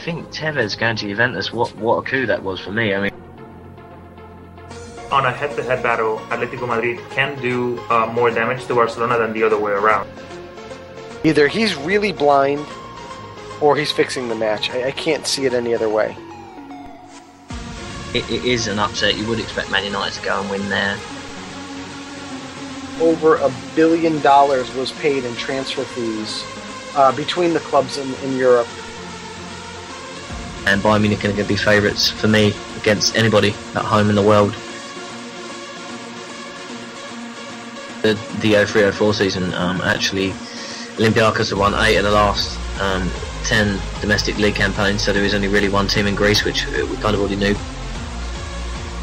think Tevez going to Juventus, what a coup that was for me. I mean, on a head-to-head battle, Atletico Madrid can do more damage to Barcelona than the other way around. Either he's really blind or he's fixing the match. I can't see it any other way. It is an upset. You would expect Man United to go and win there. Over $1 billion was paid in transfer fees between the clubs in Europe. And Bayern Munich are going to be favourites for me against anybody at home in the world. The 03-04 season, actually, Olympiacos have won 8 of the last 10 domestic league campaigns, so there is only really one team in Greece, which we kind of already knew.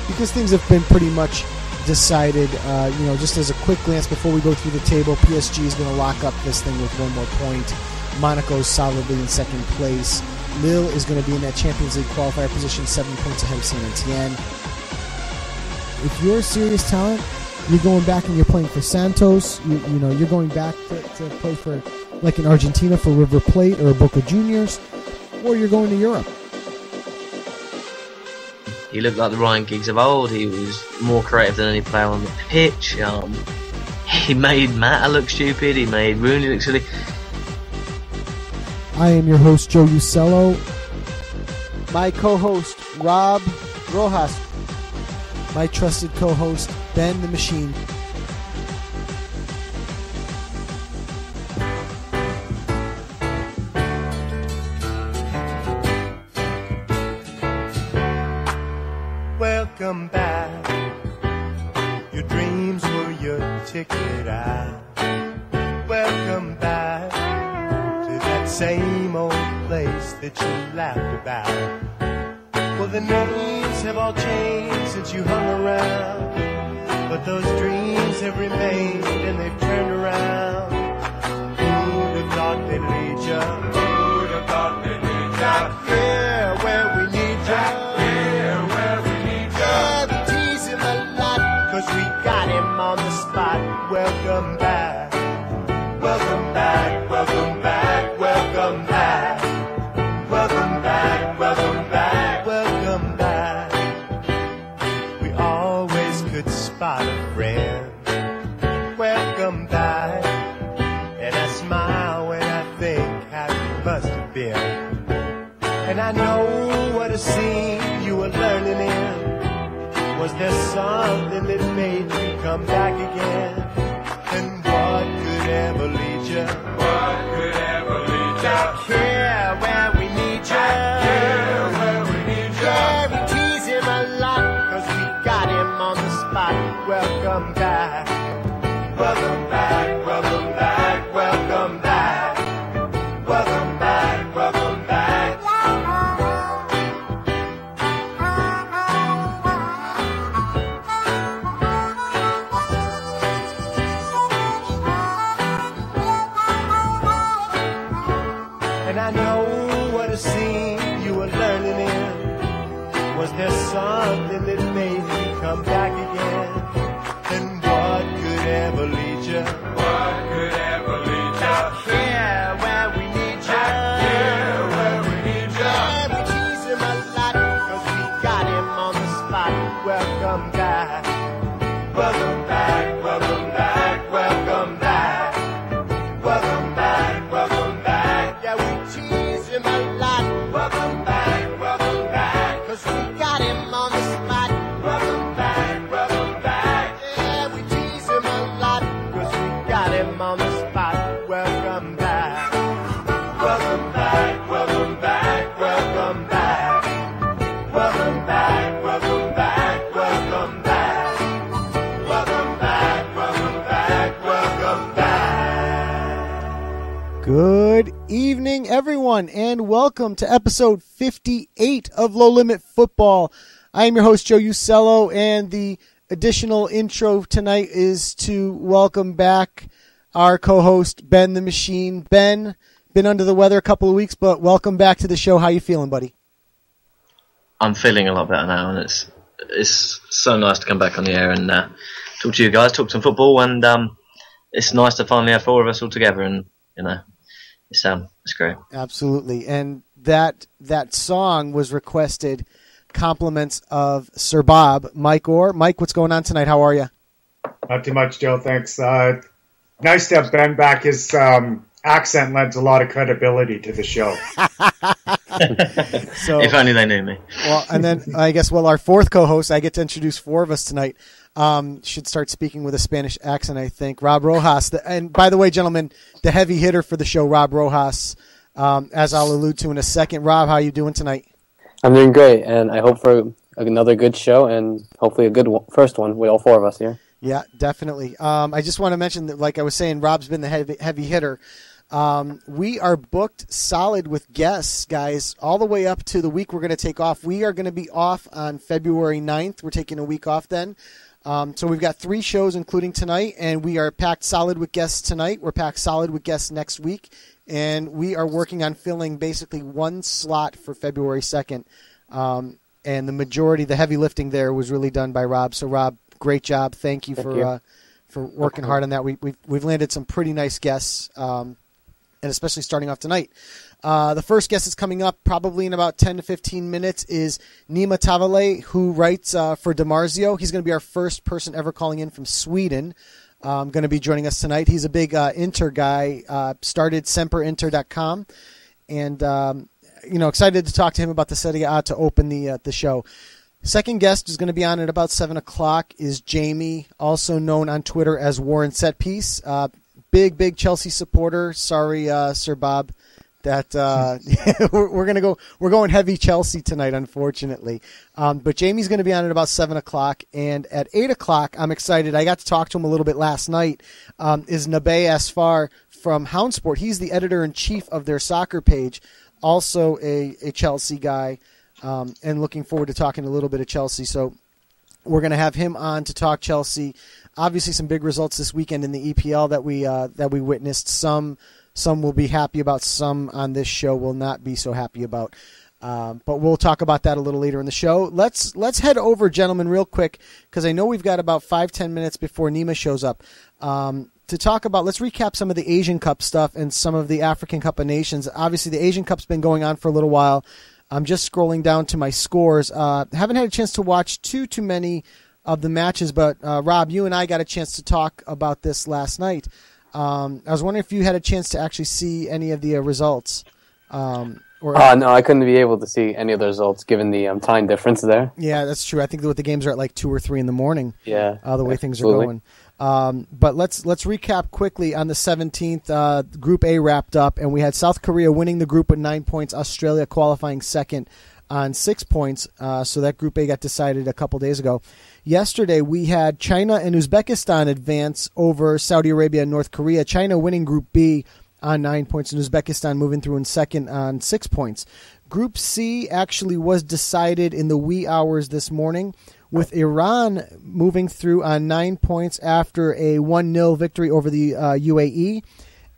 Because things have been pretty much decided, just as a quick glance before we go through the table, PSG is going to lock up this thing with 1 more point. Monaco's solidly in second place. Lille is going to be in that Champions League qualifier position, 7 points ahead of Saint Etienne. If you're a serious talent, you're going back and you're playing for Santos. You're going back to play for, like in Argentina, for River Plate or Boca Juniors, or you're going to Europe. He looked like the Ryan Giggs of old. He was more creative than any player on the pitch. He made Mata look stupid. He made Rooney look silly. I am your host, Joe Usello. My co-host, Rob Rojas. My trusted co-host, Ben the Machine. Welcome back. Your dreams were your ticket out. Welcome back to that same old place that you laughed about. Well, the names have all changed since you hung around, but those dreams have remained and they've turned around. Who'd have thought they'd lead you? Who'd have thought they'd lead you? Back here where we need you. Back here where we need you. Yeah, we tease him a lot, cause we got him on the spot. Welcome back. Welcome back. Welcome back. Welcome back. Welcome back. Welcome back. Welcome back. We always could spot a friend. Welcome back. And I smile when I think how you must have been. And I know what a scene you were learning in. Was there something that made you come back again? And what could ever lead you? What could ever lead you? Back here where we need you. Back here where we need you. Yeah, we tease him a lot, cause we got him on the spot. Welcome back. Welcome back. Welcome back. Welcome back. Welcome back. Welcome back. And I know what a scene you were learning in. Was there something that made you come back again? And what could ever lead you? What could ever lead you? Back here where we need you. Back here where we need you. Yeah, we tease him a lot, cause we got him on the spot. Welcome back. Welcome back. Welcome back. Welcome back. Welcome back. Welcome back. Yeah, we tease him a lot. Welcome back. Welcome back. Cause we got him on the spot. Welcome back. Welcome back. Yeah, we tease him a lot. Cause we got him on the spot. Welcome back. Welcome back. Welcome back. Welcome back. Welcome back. Welcome back. Welcome back. Welcome back. Welcome back. Welcome back. Good evening, everyone, and welcome to episode 58 of Low Limit Football. I am your host, Joe Usello, and the additional intro tonight is to welcome back our co-host, Ben the Machine. Ben, been under the weather a couple of weeks, but welcome back to the show. How you feeling, buddy? I'm feeling a lot better now, and it's so nice to come back on the air and talk to you guys, talk some football, and it's nice to finally have 4 of us all together, and it's great. Absolutely. And that song was requested. Compliments of Sir Bob, Mike Orr. Mike, what's going on tonight? How are you? Not too much, Joe. Thanks. Nice to have Ben back. His accent lends a lot of credibility to the show. So, if only they knew me. Well, and then I guess, our fourth co-host, I get to introduce four of us tonight, should start speaking with a Spanish accent, I think. Rob Rojas. And by the way, gentlemen, the heavy hitter for the show, Rob Rojas, as I'll allude to in a second. Rob, how are you doing tonight? I'm doing great, and I hope for another good show and hopefully a good first one with all four of us here. Yeah, definitely. I just want to mention that, like I was saying, Rob's been the heavy hitter. We are booked solid with guests, guys, all the way up to the week we're going to take off. We are going to be off on February 9th. We're taking a week off then. So we've got 3 shows, including tonight, and we are packed solid with guests tonight. We're packed solid with guests next week, and we are working on filling basically 1 slot for February 2nd. And the majority, the heavy lifting there was really done by Rob. So, Rob, great job. Thank you for working hard on that. We've landed some pretty nice guests, and especially starting off tonight. The first guest that's coming up probably in about 10 to 15 minutes is Nima Tavalley, who writes for DiMarzio. He's going to be our first person ever calling in from Sweden. Going to be joining us tonight. He's a big Inter guy, started SemperInter.com, and excited to talk to him about the Serie A to open the show. Second guest is going to be on at about 7 o'clock is Jamie, also known on Twitter as Warren Setpiece. Big Chelsea supporter. Sorry, Sir Bob, that we're going heavy Chelsea tonight, unfortunately. But Jamie's going to be on at about 7 o'clock, and at 8 o'clock, I'm excited. I got to talk to him a little bit last night. Is Nabae Asfar from Houndsport? He's the editor-in-chief of their soccer page, also a Chelsea guy, and looking forward to talking a little bit of Chelsea. So we're going to have him on to talk Chelsea. Obviously, some big results this weekend in the EPL that we witnessed. Some will be happy about. Some on this show will not be so happy about. But we'll talk about that a little later in the show. Let's head over, gentlemen, real quick, because I know we've got about 5-10 minutes before Nima shows up. To talk about, let's recap some of the Asian Cup stuff and some of the African Cup of Nations. Obviously, the Asian Cup's been going on for a little while. I'm just scrolling down to my scores. Haven't had a chance to watch too many of the matches, but Rob, you and I got a chance to talk about this last night. I was wondering if you had a chance to actually see any of the results. No, I couldn't be able to see any of the results given the time difference there. Yeah, that's true. I think the games are at like 2 or 3 in the morning. Yeah, the way things are going. But let's recap quickly. On the 17th, Group A wrapped up, and we had South Korea winning the group with 9 points, Australia qualifying second on 6 points. So that Group A got decided a couple days ago. Yesterday, we had China and Uzbekistan advance over Saudi Arabia and North Korea. China winning Group B on 9 points, and Uzbekistan moving through in second on 6 points. Group C actually was decided in the wee hours this morning, with Iran moving through on 9 points after a 1-0 victory over the UAE,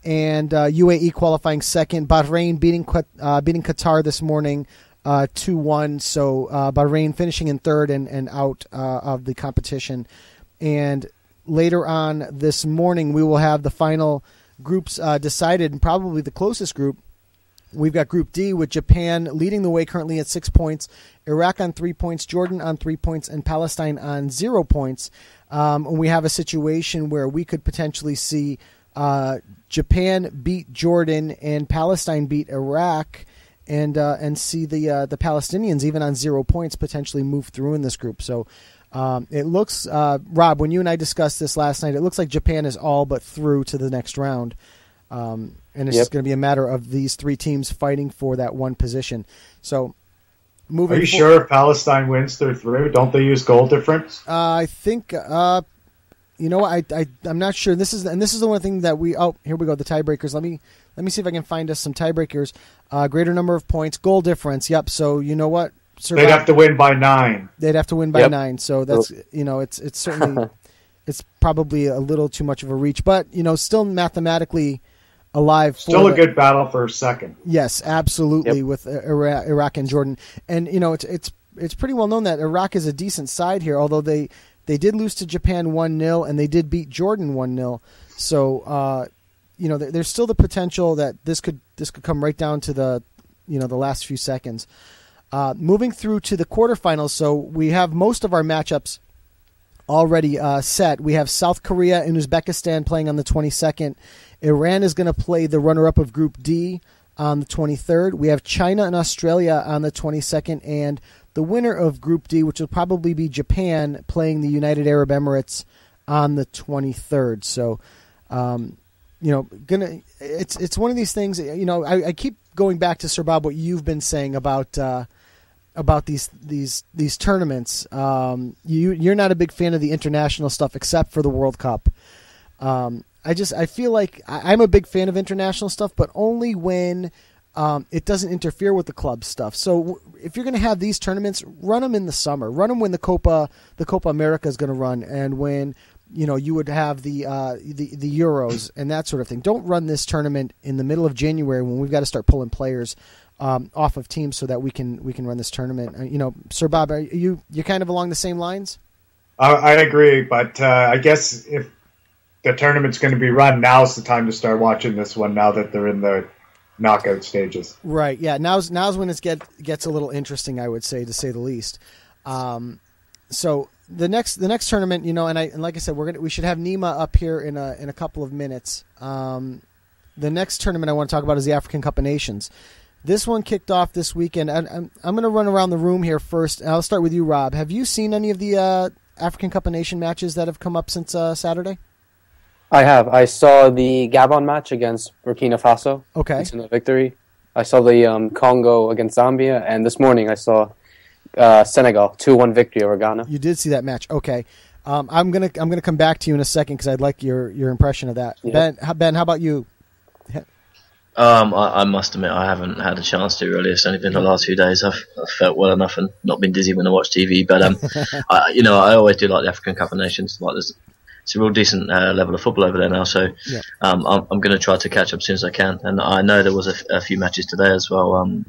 and UAE qualifying second. Bahrain beating Qatar this morning 2-1, so Bahrain finishing in third and out of the competition. And later on this morning, we will have the final groups decided, and probably the closest group. We've got Group D with Japan leading the way currently at 6 points, Iraq on 3 points, Jordan on 3 points, and Palestine on 0 points. We have a situation where we could potentially see Japan beat Jordan and Palestine beat Iraq, and see the Palestinians even on 0 points potentially move through in this group. So it looks, Rob, when you and I discussed this last night, it looks like Japan is all but through to the next round. And it's just going to be a matter of these 3 teams fighting for that one position. So, moving. Are you sure if Palestine wins, they're through? Don't they use goal difference? I think. I'm not sure. This is the one thing that we. Oh, here we go. The tiebreakers. Let me see if I can find us some tiebreakers. Greater number of points, goal difference. Yep. So you know what? They'd have to win by 9. They'd have to win by 9. So that's it's certainly it's probably a little too much of a reach, but still mathematically alive. Still a good battle for a second. Yes, absolutely. With Iraq and Jordan, and it's pretty well known that Iraq is a decent side here, although they did lose to Japan 1-0 and they did beat Jordan 1-0. So there's still the potential that this could come right down to the the last few seconds. Moving through to the quarterfinals, so we have most of our matchups already set. We have South Korea and Uzbekistan playing on the 22nd. Iran is going to play the runner-up of Group D on the 23rd. We have China and Australia on the 22nd, and the winner of Group D, which will probably be Japan, playing the United Arab Emirates on the 23rd. So, it's one of these things. I keep going back to Sir Bob, what you've been saying about these tournaments. You're not a big fan of the international stuff, except for the World Cup. I feel like I'm a big fan of international stuff, but only when it doesn't interfere with the club stuff. So if you're going to have these tournaments, run them in the summer. Run them when the Copa America is going to run, and when you would have the Euros and that sort of thing. Don't run this tournament in the middle of January when we've got to start pulling players off of teams so that we can run this tournament. Sir Bob, are you're kind of along the same lines? I agree, but I guess if the tournament's going to be run, now's the time to start watching this one. Now that they're in the knockout stages, right? Yeah, now's when it gets a little interesting, I would say, to say the least. So the next tournament, and like I said, we should have Nima up here in a couple of minutes. The next tournament I want to talk about is the African Cup of Nations. This one kicked off this weekend. I'm going to run around the room here first, and I'll start with you, Rob. Have you seen any of the African Cup of Nations matches that have come up since Saturday? I have. I saw the Gabon match against Burkina Faso. Okay. It's in the victory. I saw the Congo against Zambia, and this morning I saw Senegal 2-1 victory over Ghana. You did see that match. Okay. I'm gonna come back to you in a second because I'd like your impression of that. Yeah. Ben, how about you? I must admit I haven't had a chance to really. It's only been the last few days. I've felt well enough and not been dizzy when I watch TV. But I always do like the African Cup of Nations. Like it's a real decent level of football over there now. So yeah. I'm going to try to catch up as soon as I can. And I know there was a few matches today as well.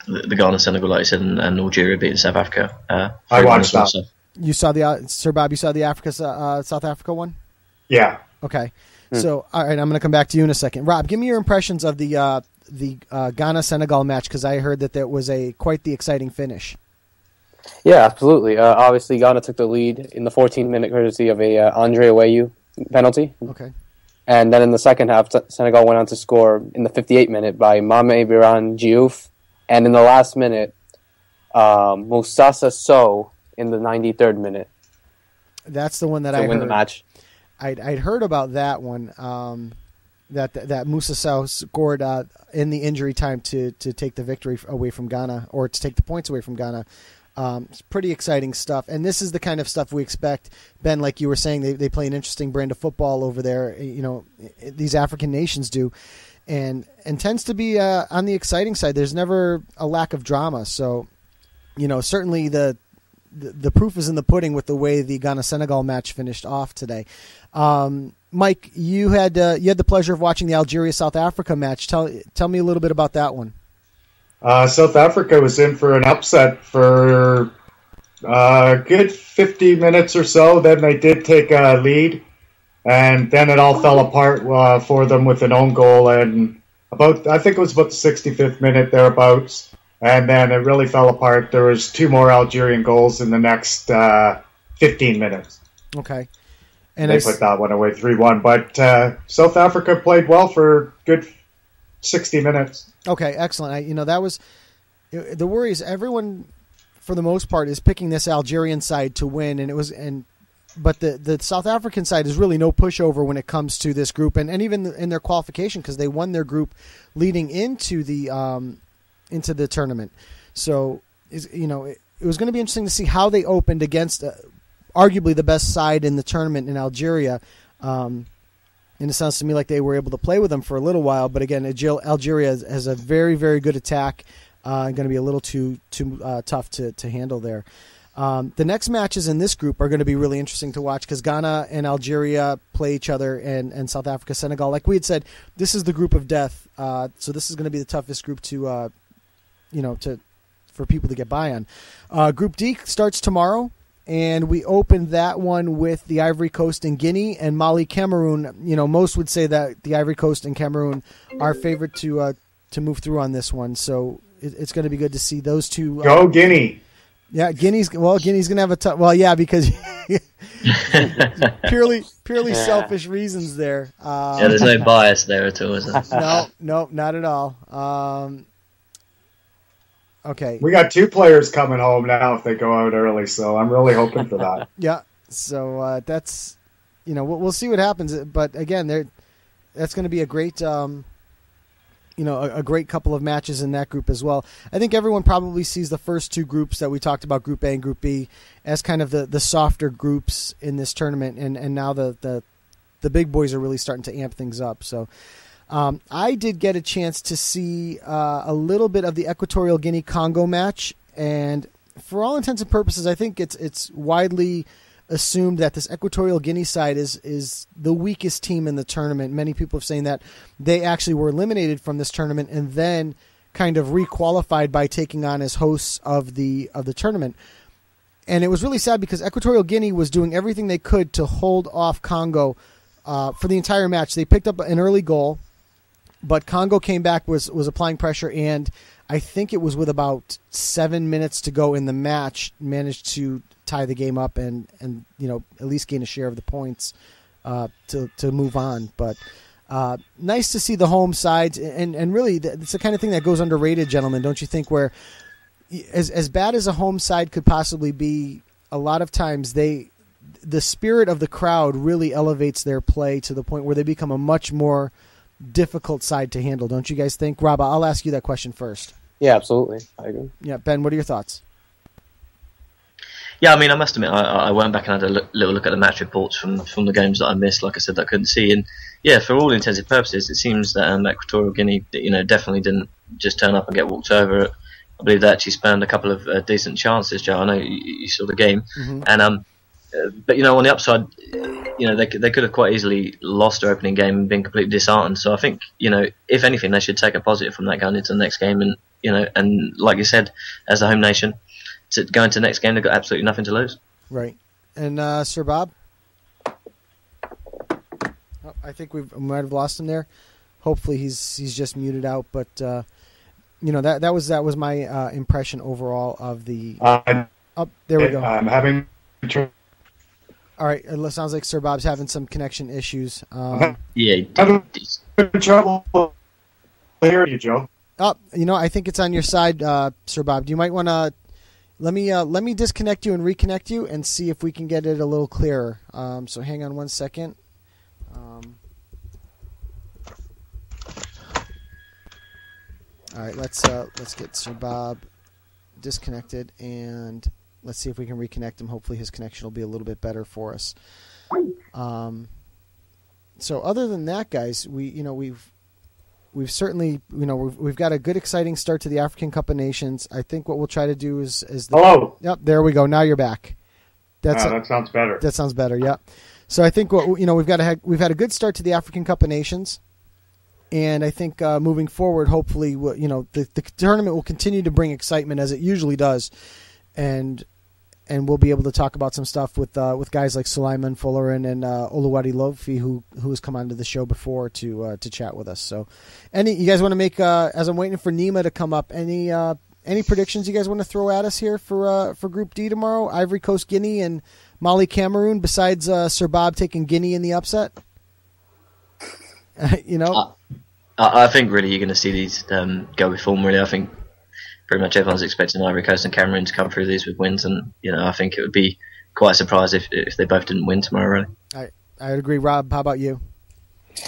The Ghana, Senegal, like you said, and Algeria beating South Africa. I watched that. So. You saw the Sir Bob. You saw the South Africa one. Yeah. Okay. So, all right, I'm going to come back to you in a second. Rob, give me your impressions of the Ghana-Senegal match, because I heard that was quite the exciting finish. Yeah, absolutely. Obviously, Ghana took the lead in the 14th minute courtesy of a Andre Ayew penalty. Okay. And then in the second half, Senegal went on to score in the 58th minute by Mame Biran Diouf. And in the last minute, Moussassa Sow in the 93rd minute. That's the one that I heard. To win the match. I'd heard about that one, that Moussa Sow scored in the injury time to take the victory away from Ghana, or to take the points away from Ghana. It's pretty exciting stuff, and this is the kind of stuff we expect. Ben, like you were saying, they play an interesting brand of football over there. These African nations do, and tends to be on the exciting side. There's never a lack of drama, so certainly the proof is in the pudding with the way the Ghana-Senegal match finished off today. Mike, you had the pleasure of watching the Algeria-South Africa match. Tell me a little bit about that one. South Africa was in for an upset for a good 50 minutes or so. Then they did take a lead, and then it all fell apart for them with an own goal. And I think it was about the 65th minute thereabouts. And then it really fell apart. There was 2 more Algerian goals in the next 15 minutes. Okay. And they put that one away 3-1. But South Africa played well for a good 60 minutes. Okay, excellent. That was the worry is everyone, for the most part, is picking this Algerian side to win, but the South African side is really no pushover when it comes to this group, and even in their qualification, because they won their group leading into the tournament. So it was going to be interesting to see how they opened against arguably the best side in the tournament in Algeria. And it sounds to me like they were able to play with them for a little while, but again, Algeria has a very, very good attack, and going to be a little too tough to handle there. The next matches in this group are going to be really interesting to watch, because Ghana and Algeria play each other, and South Africa, Senegal. Like we had said, this is the group of death, so this is going to be the toughest group for people to get by on. Group D starts tomorrow, and we opened that one with the Ivory Coast and Guinea and Mali, Cameroon. Most would say that the Ivory Coast and Cameroon are favored to move through on this one. So it's going to be good to see those two. Go Guinea. Yeah, Guinea's going to have a tough. Well, yeah, because purely selfish reasons there. There's no bias there at all, is there? No, not at all. Okay. We got 2 players coming home now if they go out early, so I'm really hoping for that. Yeah, so that's, we'll see what happens. But again, that's going to be a great, a great couple of matches in that group as well. I think everyone probably sees the first 2 groups that we talked about, Group A and Group B, as kind of the softer groups in this tournament, and now the big boys are really starting to amp things up. So I did get a chance to see a little bit of the Equatorial Guinea-Congo match, and for all intents and purposes, I think it's widely assumed that this Equatorial Guinea side is the weakest team in the tournament. Many people have saying that they actually were eliminated from this tournament and then kind of requalified by taking on as hosts of the tournament. And it was really sad because Equatorial Guinea was doing everything they could to hold off Congo for the entire match. They picked up an early goal, but Congo came back, was applying pressure, and I think it was with about 7 minutes to go in the match, managed to tie the game up and at least gain a share of the points to move on. But nice to see the home sides, and really it's the kind of thing that goes underrated, gentlemen, don't you think, where as bad as a home side could possibly be, a lot of times the spirit of the crowd really elevates their play to the point where they become a much more difficult side to handle, don't you guys think? Rob, I'll ask you that question first. Yeah, absolutely. I agree. Yeah, Ben, what are your thoughts? Yeah, I mean, I must admit, I went back and had a little look at the match reports from the games that I missed, like I said, that I couldn't see. And yeah, for all intents and purposes, it seems that Equatorial Guinea, definitely didn't just turn up and get walked over. I believe they actually spanned a couple of decent chances, Joe. I know you saw the game. Mm-hmm. And but on the upside, they could have quite easily lost their opening game and been completely disheartened. So I think, if anything, they should take a positive from that going into the next game. And and like you said, as a home nation, to go into the next game, they've got absolutely nothing to lose. Right. And Sir Bob? Oh, I think we might have lost him there. Hopefully he's just muted out. But that was my impression overall of the. There we go. I'm having. All right. It sounds like Sir Bob's having some connection issues. Yeah. I'm having trouble hearing you, Joe. I think it's on your side, Sir Bob. You might want to let me disconnect you and reconnect you and see if we can get it a little clearer. So hang on one second. All right, let's get Sir Bob disconnected and let's see if we can reconnect him. Hopefully his connection will be a little bit better for us. So other than that, guys, we've certainly, we've got a good, exciting start to the African Cup of Nations. I think what we'll try to do is hello. Yep, there we go. Now you're back. That sounds better. That sounds better. Yep. So I think we've had a good start to the African Cup of Nations, and I think moving forward, hopefully, the tournament will continue to bring excitement as it usually does, and we'll be able to talk about some stuff with guys like Sulaiman Folarin and Oluwadi Lofi, who has come onto the show before to chat with us. So, you guys want to make as I'm waiting for Nima to come up, any predictions you guys want to throw at us here for Group D tomorrow? Ivory Coast, Guinea, and Mali, Cameroon. Besides Sir Bob taking Guinea in the upset, I think really you're going to see these go with form. Really, I think pretty much everyone's expecting Ivory Coast and Cameroon to come through these with wins, and I think it would be quite a surprise if they both didn't win tomorrow. Really, I would agree. Rob, how about you?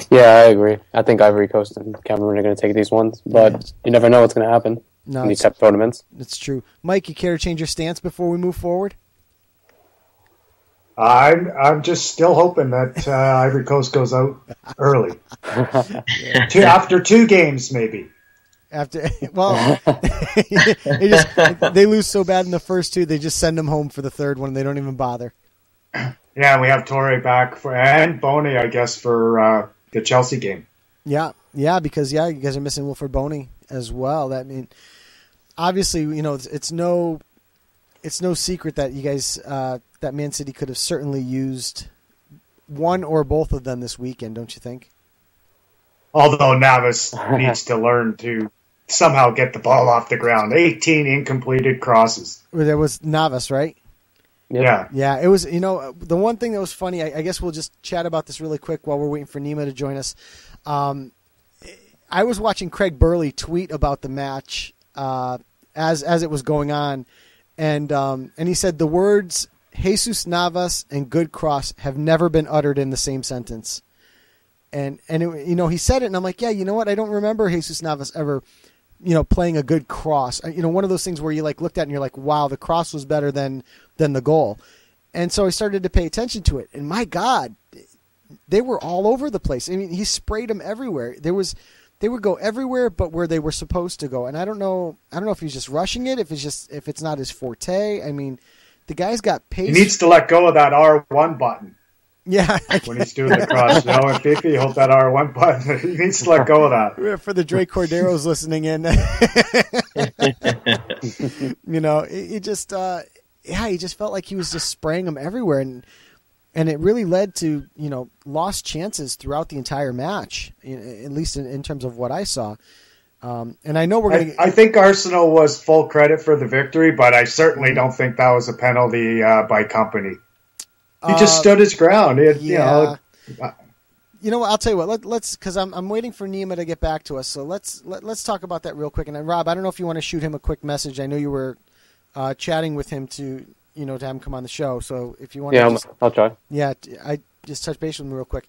Yeah, I agree. I think Ivory Coast and Cameroon are going to take these ones, but you never know what's going to happen in these type of tournaments. It's true. Mike, you care to change your stance before we move forward? I'm just still hoping that Ivory Coast goes out early. After 2 games, maybe. They lose so bad in the first 2, they just send them home for the third one. And they don't even bother. Yeah, we have Torre back and Boney, I guess, for the Chelsea game. Yeah, because you guys are missing Wilfred Boney as well. That obviously, it's no secret that you guys that ManCity could have certainly used one or both of them this weekend, don't you think? Although Navas needs to learn to somehow get the ball off the ground. 18 incompleted crosses. There was Navas, right? Yeah. Yeah, it was, the one thing that was funny, I guess we'll just chat about this really quick while we're waiting for Nima to join us. I was watching Craig Burley tweet about the match as it was going on, and he said the words Jesus Navas and good cross have never been uttered in the same sentence. And he said it, and I'm like, yeah, you know what? I don't remember Jesus Navas ever, playing a good cross. One of those things where you looked at and you're like, wow, the cross was better than the goal. And so I started to pay attention to it, and my God, they were all over the place. I mean, he sprayed them everywhere. They would go everywhere but where they were supposed to go. And I don't know if he's just rushing it, if it's not his forte. I mean, the guy's got pace. He needs to let go of that R1 button. Yeah. When he's doing the cross. And Fifi holds that R1 button. He needs to let go of that. For the Drake Corderos listening in. He just felt like he was just spraying them everywhere. And it really led to, lost chances throughout the entire match, at least in terms of what I saw. And I know we're going to... I think Arsenal was full credit for the victory, but I certainly don't think that was a penalty by Company. He just stood his ground. I'll tell you what. Let's because I'm waiting for Nima to get back to us. So let's talk about that real quick. And then, Rob, I don't know if you want to shoot him a quick message. I know you were chatting with him to have him come on the show. So if you want, I'll try. Yeah, I just touch base with him real quick.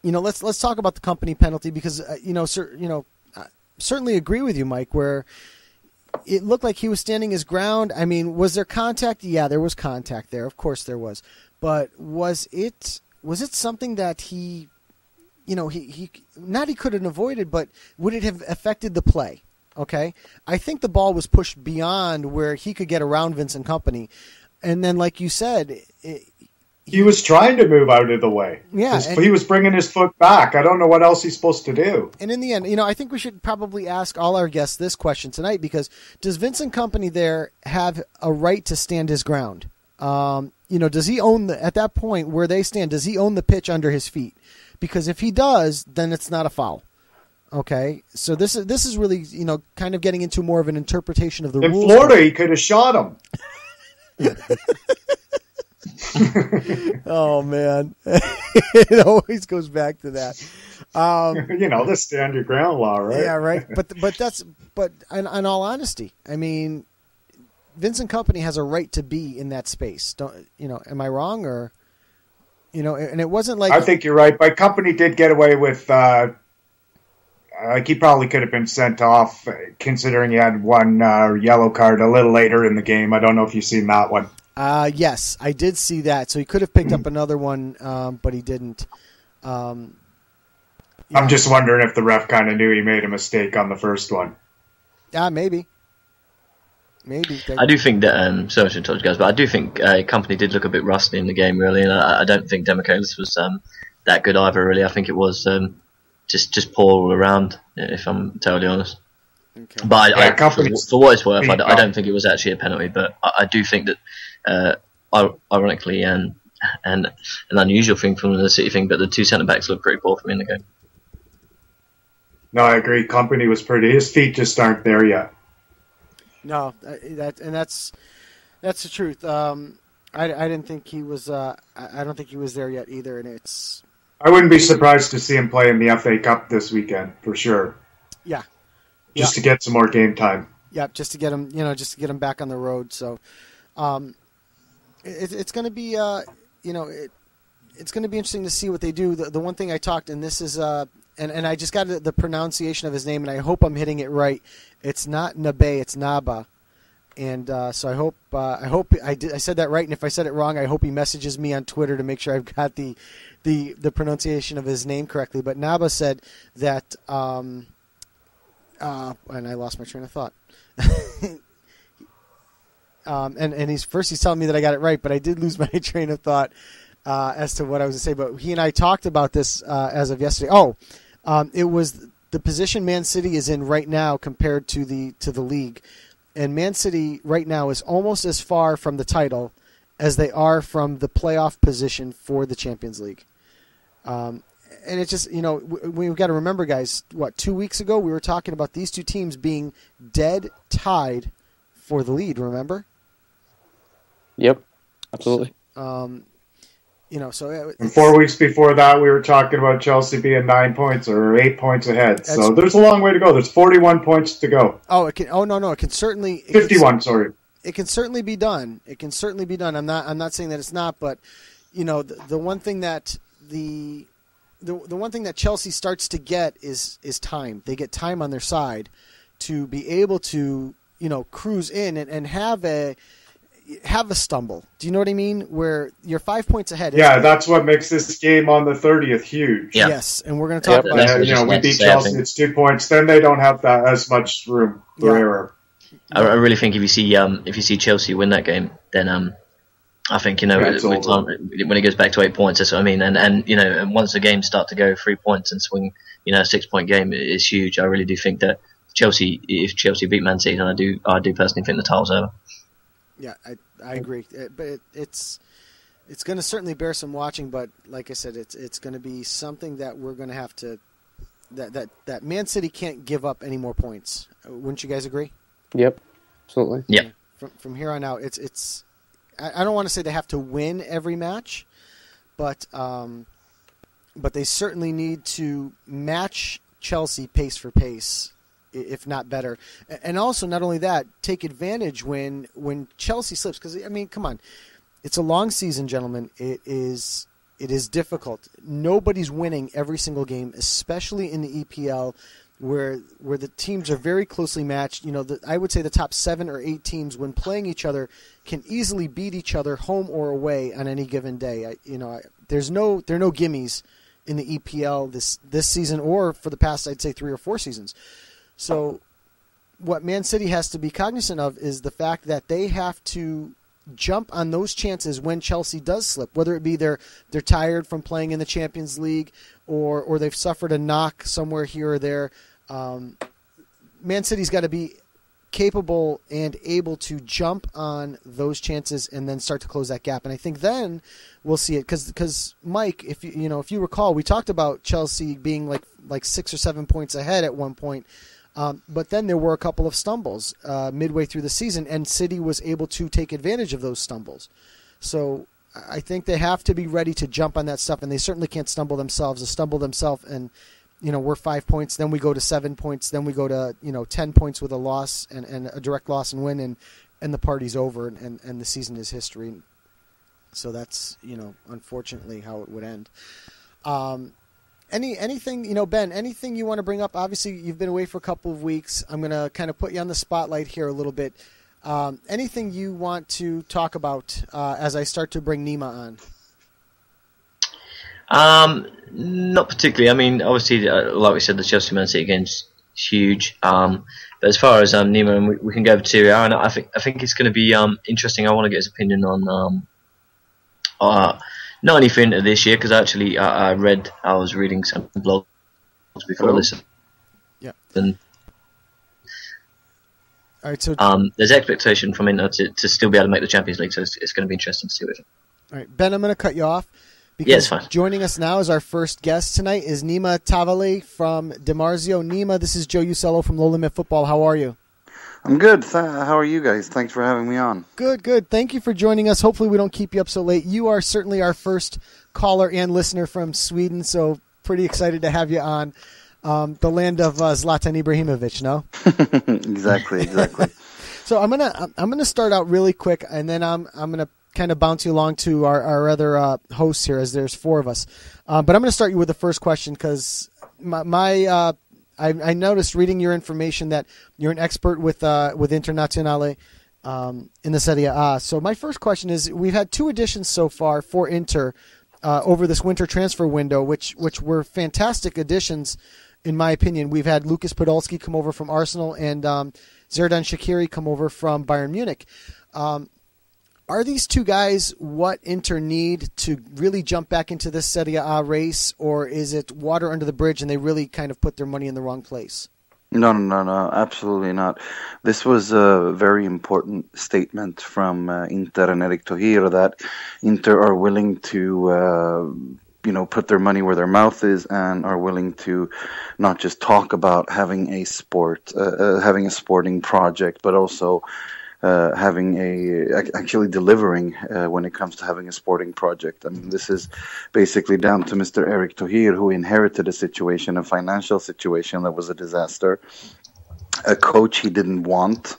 Let's talk about the Company penalty because certainly agree with you, Mike, where it looked like he was standing his ground. I mean, was there contact? Yeah, there was contact there. Of course there was. But was it something that he couldn't avoid it, but would it have affected the play? Okay. I think the ball was pushed beyond where he could get around Vincent Kompany. And then, like you said, he was trying to move out of the way. Yeah. He was bringing his foot back. I don't know what else he's supposed to do. And in the end, I think we should probably ask all our guests this question tonight because does Vincent Kompany there have a right to stand his ground? Does he own at that point where they stand, does he own the pitch under his feet? Because if he does, then it's not a foul. Okay, so this is really kind of getting into more of an interpretation of the rules. In Florida, he could have shot him. Oh man, it always goes back to that. The stand your ground law, right? Yeah, right. But in all honesty, I mean, Vincent Kompany has a right to be in that space. Am I wrong or? And it wasn't like I think you're right. But Kompany did get away with. He probably could have been sent off, considering he had one yellow card a little later in the game. I don't know if you've seen that one. Yes, I did see that. So he could have picked up another one, but he didn't. I'm just wondering if the ref kind of knew he made a mistake on the first one. Maybe. I do think that, sorry to interrupt you guys, but I do think Kompany did look a bit rusty in the game, really, and I don't think Demichelis was that good either, really. I think it was just poor all around, if I'm totally honest. Okay. But for what it's worth, I don't think it was actually a penalty, but I do think that, ironically, and an unusual thing from the City thing, but the two centre-backs looked pretty poor for me in the game. No, I agree. Kompany was pretty. His feet just aren't there yet. No, that's the truth. I didn't think he was. I don't think he was there yet either, and it's. I wouldn't be surprised to see him play in the FA Cup this weekend for sure. Yeah. Just to get some more game time. Yeah, just to get him, back on the road. So, it's going to be, it's going to be interesting to see what they do. The one thing I talked, and this is, and I just got the pronunciation of his name, and I hope I'm hitting it right. It's not Nabae, it's Naba, and so I hope I said that right. And if I said it wrong, I hope he messages me on Twitter to make sure I've got the pronunciation of his name correctly. But Naba said that, and I lost my train of thought. And he's telling me that I got it right, but I did lose my train of thought as to what I was going to say. But he and I talked about this as of yesterday. It was the position Man City is in right now compared to the league, and Man City right now is almost as far from the title as they are from the playoff position for the Champions League. And it's just, we've got to remember, guys, 2 weeks ago we were talking about these two teams being dead tied for the lead, remember? Yep, absolutely. And 4 weeks before that, we were talking about Chelsea being 9 points or 8 points ahead. So there's a long way to go. There's 41 points to go. Oh, it can. Oh no, it can certainly. 51. Sorry. It can certainly be done. It can certainly be done. I'm not saying that it's not, but the one thing that the one thing that Chelsea starts to get is time. They get time on their side to be able to cruise in and have a stumble. Do you know what I mean? Where you're 5 points ahead. Yeah, that's what makes this game on the 30th huge. Yeah. Yes, and we're going to talk about that. We beat Chelsea. It's 2 points. Then they don't have that as much room for error. I really think if you see Chelsea win that game, then I think when it goes back to 8 points, that's what I mean. And once the games start to go 3 points and swing, a 6 point game is huge. I really do think that if Chelsea beat Man City, then I do personally think the title's over. Yeah, I agree, but it's going to certainly bear some watching. But like I said, it's going to be something that we're going to have to that Man City can't give up any more points. Wouldn't you guys agree? Yep, absolutely. Yeah. From here on out, it's. I don't want to say they have to win every match, but they certainly need to match Chelsea pace for pace, if not better. And also, not only that, take advantage when Chelsea slips. Because, come on. It's a long season, gentlemen. It is difficult. Nobody's winning every single game, especially in the EPL, where the teams are very closely matched. I would say the top 7 or 8 teams, when playing each other, can easily beat each other home or away on any given day. There are no gimmies in the EPL this season or for the past, I'd say, 3 or 4 seasons. So what Man City has to be cognizant of is the fact that they have to jump on those chances when Chelsea does slip, whether it be they're tired from playing in the Champions League or they've suffered a knock somewhere here or there. Man City's got to be capable and able to jump on those chances and then start to close that gap. And I think then we'll see it because Mike, if you recall, we talked about Chelsea being like 6 or 7 points ahead at one point. But then there were a couple of stumbles midway through the season, and City was able to take advantage of those stumbles. So I think they have to be ready to jump on that stuff, and they certainly can't stumble themselves. And we're 5 points, then we go to 7 points, then we go to 10 points with a loss and a direct loss and win, and the party's over, and the season is history. So that's unfortunately how it would end. Anything, Ben, anything you want to bring up? Obviously, you've been away for a couple of weeks. I'm going to kind of put you on the spotlight here a little bit. Anything you want to talk about as I start to bring Nima on? Not particularly. Obviously, like we said, the Chelsea Man City game's huge. But as far as Nima, and we can go over to Serie A, and I think it's going to be interesting. I want to get his opinion on not only for Inter this year, because actually I was reading some blogs before this. Yeah. And all right, so there's expectation from Inter to still be able to make the Champions League, so it's going to be interesting to see what. All right, Ben, I'm going to cut you off. Because yeah, it's fine. Joining us now as our first guest tonight is Nima Tavalley from DiMarzio. Nima, this is Joe Usello from Low Limit Football. How are you? I'm good. How are you guys? Thanks for having me on. Good. Thank you for joining us. Hopefully we don't keep you up so late. You are certainly our first caller and listener from Sweden, so pretty excited to have you on the land of Zlatan Ibrahimovic, no? Exactly. So I'm gonna start out really quick, and then I'm gonna kind of bounce you along to our other hosts here, as there's 4 of us. But I'm going to start you with the first question because I noticed reading your information that you're an expert with Internazionale in the Serie A. So my first question is, we've had 2 additions so far for Inter over this winter transfer window, which were fantastic additions in my opinion. We've had Lucas Podolski come over from Arsenal and Xherdan Shaqiri come over from Bayern Munich. Are these 2 guys what Inter need to really jump back into this Serie A race, or is it water under the bridge and they really kind of put their money in the wrong place? No, absolutely not. This was a very important statement from Inter and Eric to hear that Inter are willing to put their money where their mouth is and are willing to not just talk about having a sporting project, but also actually delivering when it comes to having a sporting project. I mean, this is basically down to Mr. Eric Tahir, who inherited a financial situation that was a disaster, a coach he didn't want,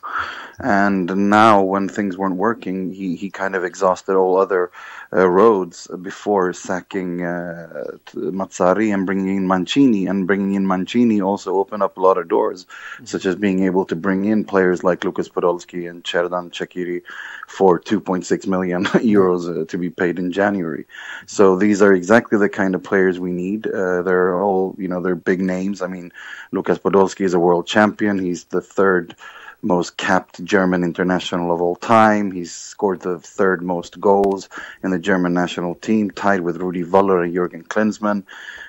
and now when things weren't working, he kind of exhausted all other roads before sacking Mazzari and bringing in Mancini. And bringing in Mancini also opened up a lot of doors, such as being able to bring in players like Lucas Podolski and Xherdan Shaqiri for 2.6 million euros to be paid in January. So these are exactly the kind of players we need. They're all, they're big names. I mean, Lucas Podolski is a world champion. He's the third most capped German international of all time. He's scored the third most goals in the German national team, tied with Rudi Völler and Jürgen Klinsmann.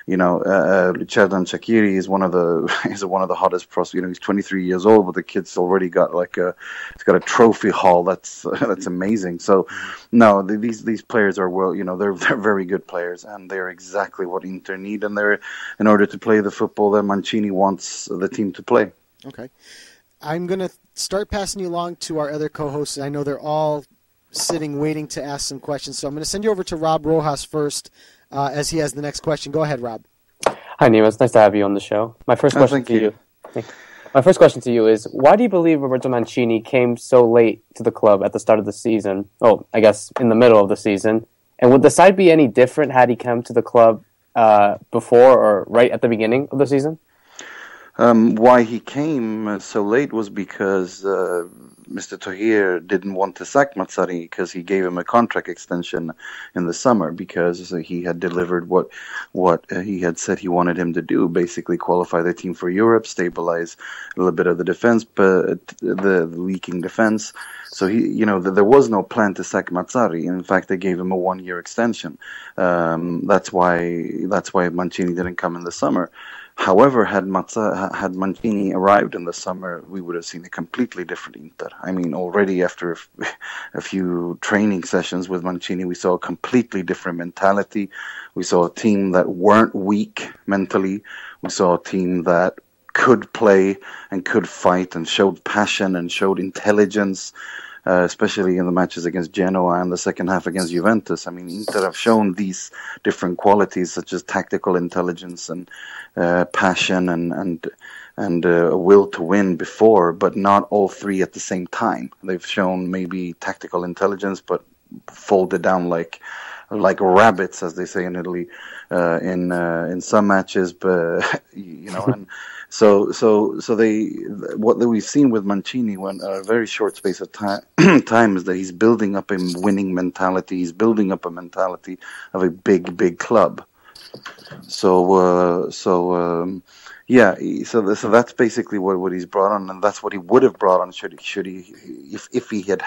Xherdan Shaqiri is one of the hottest prospects. He's 23 years old, but the kid's already got he's got a trophy haul. That's amazing. So, no, these players are they're very good players, and they're exactly what Inter need, and they're in order to play the football that Mancini wants the team to play. Okay. I'm going to start passing you along to our other co-hosts. I know they're all sitting waiting to ask some questions. So I'm going to send you over to Rob Rojas first as he has the next question. Go ahead, Rob. Hi, Nima. It's nice to have you on the show. My first question to you is, why do you believe Roberto Mancini came so late to the club at the start of the season? Oh, I guess in the middle of the season. And would the side be any different had he come to the club before or right at the beginning of the season? Why he came so late was because Mr. Tahir didn't want to sack Mazzari, because he gave him a contract extension in the summer, because he had delivered what he had said he wanted him to do, basically qualify the team for Europe, stabilize a little bit of the defense, but the leaking defense. So there was no plan to sack Mazzari. In fact, they gave him a 1-year extension. That's why Mancini didn't come in the summer. However, had Mancini arrived in the summer, we would have seen a completely different Inter. I mean, already after a few training sessions with Mancini, we saw a completely different mentality. We saw a team that weren't weak mentally. We saw a team that could play and could fight and showed passion and showed intelligence, especially in the matches against Genoa and the second half against Juventus. I mean, Inter have shown these different qualities, such as tactical intelligence and passion and a will to win before, but not all three at the same time. They've shown maybe tactical intelligence, but folded down like rabbits, as they say in Italy, in some matches. But and so what we've seen with Mancini, when a very short space of time, is that he's building up a winning mentality. He's building up a mentality of a big club. So that's basically what he's brought on, and that's what he would have brought on if he had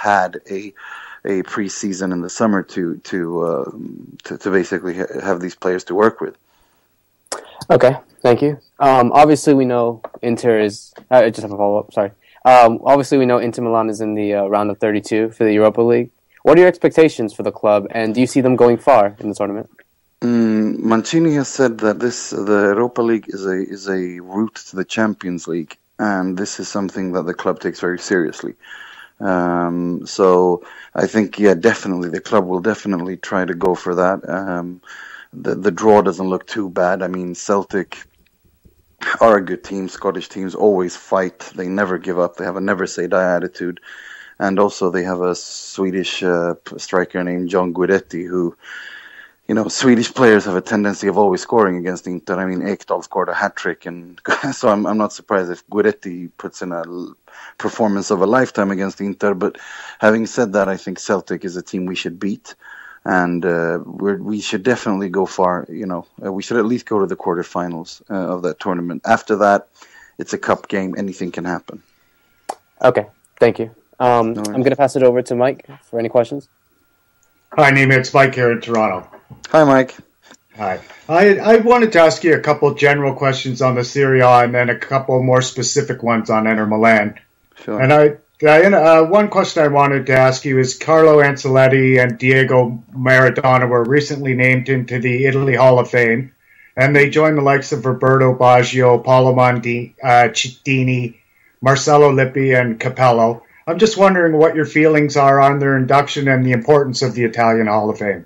a pre-season in the summer to basically have these players to work with. Okay, thank you. Obviously, we know Inter is. I just have a follow-up. Sorry. Obviously, we know Inter Milan is in the round of 32 for the Europa League. What are your expectations for the club, and do you see them going far in the tournament? Mancini has said that the Europa League is a route to the Champions League, and this is something that the club takes very seriously. So I think, definitely the club will definitely try to go for that. The draw doesn't look too bad. I mean, Celtic are a good team. Scottish teams always fight. They never give up. They have a never say die attitude. And also they have a Swedish striker named John Guidetti, who, Swedish players have a tendency of always scoring against Inter. I mean, Ekdal scored a hat-trick, and so I'm not surprised if Guidetti puts in a performance of a lifetime against Inter. But having said that, I think Celtic is a team we should beat, and we should definitely go far. We should at least go to the quarterfinals of that tournament. After that, it's a cup game. Anything can happen. Okay, thank you. I'm going to pass it over to Mike for any questions. Hi, Nima. It's Mike here in Toronto. Hi, Mike. Hi. I wanted to ask you a couple general questions on the Serie A and then a couple more specific ones on Inter Milan. Sure. And One question I wanted to ask you is Carlo Ancelotti and Diego Maradona were recently named into the Italy Hall of Fame, and they joined the likes of Roberto Baggio, Paolo Cittini, Marcello Lippi, and Capello. I'm just wondering what your feelings are on their induction and the importance of the Italian Hall of Fame.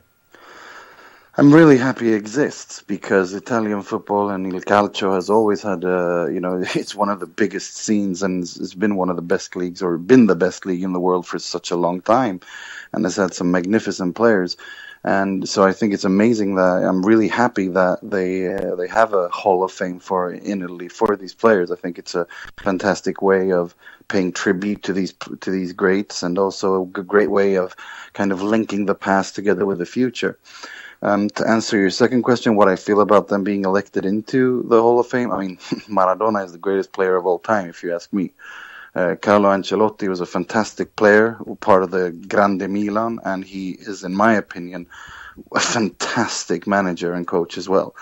I'm really happy it exists because Italian football and Il Calcio has always had, it's one of the biggest scenes and it's been one of the best leagues or been the best league in the world for such a long time and has had some magnificent players. And so I think it's amazing that I'm really happy that they have a Hall of Fame in Italy for these players. I think it's a fantastic way of paying tribute to these greats and also a great way of kind of linking the past together with the future. To answer your second question, what I feel about them being elected into the Hall of Fame, I mean, Maradona is the greatest player of all time, if you ask me. Carlo Ancelotti was a fantastic player, part of the Grande Milan, and he is, in my opinion, a fantastic manager and coach as well.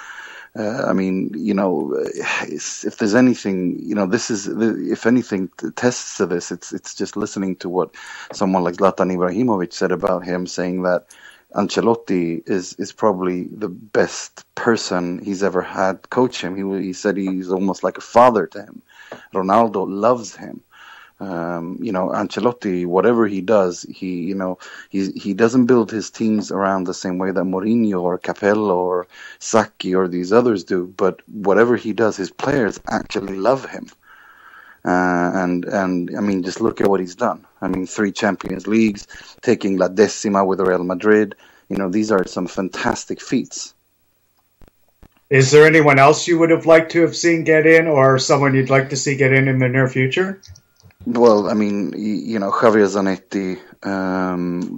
I mean, if there's anything, if anything tests to this, it's just listening to what someone like Zlatan Ibrahimovic said about him, saying that Ancelotti is probably the best person he's ever had coach him. He said he's almost like a father to him. Ronaldo loves him. Ancelotti, whatever he does, he doesn't build his teams around the same way that Mourinho or Capello or Sacchi or these others do. But whatever he does, his players actually love him. And I mean, just look at what he's done. I mean, 3 Champions Leagues, taking La Decima with Real Madrid. These are some fantastic feats. Is there anyone else you would have liked to have seen get in, or someone you'd like to see get in the near future? Well, I mean, Javier Zanetti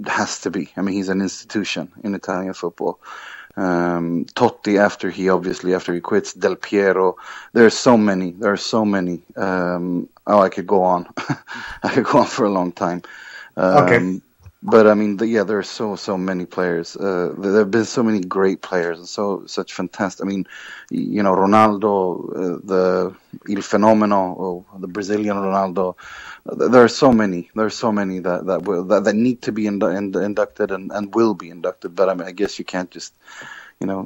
has to be. I mean, he's an institution in Italian football. Totti after he quits, Del Piero. There are so many. I could go on. I could go on for a long time. Okay. But I mean, there are so many players. There have been so many great players and such fantastic. I mean, Ronaldo, Il Fenomeno, the Brazilian Ronaldo. There are so many. There are so many that need to be inducted and will be inducted. But I mean, I guess you can't just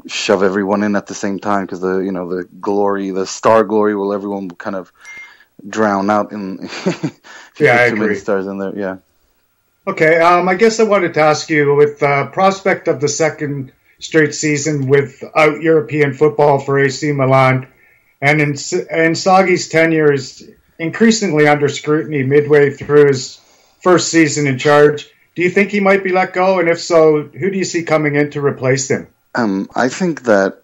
shove everyone in at the same time because the glory, the star glory, everyone will kind of drown out in. If you put too many stars in there. Yeah. Okay, I guess I wanted to ask you, with prospect of the second straight season without European football for AC Milan, and Inzaghi's tenure is increasingly under scrutiny midway through his first season in charge, do you think he might be let go? And if so, who do you see coming in to replace him? I think that...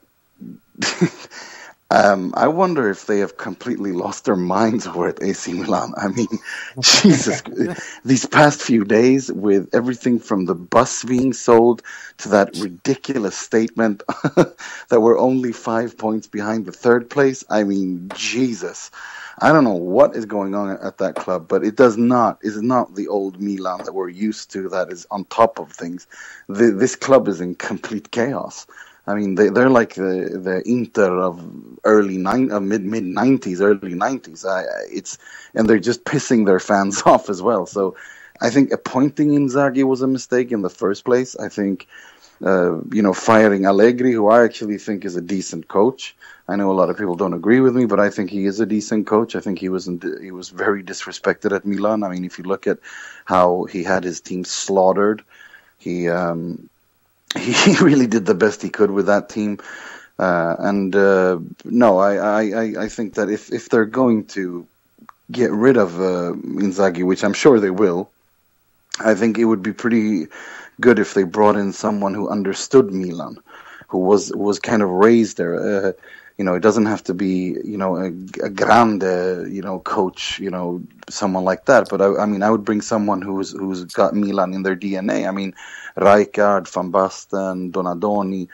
I wonder if they have completely lost their minds over at AC Milan. I mean, Jesus, these past few days with everything from the bus being sold to that ridiculous statement that we're only 5 points behind the third place. I mean, Jesus. I don't know what is going on at that club, but it is not the old Milan that we're used to that is on top of things. This club is in complete chaos. I mean, they're like the Inter of mid-90s, early 90s. And they're just pissing their fans off as well. So I think appointing Inzaghi was a mistake in the first place. I think, firing Allegri, who I actually think is a decent coach. I know a lot of people don't agree with me, but I think he is a decent coach. I think he was very disrespected at Milan. I mean, if you look at how he had his team slaughtered, he really did the best he could with that team. I think that if they're going to get rid of Inzaghi, which I'm sure they will, I think it would be pretty good if they brought in someone who understood Milan, who was kind of raised there. It doesn't have to be, a grande, coach, someone like that. But I would bring someone who's got Milan in their DNA. I mean, Rijkaard, Van Basten, Donadoni,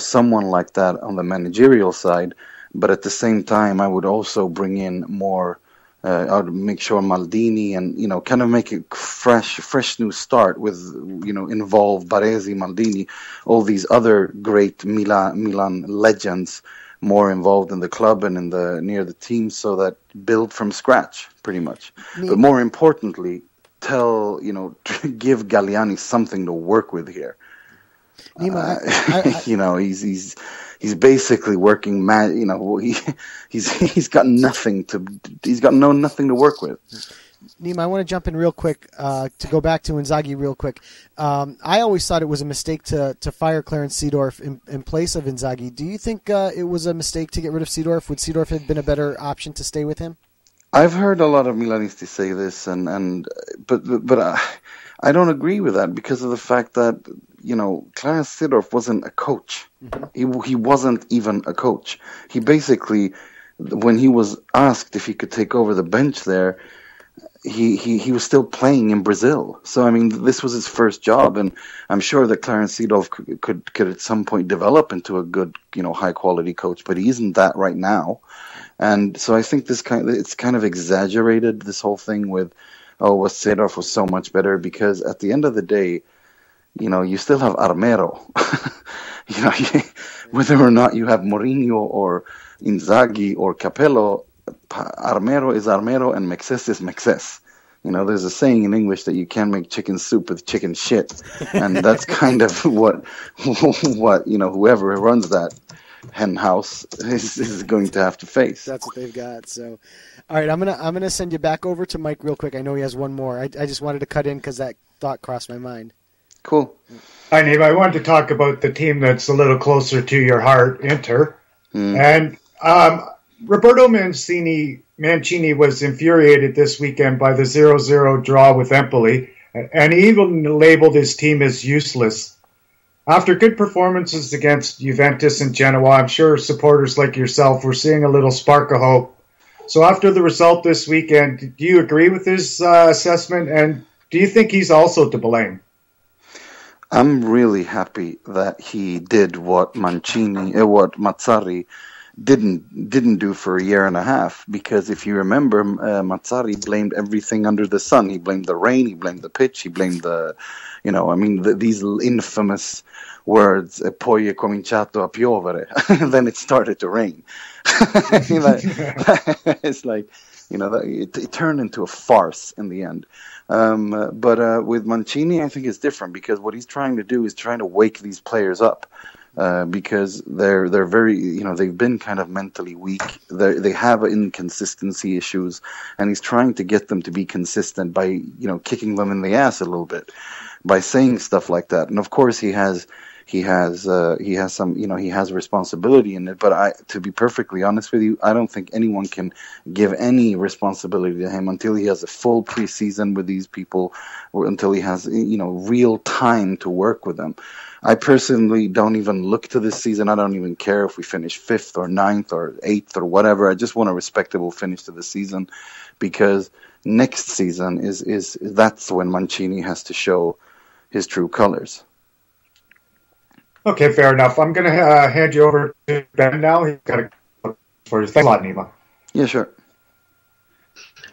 someone like that on the managerial side. But at the same time, I would also bring in more. I would make sure Maldini and kind of make a fresh new start with involve Baresi, Maldini, all these other great Milan legends. more involved in the club and in the near the team, so that build from scratch, pretty much. But more importantly, give Galliani something to work with here. Nima, he's basically working mad. He's got nothing to. He's got nothing to work with. Nima, I want to jump in real quick to go back to Inzaghi real quick. I always thought it was a mistake to fire Clarence Seedorf in place of Inzaghi. Do you think it was a mistake to get rid of Seedorf? Would Seedorf have been a better option to stay with him? I've heard a lot of Milanisti say this, but I don't agree with that because of the fact that Clarence Seedorf wasn't a coach. Mm-hmm. He wasn't even a coach. He basically, when he was asked if he could take over the bench there, he was still playing in Brazil. So I mean, this was his first job, and I'm sure that Clarence Seedorf could at some point develop into a good, high quality coach, but he isn't that right now. And so I think it's kind of exaggerated, this whole thing with, Seedorf was so much better, because at the end of the day, you still have Armero. Whether or not you have Mourinho or Inzaghi or Capello, Armero is Armero and Mexes is Mexes. There's a saying in English that you can't make chicken soup with chicken shit. And that's kind of what whoever runs that hen house is going to have to face. That's what they've got. So, all right, I'm gonna send you back over to Mike real quick. I know he has one more. I just wanted to cut in because that thought crossed my mind. Cool. Hi, Nima. I wanted to talk about the team that's a little closer to your heart, Inter. And Roberto Mancini was infuriated this weekend by the 0-0 draw with Empoli, and he even labeled his team as useless. After good performances against Juventus and Genoa, I'm sure supporters like yourself were seeing a little spark of hope. So after the result this weekend, do you agree with his assessment, and do you think he's also to blame? I'm really happy that he did what Mazzarri didn't do for a year and a half, because if you remember, Mazzarri blamed everything under the sun. He blamed the rain, he blamed the pitch, he blamed these infamous words, poi è cominciato a piovere, and then it started to rain. It's like, it turned into a farce in the end. But with Mancini, I think it's different, because what he's trying to do is trying to wake these players up. Because they're very, they've been kind of mentally weak. They have inconsistency issues, and he's trying to get them to be consistent by, kicking them in the ass a little bit, by saying stuff like that. And of course, he has some, he has responsibility in it. But to be perfectly honest with you, I don't think anyone can give any responsibility to him until he has a full preseason with these people, or until he has, real time to work with them. I personally don't even look to this season. I don't even care if we finish 5th or 9th or 8th or whatever. I just want a respectable finish to the season, because next season that's when Mancini has to show his true colors. Okay, fair enough. I'm going to hand you over to Ben now. He's got a for you. Thanks a lot, Nima. Yeah, sure.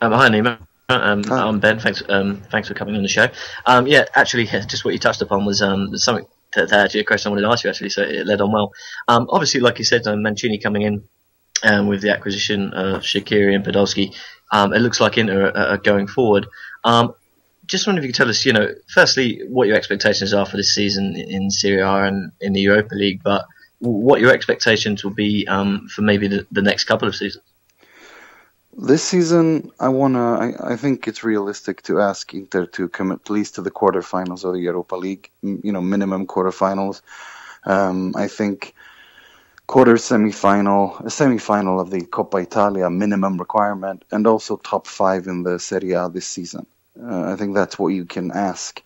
Hi, Nima. I'm Ben. Thanks for coming on the show. Actually, just what you touched upon was something that actually a question I wanted to ask you, actually, so it led on well. Obviously, like you said, Mancini coming in with the acquisition of Shaqiri and Podolski, it looks like Inter are going forward. Just wondering if you could tell us, firstly, what your expectations are for this season in Serie A and in the Europa League, but what your expectations will be for maybe the next couple of seasons. This season, I think it's realistic to ask Inter to come at least to the quarterfinals of the Europa League, minimum quarterfinals. I think a semi-final of the Coppa Italia, minimum requirement, and also top 5 in the Serie A this season. I think that's what you can ask.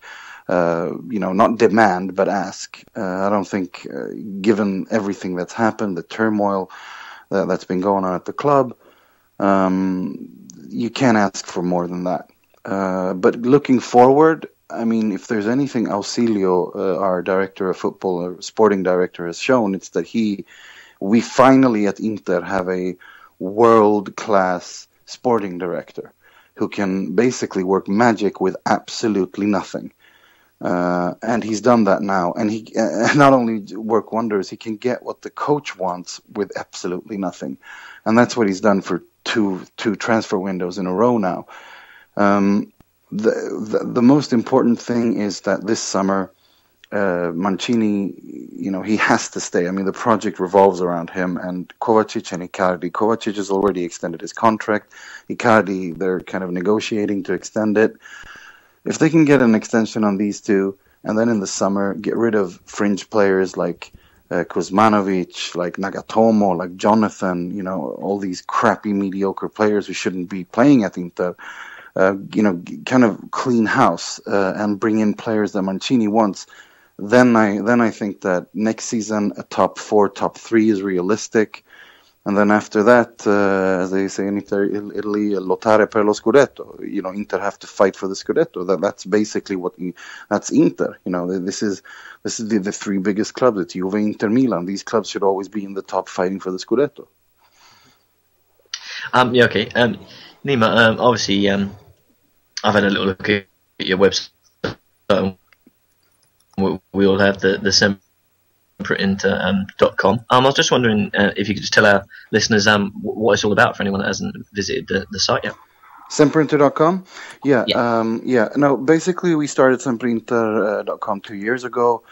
Not demand, but ask. I don't think, given everything that's happened, the turmoil that's been going on at the club, you can't ask for more than that. But looking forward, I mean, if there's anything Ausilio, our director of football, or sporting director, has shown, it's that we finally at Inter have a world-class sporting director who can basically work magic with absolutely nothing. And he's done that now, and he not only work wonders, he can get what the coach wants with absolutely nothing, and that's what he's done for two transfer windows in a row now. The most important thing is that this summer, Mancini, he has to stay. I mean, the project revolves around him and Kovacic and Icardi. Kovacic has already extended his contract. Icardi, they're kind of negotiating to extend it. If they can get an extension on these two, and then in the summer get rid of fringe players like Kuzmanovic, like Nagatomo, like Jonathan, all these crappy, mediocre players who shouldn't be playing at Inter, kind of clean house and bring in players that Mancini wants, then I think that next season a top 4, top 3 is realistic. And then after that, as they say in Italy, lottare per lo scudetto. Inter have to fight for the scudetto. That's basically that's Inter. This is the 3 biggest clubs. It's Juve, Inter, Milan. These clubs should always be in the top fighting for the scudetto. Yeah, okay. Nima, obviously, I've had a little look at your website. We all have the Inter.com. I was just wondering if you could just tell our listeners what it's all about for anyone that hasn't visited the site yet. Sempreinter.com? Yeah. Yeah. No, basically we started Sempreinter.com 2 years ago.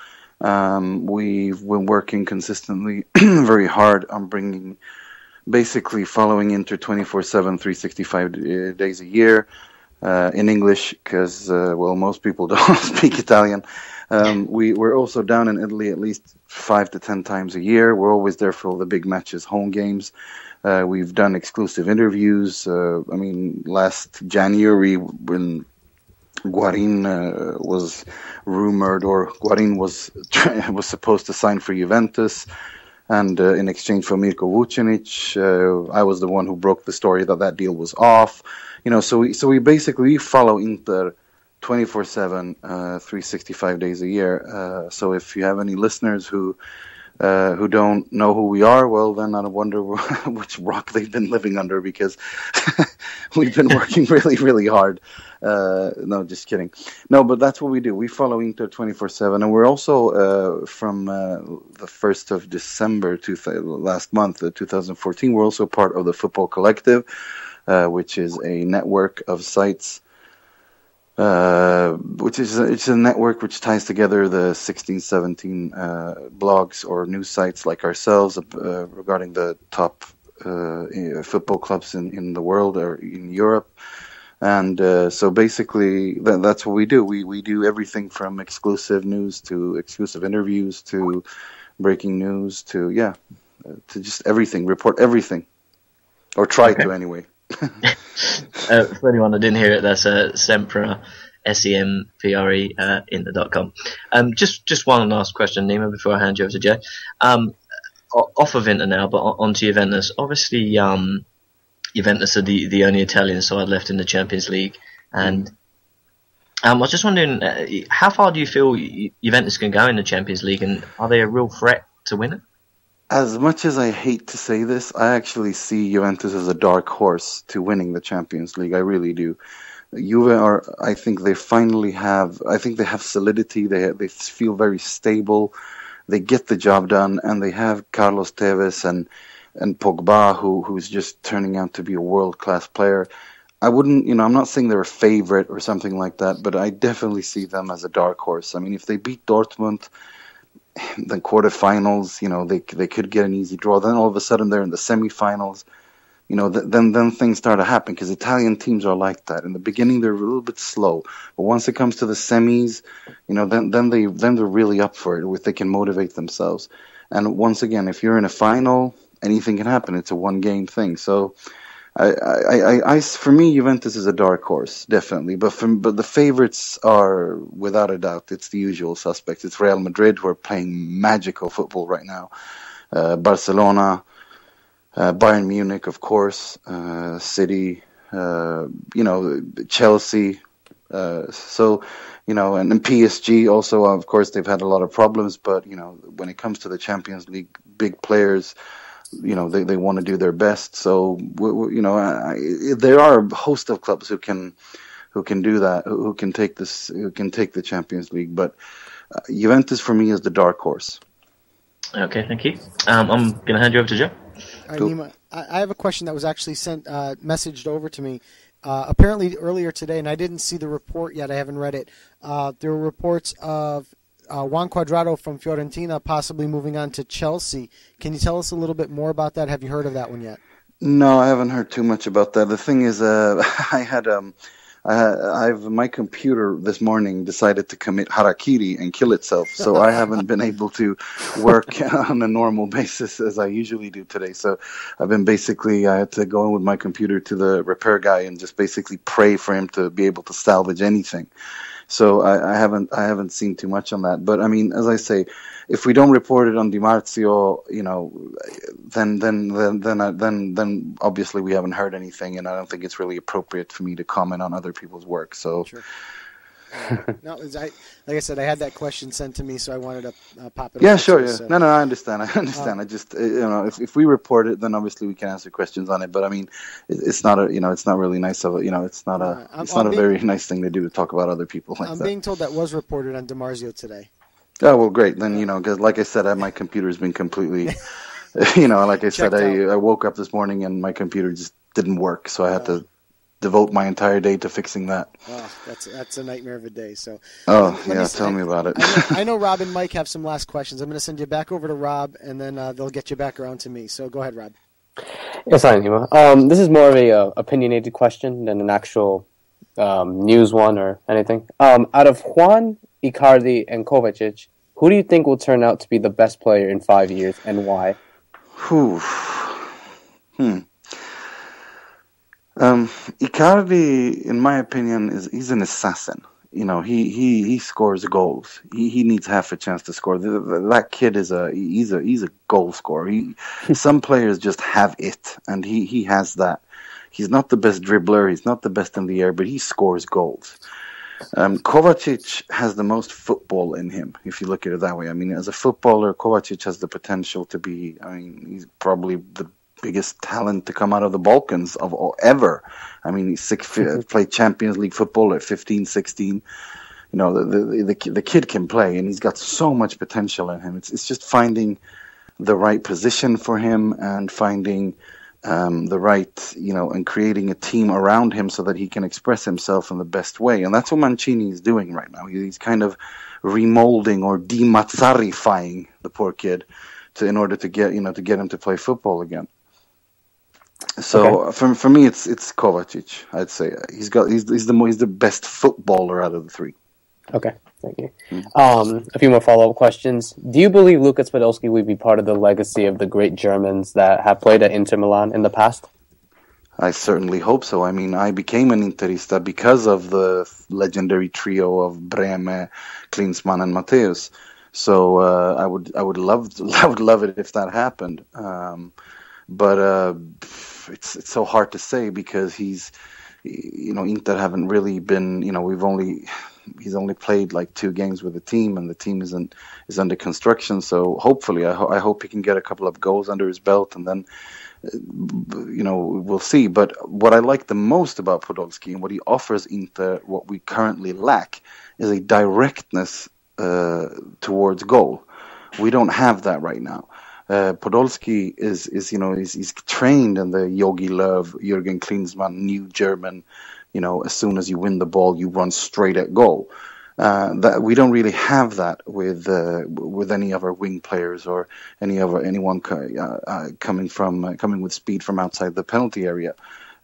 We've been working consistently very hard on basically following Inter 24/7, 365 days a year in English because, most people don't speak Italian. We're also down in Italy at least 5 to 10 times a year. We're always there for all the big matches, home games. We've done exclusive interviews. Last January when Guarin was rumored, or Guarin was supposed to sign for Juventus, and in exchange for Mirko Vucinic, I was the one who broke the story that deal was off. So we basically follow Inter 24/7, 365 days a year. So if you have any listeners who don't know who we are, well, then I wonder which rock they've been living under, because we've been working really, really hard. No, just kidding. No, but that's what we do. We follow Inter 24/7, and we're also from the 1st of December last month, 2014. We're also part of the Futbol Collective, which is a network of sites. It's a network which ties together the 16, 17 blogs or news sites like ourselves regarding the top football clubs in the world or in Europe. And so basically that's what we do. We do everything from exclusive news to exclusive interviews to breaking news to just everything, report everything, or try to anyway. For anyone that didn't hear it, that's Sempre, Sempre, Inter.com. Just one last question, Nima, before I hand you over to Jay. Off of Inter now, but onto Juventus. Obviously, Juventus are the only Italian side left in the Champions League, and I was just wondering, how far do you feel Juventus can go in the Champions League, and are they a real threat to win it? As much as I hate to say this, I actually see Juventus as a dark horse to winning the Champions League. I really do. Juve I think they have solidity. They feel very stable. They get the job done, and they have Carlos Tevez and Pogba, who's just turning out to be a world-class player. I wouldn't, I'm not saying they're a favorite or something like that, but I definitely see them as a dark horse. I mean, if they beat Dortmund, then quarterfinals, they could get an easy draw. Then all of a sudden they're in the semifinals. Then things start to happen, because Italian teams are like that. In the beginning they're a little bit slow, but once it comes to the semis, then they're really up for it. If they can motivate themselves. And once again, if you're in a final, anything can happen. It's a one-game thing. So for me, Juventus is a dark horse, definitely. But the favorites are, without a doubt, it's the usual suspects. It's Real Madrid, who are playing magical football right now. Barcelona, Bayern Munich, of course, City, Chelsea. And PSG also, of course, they've had a lot of problems. But when it comes to the Champions League, big players, they want to do their best. So, there are a host of clubs who can who can do that, who can take this, who can take the Champions League. But Juventus for me is the dark horse. Okay, thank you. I'm going to hand you over to Joe. All right, Nima, I have a question that was actually messaged over to me. Apparently earlier today, and I didn't see the report yet. I haven't read it. There were reports of Juan Cuadrado from Fiorentina possibly moving on to Chelsea. Can you tell us a little bit more about that? Have you heard of that one yet? No, I haven't heard too much about that. The thing is, my computer this morning decided to commit harakiri and kill itself, so I haven't been able to work on a normal basis as I usually do today. So I had to go in with my computer to the repair guy and just basically pray for him to be able to salvage anything. So I haven't seen too much on that. But I mean, as I say, if we don't report it on DiMarzio, then obviously we haven't heard anything, and I don't think it's really appropriate for me to comment on other people's work. So, sure. No, like I said, I had that question sent to me, so I wanted to pop it. Yeah, sure. Yeah. So. No, I understand. I just if we report it, then obviously we can answer questions on it. But I mean, it's not really nice of it. It's not a very nice thing to do to talk about other people like that. I'm being told that was reported on DiMarzio today. Oh, well, great. Then, because like I said, my computer's been completely, like I said, I woke up this morning and my computer just didn't work. So I had to devote my entire day to fixing that. Oh, that's a nightmare of a day. So. Oh, tell me about it. I know Rob and Mike have some last questions. I'm going to send you back over to Rob, and then they'll get you back around to me. So go ahead, Rob. Yes, hi, Nima. This is more of a opinionated question than an actual news one or anything. Out of Juan, Icardi, and Kovacic, who do you think will turn out to be the best player in 5 years, and why? Icardi, in my opinion, he's an assassin. He scores goals. He needs half a chance to score. That kid he's a goal scorer. Some players just have it, and he has that. He's not the best dribbler. He's not the best in the air, but he scores goals. Kovacic has the most football in him, if you look at it that way. I mean, as a footballer, Kovacic has the potential to be, he's probably the biggest talent to come out of the Balkans of all ever. I mean, he's played Champions League football at 15, 16. The kid can play, and he's got so much potential in him. It's just finding the right position for him and finding the right, and creating a team around him so that he can express himself in the best way. And that's what Mancini is doing right now. He's kind of remolding or demazzarifying the poor kid in order to get him to play football again. So for me, it's Kovacic. I'd say he's the best footballer out of the three. Okay, thank you. A few more follow-up questions. Do you believe Lukas Podolski will be part of the legacy of the great Germans that have played at Inter Milan in the past? I certainly hope so. I mean, I became an Interista because of the legendary trio of Brehme, Klinsmann, and Matthäus. So I would love it if that happened. But it's so hard to say because Inter haven't really been, he's only played like 2 games with the team, and the team is under construction. So hopefully, I hope he can get a couple of goals under his belt, and then we'll see. But what I like the most about Podolski and what he offers Inter, what we currently lack, is a directness towards goal. We don't have that right now. Podolski is trained in the Jogi Löw, Jürgen Klinsmann, new German. As soon as you win the ball, you run straight at goal. That we don't really have that with any of our wing players or anyone coming with speed from outside the penalty area,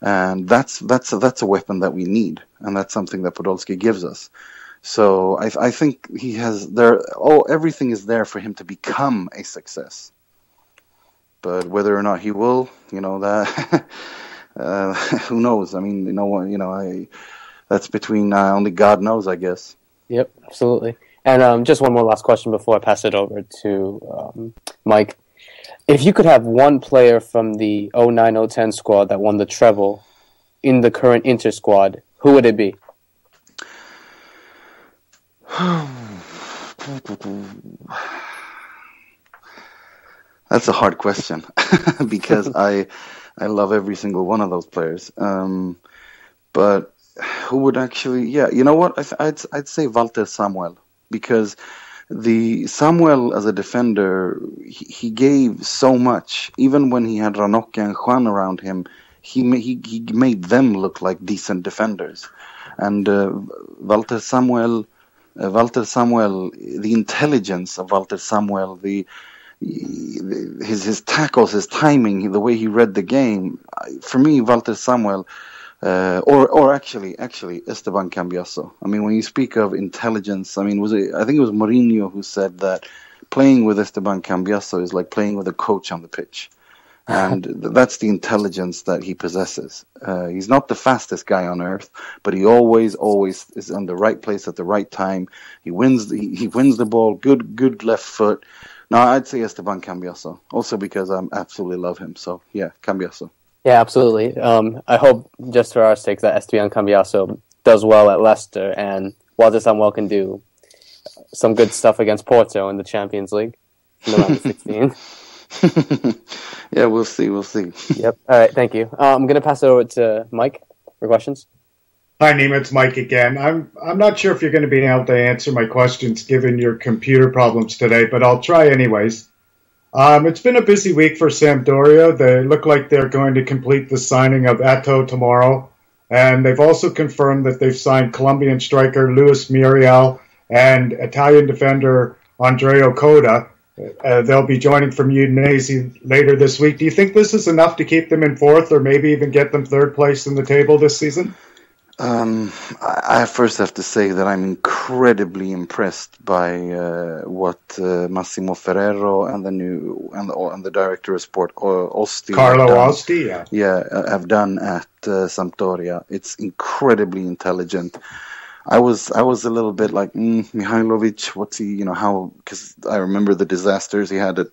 and that's a weapon that we need, and that's something that Podolski gives us. So I think he has everything is there for him to become a success. But whether or not he will, that who knows? I mean, that's between only God knows, I guess. Yep, absolutely. And just one more last question before I pass it over to Mike. If you could have one player from the 09-010 squad that won the treble in the current Inter squad, who would it be? That's a hard question because I love every single one of those players. But who would actually? Yeah, you know what? I'd say Walter Samuel, because the Samuel as a defender, he gave so much. Even when he had Ranocchia and Juan around him, he made them look like decent defenders. And Walter Samuel, the intelligence of Walter Samuel, his tackles, his timing, the way he read the game. For me, Walter Samuel, or actually Esteban Cambiasso. I mean, when you speak of intelligence, I mean, I think it was Mourinho who said that playing with Esteban Cambiasso is like playing with a coach on the pitch. And that's the intelligence that he possesses. He's not the fastest guy on earth, but he always is in the right place at the right time. He wins the ball. Good left foot. No, I'd say Esteban Cambiasso. Also because I absolutely love him. So yeah, Cambiasso. Yeah, absolutely. I hope, just for our sake, that Esteban Cambiasso does well at Leicester, and Walter Samuel can do some good stuff against Porto in the Champions League in the round of 16. Yeah, we'll see. Yep. All right, thank you. I'm going to pass it over to Mike for questions. Hi, Nima. It's Mike again. I'm not sure if you're going to be able to answer my questions given your computer problems today, but I'll try anyways. It's been a busy week for Sampdoria. They look like they're going to complete the signing of Eto'o tomorrow, and they've also confirmed that they've signed Colombian striker Luis Muriel and Italian defender Andrea Coda. They'll be joining from Udinese later this week. Do you think this is enough to keep them in fourth, or maybe even get them third place in the table this season? I first have to say that I'm incredibly impressed by what Massimo Ferrero and the director of sport Osti, Carlo Osti, have done at Sampdoria. It's incredibly intelligent. I was a little bit like Mihailovic. What's he? How? Because I remember the disasters he had at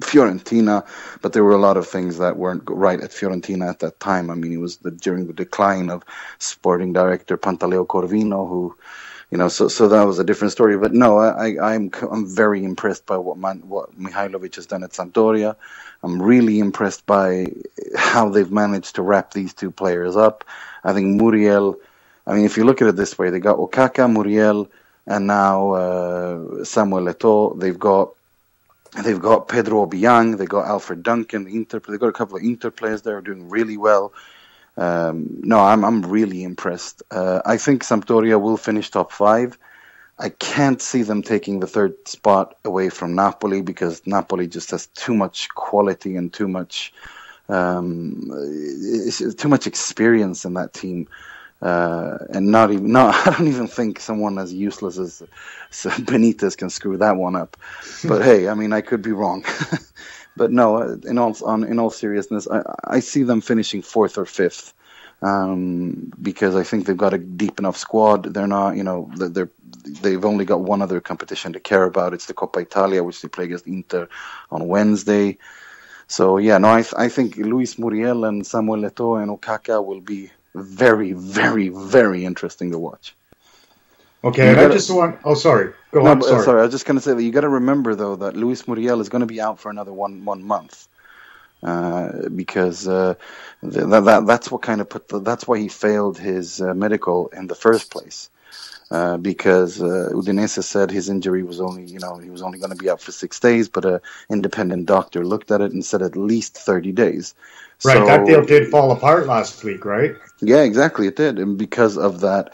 Fiorentina, but there were a lot of things that weren't right at Fiorentina at that time. I mean, it was during the decline of sporting director Pantaleo Corvino, who, so that was a different story. But no, I'm very impressed by what Mihailovic has done at Sampdoria. I'm really impressed by how they've managed to wrap these two players up. I think Muriel. I mean, if you look at it this way, they got Okaka, Muriel, and now Samuel Eto'o. They've got Pedro Obiang, they got Alfred Duncan, they've got a couple of Inter players there who are doing really well. No, I'm really impressed. I think Sampdoria will finish top 5. I can't see them taking the third spot away from Napoli, because Napoli just has too much quality and too much experience in that team. And I don't even think someone as useless as Benitez can screw that one up. But hey, I mean, I could be wrong. But no, in all seriousness, I see them finishing 4th or 5th, because I think they've got a deep enough squad. They're not, they've only got one other competition to care about. It's the Coppa Italia, which they play against Inter on Wednesday. So yeah, no, I think Luis Muriel and Samuel Eto'o and Okaka will be very, very, very interesting to watch. Okay, and I just want... Oh, sorry. Go on, sorry. I was just going to say that you got to remember, though, that Luis Muriel is going to be out for another one month. Because that's what kind of that's why he failed his medical in the first place. Because Udinese said his injury was only, he was only going to be out for 6 days, but an independent doctor looked at it and said at least 30 days. Right, so, that deal did fall apart last week, right? Yeah, exactly, it did, and because of that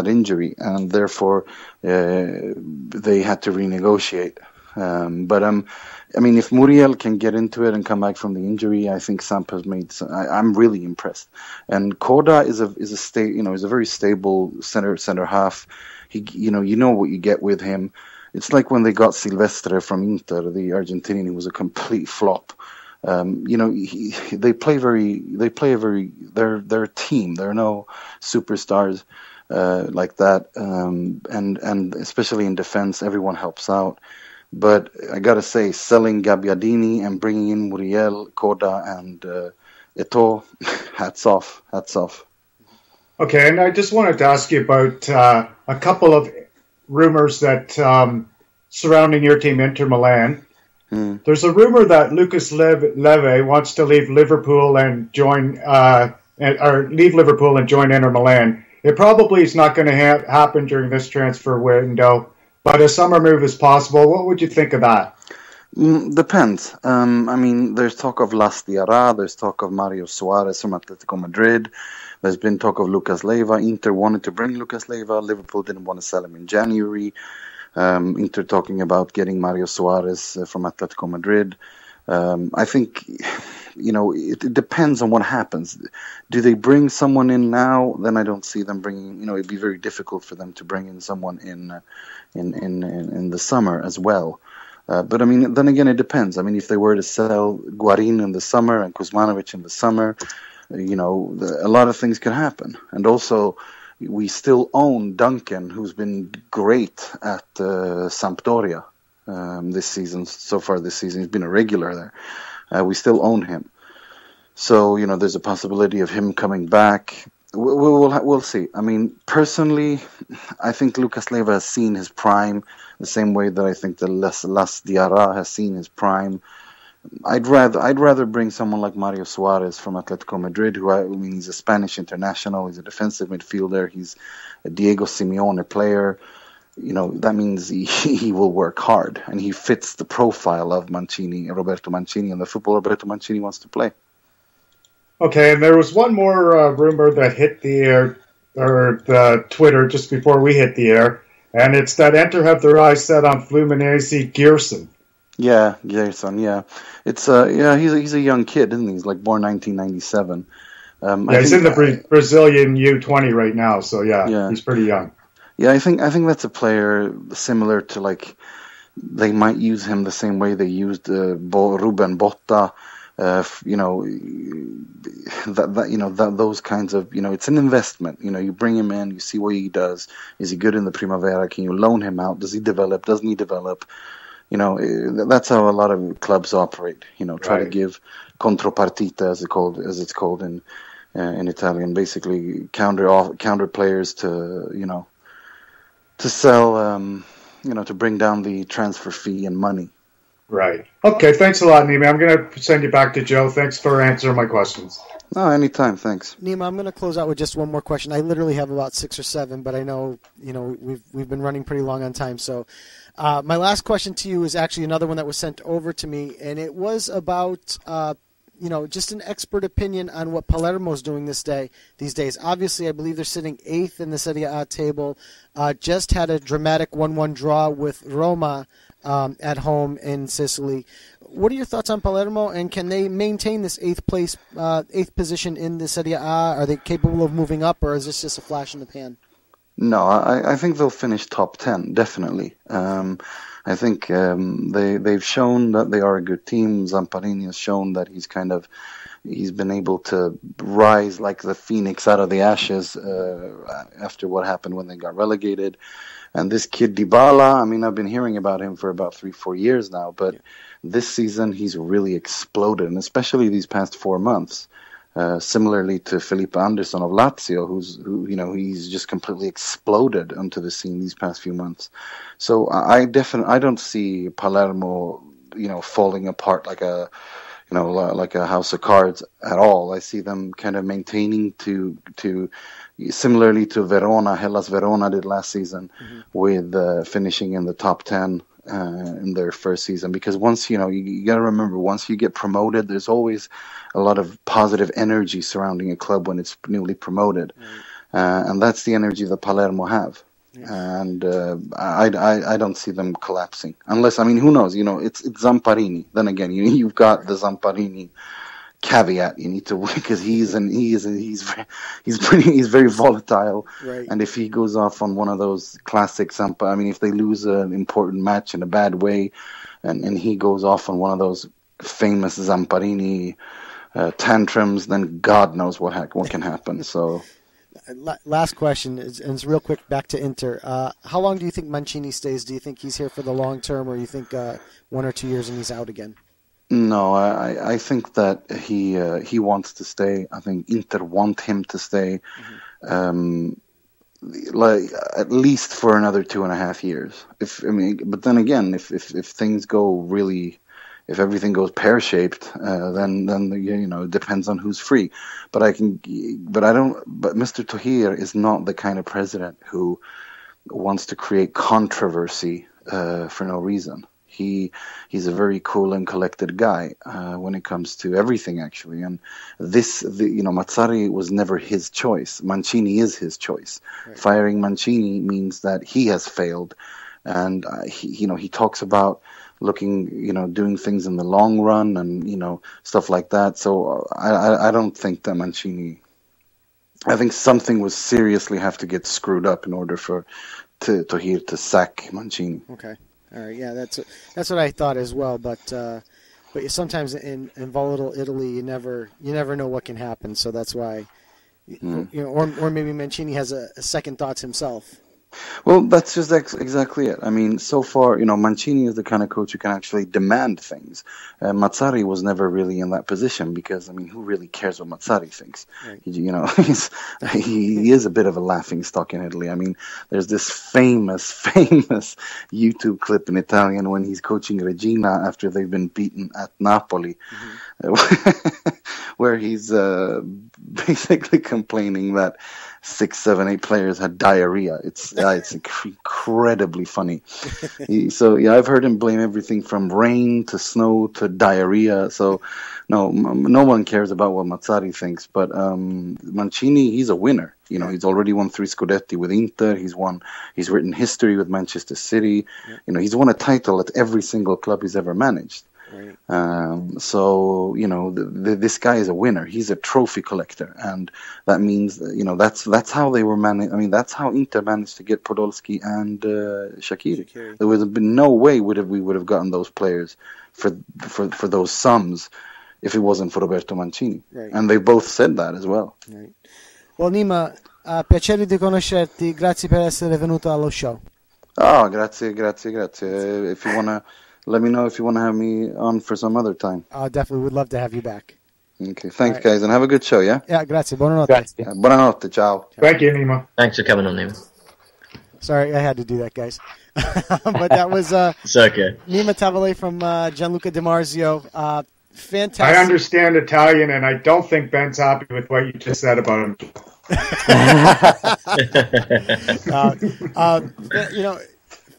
injury, and therefore they had to renegotiate. But I mean, if Muriel can get into it and come back from the injury, I think Samp has made. I'm really impressed. And Coda is a very stable center half. He, you know what you get with him. It's like when they got Silvestre from Inter, the Argentinian, who was a complete flop. They play a very. They're a team. There are no superstars like that, and especially in defense, everyone helps out. But I gotta say, selling Gabbiadini and bringing in Muriel, Coda, and Eto'o, hats off. Okay, and I just wanted to ask you about a couple of rumors that surrounding your team, Inter Milan. There's a rumor that Lucas Leve wants to leave Liverpool and join Inter Milan. it probably is not going to happen during this transfer window, but a summer move is possible. What would you think of that? Depends. I mean, there's talk of Las Diarra, there's talk of Mario Suarez from Atletico Madrid. There's been talk of Lucas Leiva. Inter wanted to bring Lucas Leiva. Liverpool didn't want to sell him in January. Inter talking about getting Mario Suarez from Atletico Madrid. I think, it depends on what happens. Do they bring someone in now? Then I don't see them bringing. It'd be very difficult for them to bring in someone in the summer as well. But I mean, then again, it depends. I mean, if they were to sell Guarin in the summer and Kuzmanovic in the summer, a lot of things could happen. And also, we still own Duncan, who's been great at Sampdoria this season. So far this season, he's been a regular there. We still own him. So, there's a possibility of him coming back. We'll see. I mean, personally, I think Lucas Leiva has seen his prime the same way that I think the Las Diarra has seen his prime. I'd rather bring someone like Mario Suarez from Atletico Madrid, he's a Spanish international, he's a defensive midfielder, he's a Diego Simeone player. That means he will work hard, and he fits the profile of Roberto Mancini, and the football Roberto Mancini wants to play. Okay, and there was one more rumor that hit the air, or the Twitter, just before we hit the air, and it's that Inter have their eyes set on Fluminense Gerson. Yeah, Gerson, yeah. It's he's a young kid, isn't he? He's like born 1997. He's in the Brazilian U20 right now, so yeah, he's pretty young. Yeah, I think that's a player similar to they might use him the same way they used Ruben Botta. Those kinds of, it's an investment. You bring him in, you see what he does. Is he good in the Primavera? Can you loan him out? Does he develop? Doesn't he develop? That's how a lot of clubs operate. Try to give contropartita, as it's called in Italian. Basically, counter players to sell, to bring down the transfer fee and money. Right. Okay, thanks a lot, Nima. I'm going to send you back to Joe. Thanks for answering my questions. No, anytime. Thanks. Nima, I'm going to close out with just one more question. I literally have about 6 or 7, but I know, we've been running pretty long on time. So my last question to you is actually another one that was sent over to me, and it was about just an expert opinion on what Palermo's doing these days. Obviously, I believe they're sitting 8th in the Serie A table. Just had a dramatic 1-1 draw with Roma at home in Sicily. What are your thoughts on Palermo, and can they maintain this 8th position in the Serie A? Are they capable of moving up, or is this just a flash in the pan? No, I think they'll finish top 10, definitely. I think they've shown that they are a good team. Zamparini has shown that he's been able to rise like the phoenix out of the ashes after what happened when they got relegated. And this kid Dybala, I mean, I've been hearing about him for about 3-4 years now, but this season he's really exploded, and especially these past 4 months. Similarly to Felipe Anderson of Lazio, he's just completely exploded onto the scene these past few months. So I don't see Palermo, falling apart like a house of cards at all. I see them kind of maintaining to similarly to Verona, Hellas Verona did last season, with finishing in the top 10. In their first season, because once you got to remember, once you get promoted, there's always a lot of positive energy surrounding a club when it's newly promoted, and that's the energy that Palermo have. And I don't see them collapsing unless, who knows? It's Zamparini. Then again, you've got the Zamparini caveat. You need to, because he's very volatile, right. And if he goes off on one of those classic if they lose an important match in a bad way, and he goes off on one of those famous Zamparini tantrums, then God knows what can happen. So last question, and it's real quick, back to Inter. How long do you think Mancini stays? Do you think he's here for the long term, or you think 1 or 2 years and he's out again? No, I think that he wants to stay. I think Inter want him to stay, at least for another 2.5 years. But then again, if things go really, if everything goes pear shaped, then it depends on who's free. But Mr. Tahir is not the kind of president who wants to create controversy for no reason. He's a very cool and collected guy when it comes to everything, actually. And Mazzarri was never his choice. Mancini is his choice. Right. Firing Mancini means that he has failed, and he talks about doing things in the long run and stuff like that. So I don't think that Mancini. I think something would seriously have to get screwed up in order for Tahir to sack Mancini. Okay. All right, yeah, that's what I thought as well. But sometimes in volatile Italy, you never know what can happen. So that's why, or maybe Mancini has a second thoughts himself. Well, that's just exactly it. I mean, so far, Mancini is the kind of coach who can actually demand things. Mazzarri was never really in that position because, who really cares what Mazzarri thinks? Right. He is a bit of a laughing stock in Italy. I mean, there's this famous YouTube clip in Italian when he's coaching Regina after they've been beaten at Napoli, where he's basically complaining that 6, 7, 8 players had diarrhea. It's incredibly funny. I've heard him blame everything from rain to snow to diarrhea. So no one cares about what Mazzarri thinks. But Mancini, he's a winner. He's already won 3 Scudetti with Inter. He's written history with Manchester City. He's won a title at every single club he's ever managed. Right. This guy is a winner. He's a trophy collector, and that means that's how they were managed. That's how Inter managed to get Podolski and Shaqiri. There would have been no way we would have gotten those players for those sums if it wasn't for Roberto Mancini. Right. And they both said that as well. Right. Well, Nima, piacere di conoscerti. Grazie per essere venuto allo show. Oh, grazie. If you wanna. Let me know if you want to have me on for some other time. Definitely would love to have you back. Okay, thanks, guys, and have a good show, yeah? Yeah, grazie. Buonanotte. Grazie. Buonanotte, ciao. Thank you, Nima. Thanks for coming on, Nima. Sorry, I had to do that, guys. But that was it's okay. Nima Tavalley from Gianluca DiMarzio. Fantastic. I understand Italian, and I don't think Ben's happy with what you just said about him.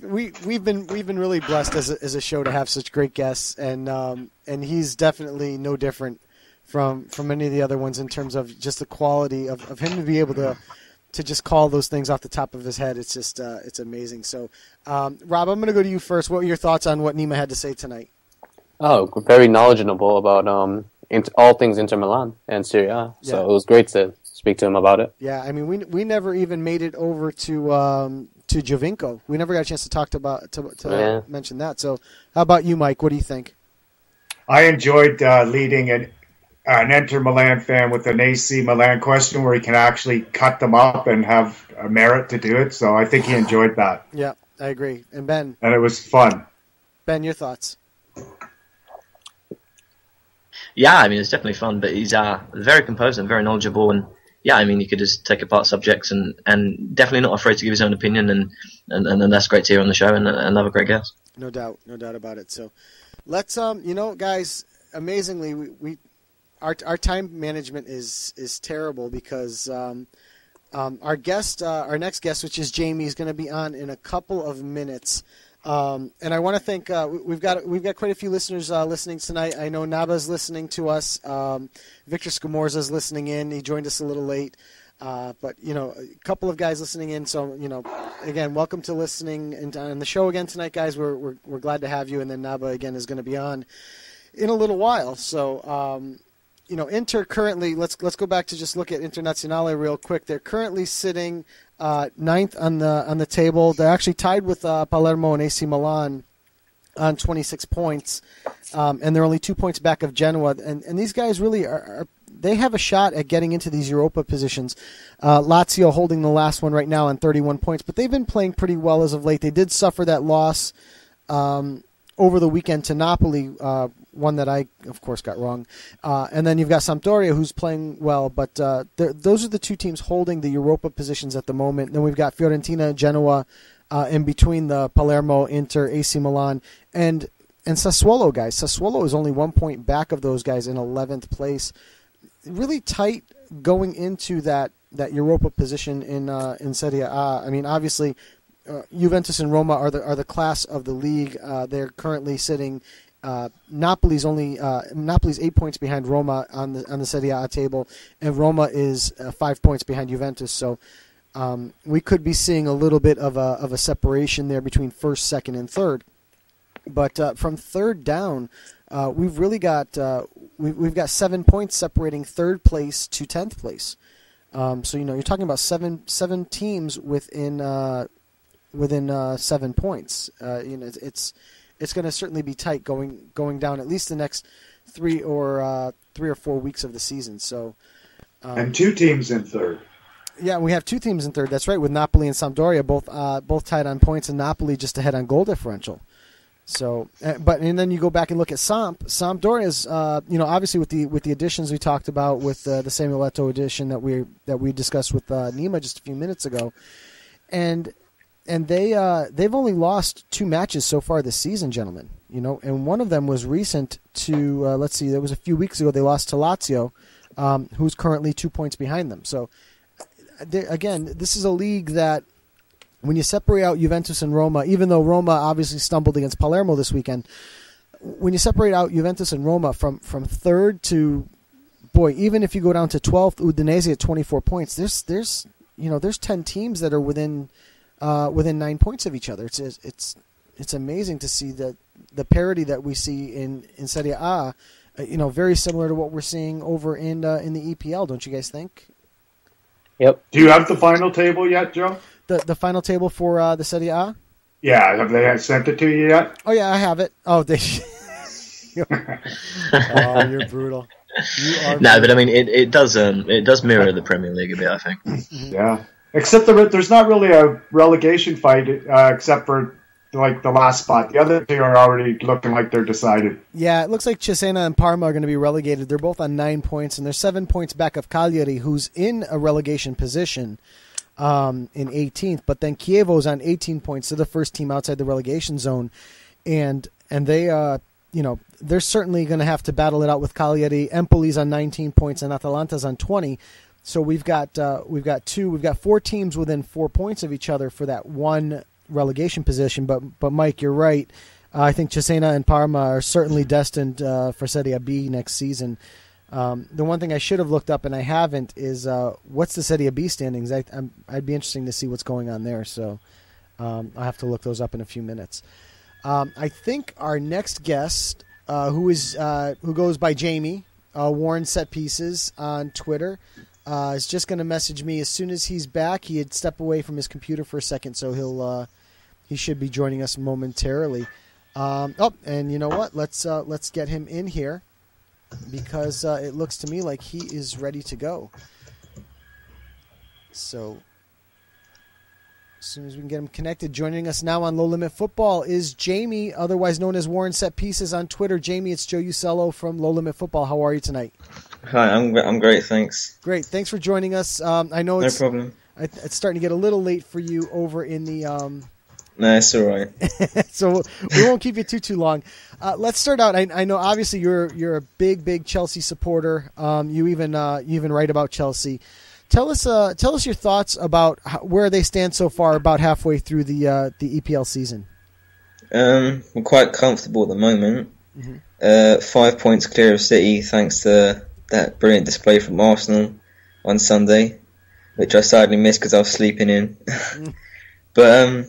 We've been really blessed as a show to have such great guests, and he's definitely no different from any of the other ones in terms of just the quality of him to be able to just call those things off the top of his head. It's just it's amazing. So, Rob, I'm going to go to you first. What were your thoughts on what Nima had to say tonight? Oh, very knowledgeable about all things Inter Milan and Serie A. So it was great to speak to him about it. Yeah, we never even made it over to Giovinco. We never got a chance to talk to mention that. So how about you, Mike? What do you think? I enjoyed leading an Inter Milan fan with an AC Milan question where he can actually cut them up and have a merit to do it. So I think he enjoyed that. Yeah, I agree. And Ben? And it was fun. Ben, your thoughts? Yeah, it's definitely fun, but he's very composed and very knowledgeable, and he could just take apart subjects and definitely not afraid to give his own opinion, and that's great to hear on the show, and another great guest. No doubt about it. So let's, guys, amazingly, our time management is terrible because our next guest, which is Jamie, is going to be on in a couple of minutes. And I want to thank we've got quite a few listeners listening tonight. I know Naba's listening to us. Victor Scamorza's listening in. He joined us a little late, but a couple of guys listening in. So again, welcome to listening on the show again tonight, guys. We're glad to have you. And then Naba again is going to be on in a little while. So Inter currently, let's go back to just look at Internazionale real quick. They're currently sitting ninth on the table. They're actually tied with Palermo and AC Milan on 26 points, and they're only 2 points back of Genoa. And these guys really they have a shot at getting into these Europa positions. Lazio holding the last one right now on 31 points, but they've been playing pretty well as of late. They did suffer that loss over the weekend to Napoli, one that I, of course, got wrong. And then you've got Sampdoria, who's playing well, but those are the two teams holding the Europa positions at the moment. Then we've got Fiorentina and Genoa in between the Palermo, Inter, AC Milan. And Sassuolo, guys. Sassuolo is only 1 point back of those guys in 11th place. Really tight going into that Europa position in Serie A. I mean, obviously, Juventus and Roma are the class of the league. They're currently sitting. Napoli's 8 points behind Roma on the Serie A table, and Roma is 5 points behind Juventus. So we could be seeing a little bit of a separation there between first, second, and third. But from third down, we've really got we've got 7 points separating third place to 10th place. So you're talking about seven teams within 7 points. It's going to certainly be tight going down at least the next 3 or 4 weeks of the season. So and 2 teams in third. Yeah, we have 2 teams in third. That's right, with Napoli and Sampdoria both tied on points, and Napoli just ahead on goal differential. So, and then you go back and look at Sampdoria's, obviously with the additions we talked about with the Samuel Eto'o addition that we discussed with Nima just a few minutes ago, and they've only lost 2 matches so far this season, gentlemen. And one of them was recent to let's see, that was a few weeks ago. They lost to Lazio, who's currently 2 points behind them. So, again, this is a league that, when you separate out Juventus and Roma, even though Roma obviously stumbled against Palermo this weekend, when you separate out Juventus and Roma from third to, even if you go down to 12th, Udinese at 24 points, there's 10 teams that are within 9 points of each other. It's amazing to see the parity that we see in Serie A, very similar to what we're seeing over in the EPL, don't you guys think? Yep. Do you have the final table yet, Joe? The final table for the Serie A? Yeah, have they sent it to you yet? Oh yeah, I have it. Oh, they. Oh, you're brutal. You are. No, but I mean, it does mirror the Premier League a bit, I think. Yeah, except there's not really a relegation fight except for like the last spot. The other 2 are already looking like they're decided. Yeah, it looks like Cesena and Parma are going to be relegated. They're both on 9 points, and they're 7 points back of Cagliari, who's in a relegation position. In 18th, but then Chievo's on 18 points. They're the first team outside the relegation zone, and they they're certainly going to have to battle it out with Cagliari. Empoli's on 19 points and Atalanta's on 20. So we've got 4 teams within 4 points of each other for that one relegation position. But Mike, you're right. I think Cesena and Parma are certainly destined for Serie B next season. The one thing I should have looked up and I haven't is what's the Serie B standings. I'd be interesting to see what's going on there. So I'll have to look those up in a few minutes. I think our next guest, who goes by Jamie, Warren Set Pieces on Twitter, is just going to message me as soon as he's back. He had stepped away from his computer for a second, so he should be joining us momentarily. And you know what? Let's get him in here, because it looks to me like he is ready to go. So as soon as we can get him connected, joining us now on Low Limit Football is Jamie, otherwise known as Warren Set Pieces on Twitter. Jamie, it's Joe Usello from Low Limit Football. How are you tonight? Hi, I'm great, thanks. Great, thanks for joining us. I know no problem. It's starting to get a little late for you over in the... No, it's all right. So we won't keep you too long. Let's start out. I know obviously you're a big Chelsea supporter. You even write about Chelsea. Tell us your thoughts about where they stand so far, about halfway through the EPL season. We're quite comfortable at the moment. Mm-hmm. 5 points clear of City, thanks to that brilliant display from Arsenal on Sunday, which I sadly missed because I was sleeping in. But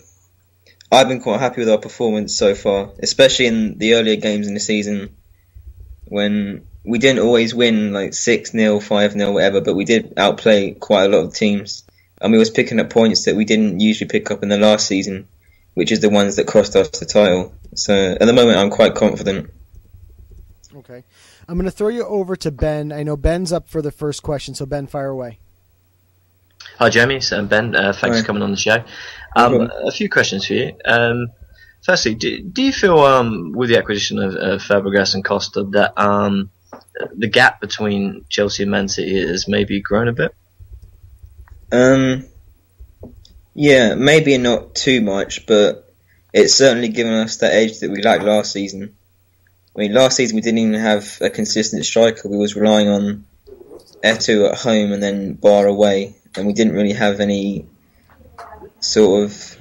I've been quite happy with our performance so far, especially in the earlier games in the season when we didn't always win like 6-0, 5-0, whatever, but we did outplay quite a lot of teams. And we was picking up points that we didn't usually pick up in the last season, which is the ones that cost us the title. So at the moment, I'm quite confident. Okay. I'm going to throw you over to Ben. I know Ben's up for the first question, so Ben, fire away. Hi, Jamie. So Ben, thanks for coming on the show. A few questions for you. Firstly, do you feel with the acquisition of Fabregas and Costa that the gap between Chelsea and Man City has maybe grown a bit? Yeah, maybe not too much, but it's certainly given us that edge that we lacked last season. I mean, last season we didn't even have a consistent striker. We was relying on Eto'o at home and then Bar away, and we didn't really have any sort of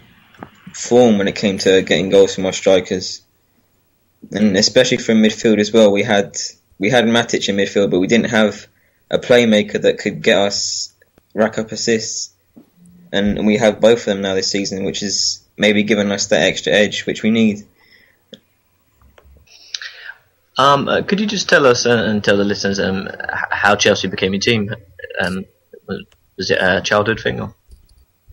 form when it came to getting goals from our strikers. And especially from midfield as well, we had Matic in midfield, but we didn't have a playmaker that could get us rack up assists. And we have both of them now this season, which is maybe giving us that extra edge which we need. Could you just tell us and tell the listeners how Chelsea became your team? Was it a childhood thing? Or?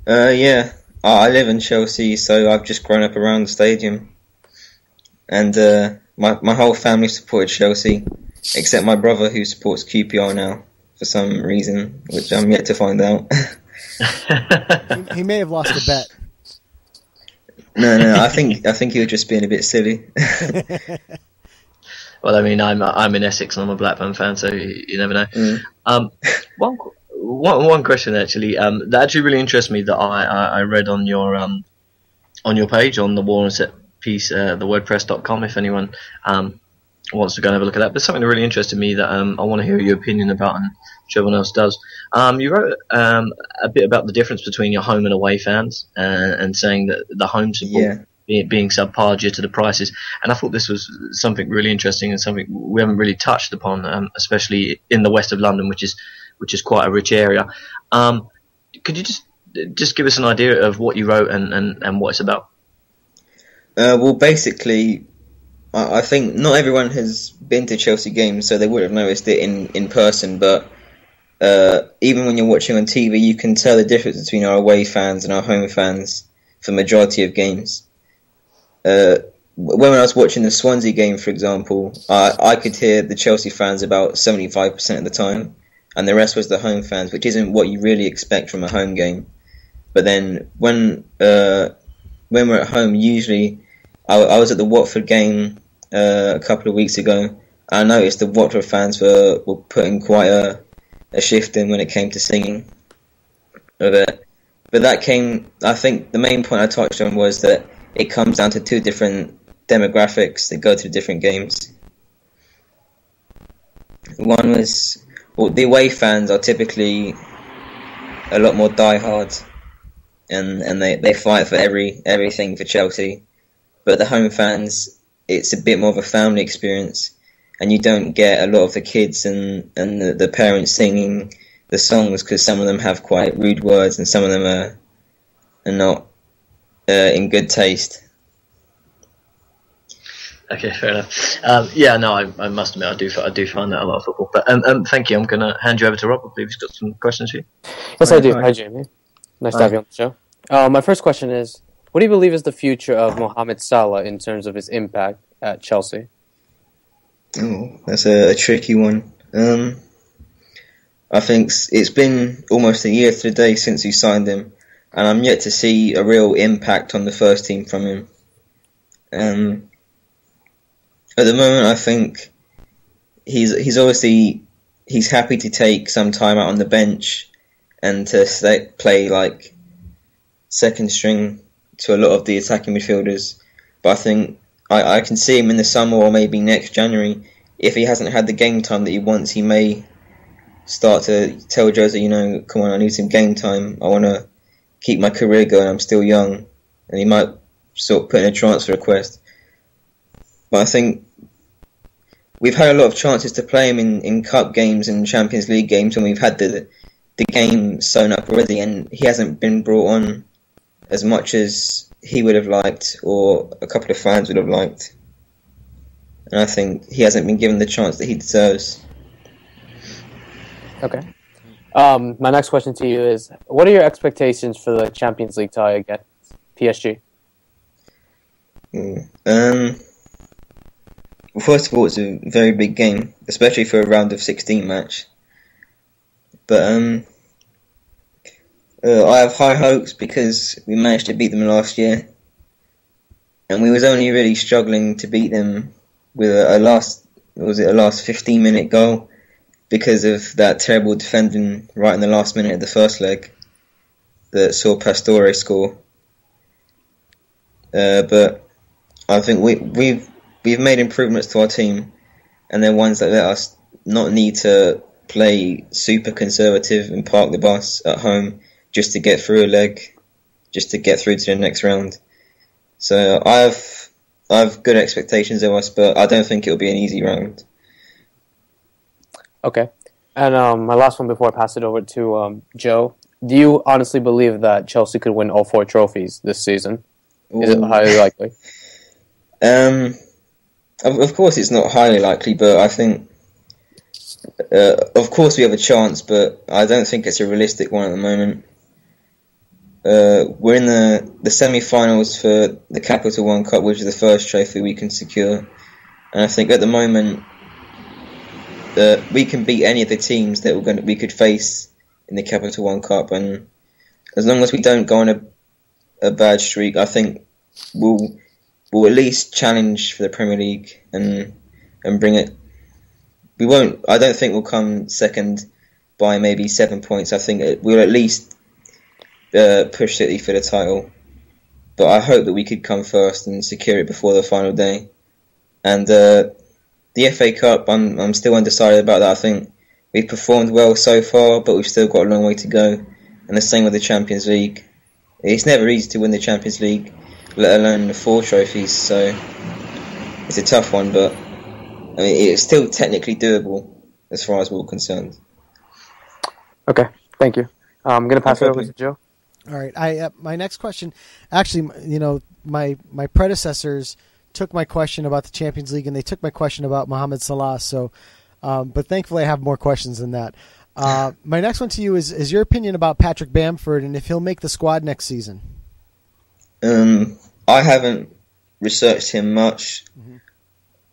Yeah. I live in Chelsea, so I've just grown up around the stadium. And my whole family supported Chelsea, except my brother, who supports QPR now for some reason, which I'm yet to find out. He may have lost a bet. No, I think he was just being a bit silly. Well, I mean, I'm in Essex and I'm a Blackburn fan, so you never know. One question actually that actually really interests me that I read on your page on the Wall and Set piece, the WordPress.com. If anyone wants to go and have a look at that, but something that really interested me that I want to hear your opinion about, and I'm sure everyone else does. You wrote a bit about the difference between your home and away fans, and saying that the home support being subpar due to the prices. And I thought this was something really interesting and something we haven't really touched upon, especially in the west of London, which is quite a rich area. Could you just give us an idea of what you wrote and what it's about? Well, basically, I think not everyone has been to Chelsea games, so they would have noticed it in person, but even when you're watching on TV, you can tell the difference between our away fans and our home fans for the majority of games. When I was watching the Swansea game, for example, I could hear the Chelsea fans about 75% of the time, and the rest was the home fans, which isn't what you really expect from a home game. But then when we're at home, usually I was at the Watford game a couple of weeks ago. I noticed the Watford fans were putting quite a shift in when it came to singing. But that came, I think the main point I touched on was that it comes down to two different demographics that go to different games. One was, the away fans are typically a lot more diehard, and they fight for everything for Chelsea. But the home fans, it's a bit more of a family experience, and you don't get a lot of the kids and the parents singing the songs, because some of them have quite rude words and some of them are not in good taste. Okay, fair enough. I must admit, I do find that a lot of football. But thank you. I'm going to hand you over to Rob. I believe he's got some questions for you. Yes, I do. Hi, Jamie. Nice to have you on the show. My first question is, what do you believe is the future of Mohamed Salah in terms of his impact at Chelsea? Oh, that's a tricky one. I think it's been almost a year to the day since we signed him, and I'm yet to see a real impact on the first team from him. At the moment, I think he's obviously happy to take some time out on the bench and to play like second string to a lot of the attacking midfielders. But I think I can see him in the summer or maybe next January. If he hasn't had the game time that he wants, he may start to tell Jose, come on, I need some game time. I want to keep my career going. I'm still young. And he might sort of put in a transfer request. But I think we've had a lot of chances to play him in cup games and Champions League games, and we've had the game sewn up already, and he hasn't been brought on as much as he would have liked or a couple of fans would have liked. And I think he hasn't been given the chance that he deserves. Okay. My next question to you is, what are your expectations for the Champions League tie against PSG? Well, first of all, it's a very big game, especially for a round of 16 match. But I have high hopes because we managed to beat them last year, and we was only really struggling to beat them with a last 15-minute goal because of that terrible defending right in the last minute of the first leg that saw Pastore score. But I think we've made improvements to our team, and they're ones that let us not need to play super conservative and park the bus at home just to get through a leg, just to get through to the next round. So I have good expectations of us, but I don't think it'll be an easy round. Okay. And my last one before I pass it over to Joe. Do you honestly believe that Chelsea could win all 4 trophies this season? Is it highly likely? Of course it's not highly likely, but I think of course we have a chance, but I don't think it's a realistic one at the moment. We're in the semi-finals for the Capital One Cup, which is the first trophy we can secure, and I think at the moment we can beat any of the teams that we could face in the Capital One Cup, and as long as we don't go on a bad streak, I think we'll at least challenge for the Premier League and bring it. We won't. I don't think we'll come second by maybe 7 points. I think we'll at least push City for the title. But I hope that we could come first and secure it before the final day. And the FA Cup, I'm still undecided about that. I think we've performed well so far, but we've still got a long way to go. And the same with the Champions League. It's never easy to win the Champions League, let alone the 4 trophies. So it's a tough one, but I mean, it's still technically doable as far as we're concerned. Okay, thank you. I'm going to pass it over to Joe. All right. My next question, actually, my predecessors took my question about the Champions League and they took my question about Mohamed Salah. So, but thankfully I have more questions than that. My next one to you is your opinion about Patrick Bamford and if he'll make the squad next season. I haven't researched him much,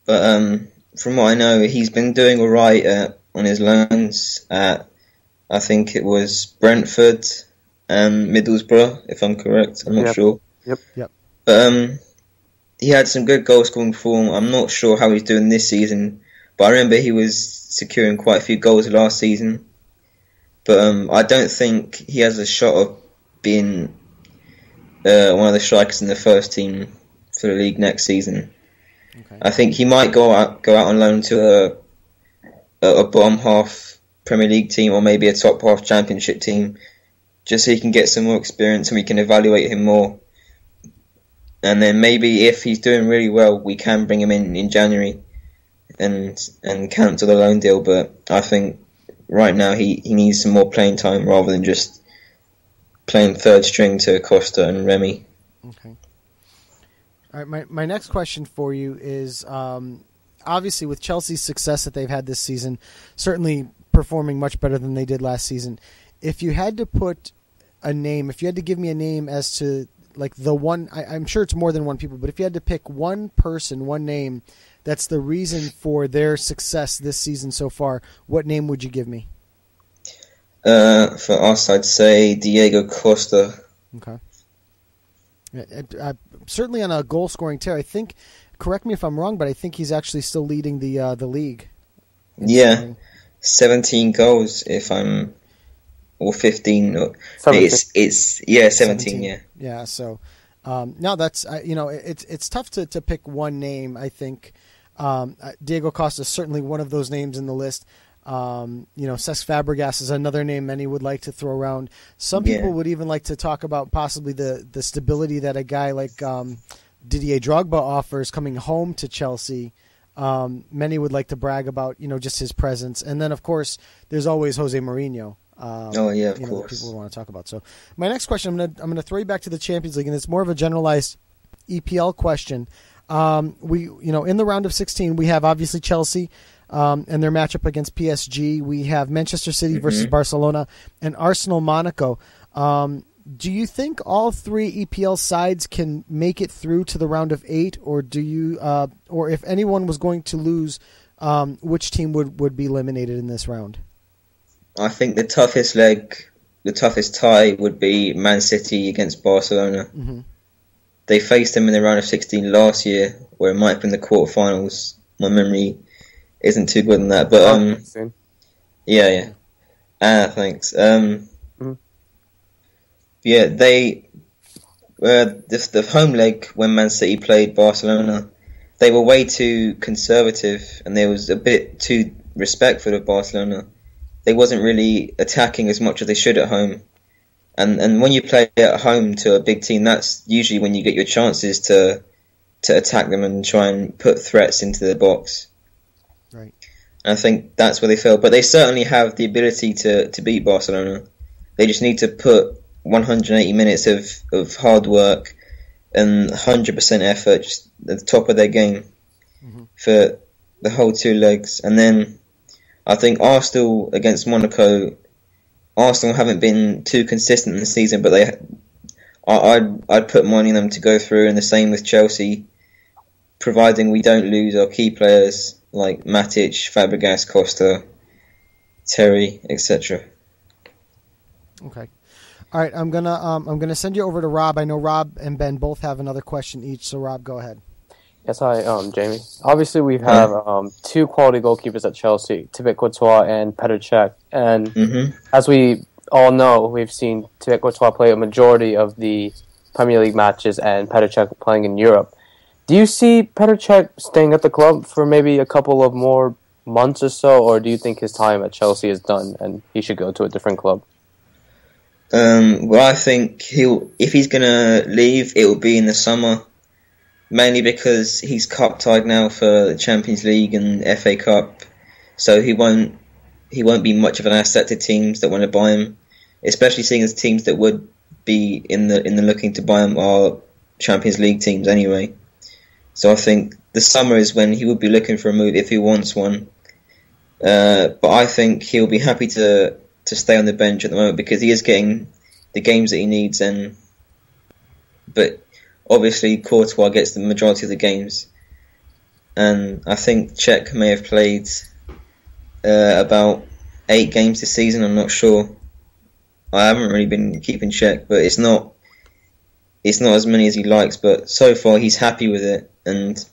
but from what I know, he's been doing all right on his loans at, I think it was Brentford and Middlesbrough, if I'm correct. I'm not sure. Yep. But he had some good goal scoring form. I'm not sure how he's doing this season, but I remember he was securing quite a few goals last season. But I don't think he has a shot of being one of the strikers in the first team for the league next season. Okay. I think he might go out on loan to a bottom half Premier League team or maybe a top half Championship team, just so he can get some more experience and we can evaluate him more. And then maybe if he's doing really well, we can bring him in January and cancel the loan deal. But I think right now he needs some more playing time rather than just playing third string to Costa and Remy. Okay. All right, my next question for you is, obviously with Chelsea's success that they've had this season, certainly performing much better than they did last season, if you had to put a name, if you had to give me a name as to like the one, I'm sure it's more than one people, but if you had to pick one person, one name that's the reason for their success this season so far, what name would you give me? For us, I'd say Diego Costa. Okay. Certainly on a goal-scoring tear. I think, correct me if I'm wrong, but I think he's actually still leading the league. Yeah, 17 goals or 15. It's 17. Yeah. Yeah. So, no, that's it's tough to pick one name. I think Diego Costa is certainly one of those names in the list. Cesc Fabregas is another name many would like to throw around. Some people would even like to talk about possibly the stability that a guy like Didier Drogba offers coming home to Chelsea. Many would like to brag about, just his presence. And then, of course, there's always Jose Mourinho. Of course. People would want to talk about. So my next question, I'm gonna throw you back to the Champions League, and it's more of a generalized EPL question. In the round of 16, we have obviously Chelsea and their matchup against PSG. We have Manchester City versus Barcelona and Arsenal Monaco. Do you think all 3 EPL sides can make it through to the round of 8, or do you, or if anyone was going to lose, which team would be eliminated in this round? I think the toughest tie would be Man City against Barcelona. Mm-hmm. They faced them in the round of 16 last year, where it might have been the quarterfinals. My memory isn't too good on that, but yeah. Thanks. Yeah, they the home leg when Man City played Barcelona, they were way too conservative, and there was a bit too respectful of Barcelona. They wasn't really attacking as much as they should at home. And when you play at home to a big team, that's usually when you get your chances to attack them and try and put threats into the box. Right. And I think that's where they failed. But they certainly have the ability to beat Barcelona. They just need to put 180 minutes of hard work and 100% effort just at the top of their game for the whole 2 legs. And then I think Arsenal against Monaco, Arsenal haven't been too consistent in the season, but I'd put money on them to go through, and the same with Chelsea, providing we don't lose our key players like Matic, Fabregas, Costa, Terry, etc. Okay. All right, I'm gonna send you over to Rob. I know Rob and Ben both have another question each, so Rob, go ahead. Yes, hi, Jamie. Obviously, we have 2 quality goalkeepers at Chelsea, Thibaut Courtois and Petr Cech. And as we all know, we've seen Thibaut Courtois play a majority of the Premier League matches and Petr Cech playing in Europe. Do you see Petr Cech staying at the club for maybe a couple of more months or so, or do you think his time at Chelsea is done and he should go to a different club? Well, I think if he's going to leave, it will be in the summer. Mainly because he's cup tied now for the Champions League and FA Cup, so he won't be much of an asset to teams that want to buy him, especially seeing as teams that would be in the looking to buy him are Champions League teams anyway. So I think the summer is when he would be looking for a move if he wants one. But I think he'll be happy to stay on the bench at the moment because he is getting the games that he needs, but obviously, Courtois gets the majority of the games. And I think Cech may have played about 8 games this season, I'm not sure. I haven't really been keeping check, but it's not as many as he likes, but so far he's happy with it. And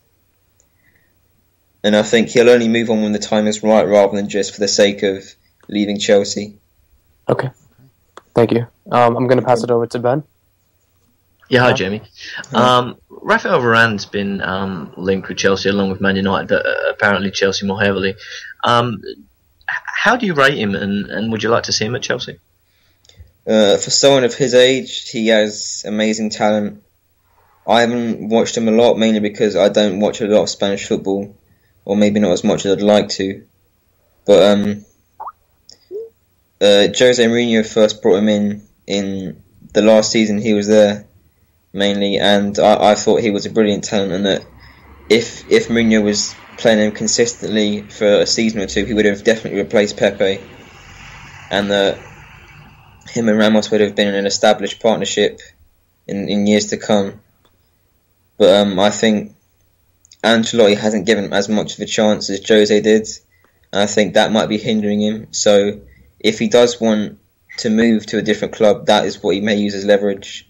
I think he'll only move on when the time is right rather than just for the sake of leaving Chelsea. Okay. Thank you. I'm going to pass it over to Ben. Yeah, hi Jamie. Rafael Varane's been linked with Chelsea along with Man United, but apparently Chelsea more heavily. How do you rate him, and would you like to see him at Chelsea? For someone of his age, he has amazing talent. I haven't watched him a lot, mainly because I don't watch a lot of Spanish football, or maybe not as much as I'd like to. But Jose Mourinho first brought him in the last season he was there, mainly, and I thought he was a brilliant talent, and that if Mourinho was playing him consistently for a season or 2, he would have definitely replaced Pepe, and that him and Ramos would have been an established partnership in years to come. But I think Ancelotti hasn't given him as much of a chance as Jose did, and I think that might be hindering him. So if he does want to move to a different club, that is what he may use as leverage.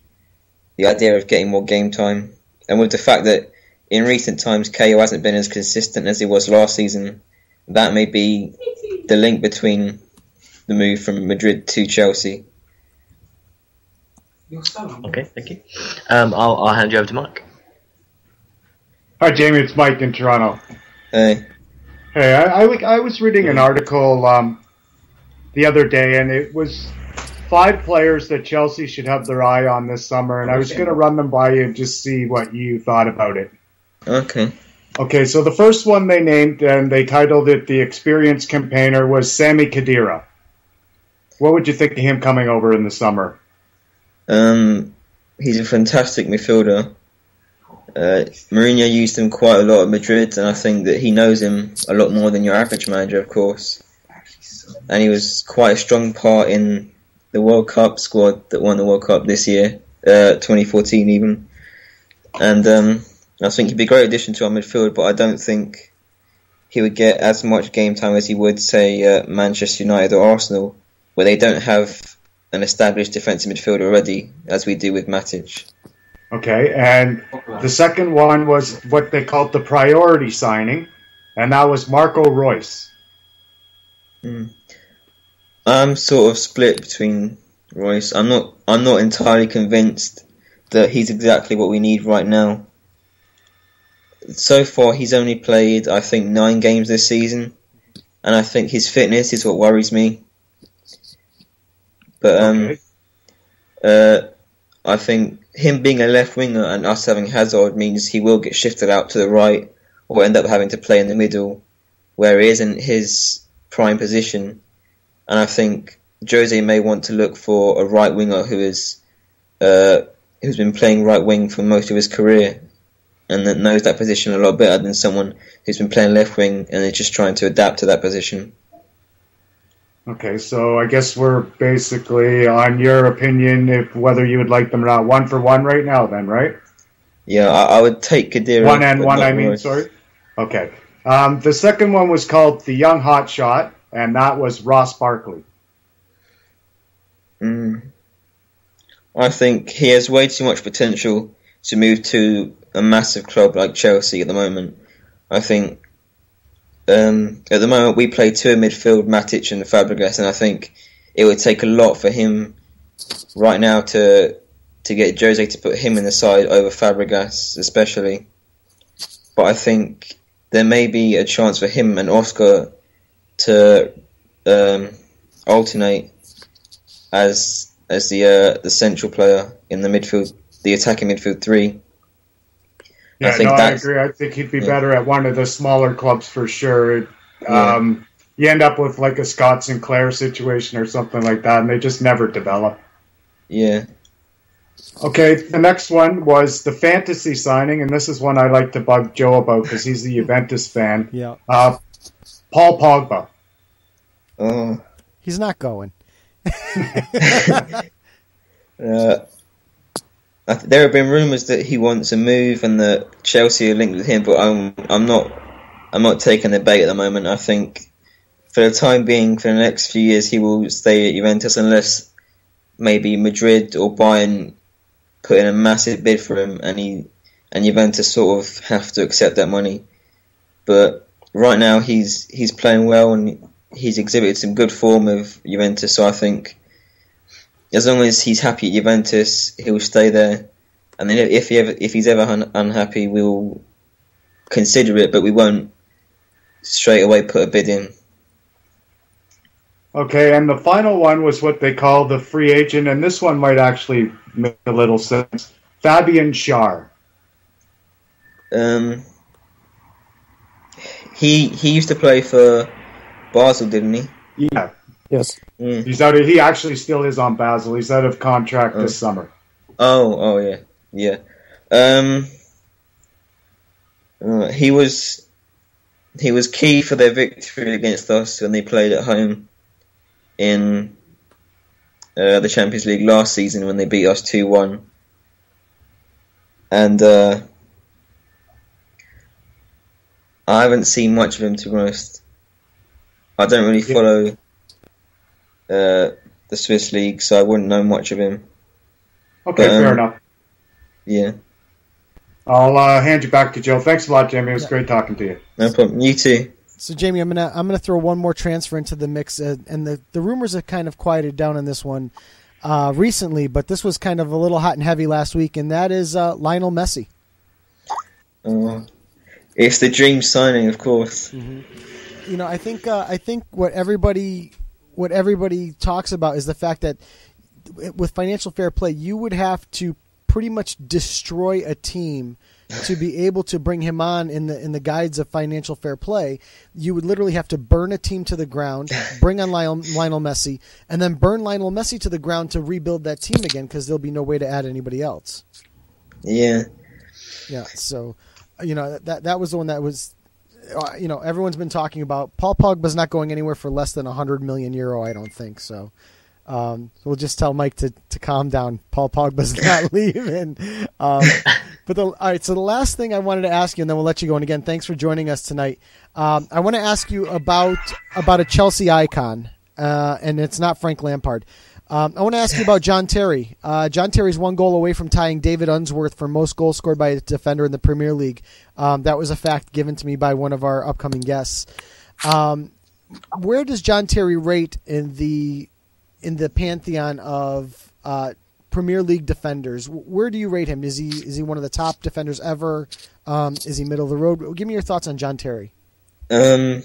The idea of getting more game time. And with the fact that in recent times KO hasn't been as consistent as he was last season, that may be the link between the move from Madrid to Chelsea. Okay, thank you. I'll hand you over to Mike. Hi, Jamie. It's Mike in Toronto. Hey. Hey, I was reading an article the other day, and it was 5 players that Chelsea should have their eye on this summer, and I was going to run them by you and just see what you thought about it. Okay. Okay, so the first one they named, and they titled it The Experienced Campaigner, was Sami Khedira. What would you think of him coming over in the summer? He's a fantastic midfielder. Mourinho used him quite a lot at Madrid, and I think that he knows him a lot more than your average manager, of course. And he was quite a strong part in the World Cup squad that won the World Cup this year, 2014 even. And I think he'd be a great addition to our midfield, but I don't think he would get as much game time as he would, say, Manchester United or Arsenal, where they don't have an established defensive midfielder already, as we do with Matic. Okay, and the second one was what they called the priority signing, and that was Marco Reus. I'm sort of split between Reus. I'm not entirely convinced that he's exactly what we need right now. so far he's only played, I think, 9 games this season, and I think his fitness is what worries me. But I think him being a left winger and us having Hazard means he will get shifted out to the right or end up having to play in the middle where he isn't his prime position. And I think Jose may want to look for a right winger who's been playing right wing for most of his career and that knows that position a lot better than someone who's been playing left wing and is just trying to adapt to that position. Okay, so I guess we're basically on your opinion if whether you would like them or not. 1 for 1 right now then, right? Yeah, I would take Khedira. 1 and 1, I mean, sorry. Okay. The second one was called The Young Hot Shot, and that was Ross Barkley. I think he has way too much potential to move to a massive club like Chelsea at the moment. I think at the moment we play 2 in midfield, Matic and Fabregas, and I think it would take a lot for him right now to get Jose to put him in the side over Fabregas especially. But I think there may be a chance for him and Oscar to alternate as the central player in the midfield, the attacking midfield 3. Yeah, I agree. I think he'd be better at one of the smaller clubs for sure. You end up with like a Scott Sinclair situation or something like that, and they just never develop. Yeah. Okay, the next one was the fantasy signing, and this is one I like to bug Joe about because he's the Juventus fan. Yeah. Paul Pogba. Oh. He's not going. There have been rumours that he wants a move and that Chelsea are linked with him, but I'm not taking the bait at the moment. I think for the time being, for the next few years, he will stay at Juventus unless maybe Madrid or Bayern put in a massive bid for him, and Juventus sort of have to accept that money. But right now, he's playing well and he's exhibited some good form of Juventus. So I think as long as he's happy at Juventus, he'll stay there. And then if he's ever unhappy, we'll consider it, but we won't straight away put a bid in. Okay, and the final one was what they call the free agent, and this one might actually make a little sense. Fabian Schär. He used to play for Basel, didn't he? Yeah. Yes. He's out. He actually still is on Basel. He's out of contract this summer. Oh yeah. He was key for their victory against us when they played at home in the Champions League last season when they beat us 2-1. And I haven't seen much of him, to be honest. I don't really follow the Swiss league, so I wouldn't know much of him. Okay, fair enough. Yeah. I'll hand you back to Joe. Thanks a lot, Jamie. It was great talking to you. No problem. You too. So, Jamie, I'm gonna throw one more transfer into the mix, and the rumors have kind of quieted down on this one recently, but this was kind of a little hot and heavy last week, and that is Lionel Messi. It's the dream signing, of course. Mm-hmm. You know, I think what everybody talks about is the fact that with financial fair play, you would have to pretty much destroy a team to be able to bring him on in the guides of financial fair play. You would literally have to burn a team to the ground, bring on Lionel Messi, and then burn Lionel Messi to the ground to rebuild that team again because there'll be no way to add anybody else. Yeah. Yeah. So, that was the one that was, everyone's been talking about. Paul Pogba's not going anywhere for less than €100 million, I don't think so. We'll just tell Mike to calm down. Paul Pogba's not leaving. All right. So the last thing I wanted to ask you, and then we'll let you go. And again, thanks for joining us tonight. I want to ask you about a Chelsea icon, and it's not Frank Lampard. I want to ask you about John Terry. John Terry's 1 goal away from tying David Unsworth for most goals scored by a defender in the Premier League. That was a fact given to me by one of our upcoming guests. Where does John Terry rate in the pantheon of Premier League defenders, where do you rate him? Is he one of the top defenders ever? Is he middle of the road? Give me your thoughts on John Terry. I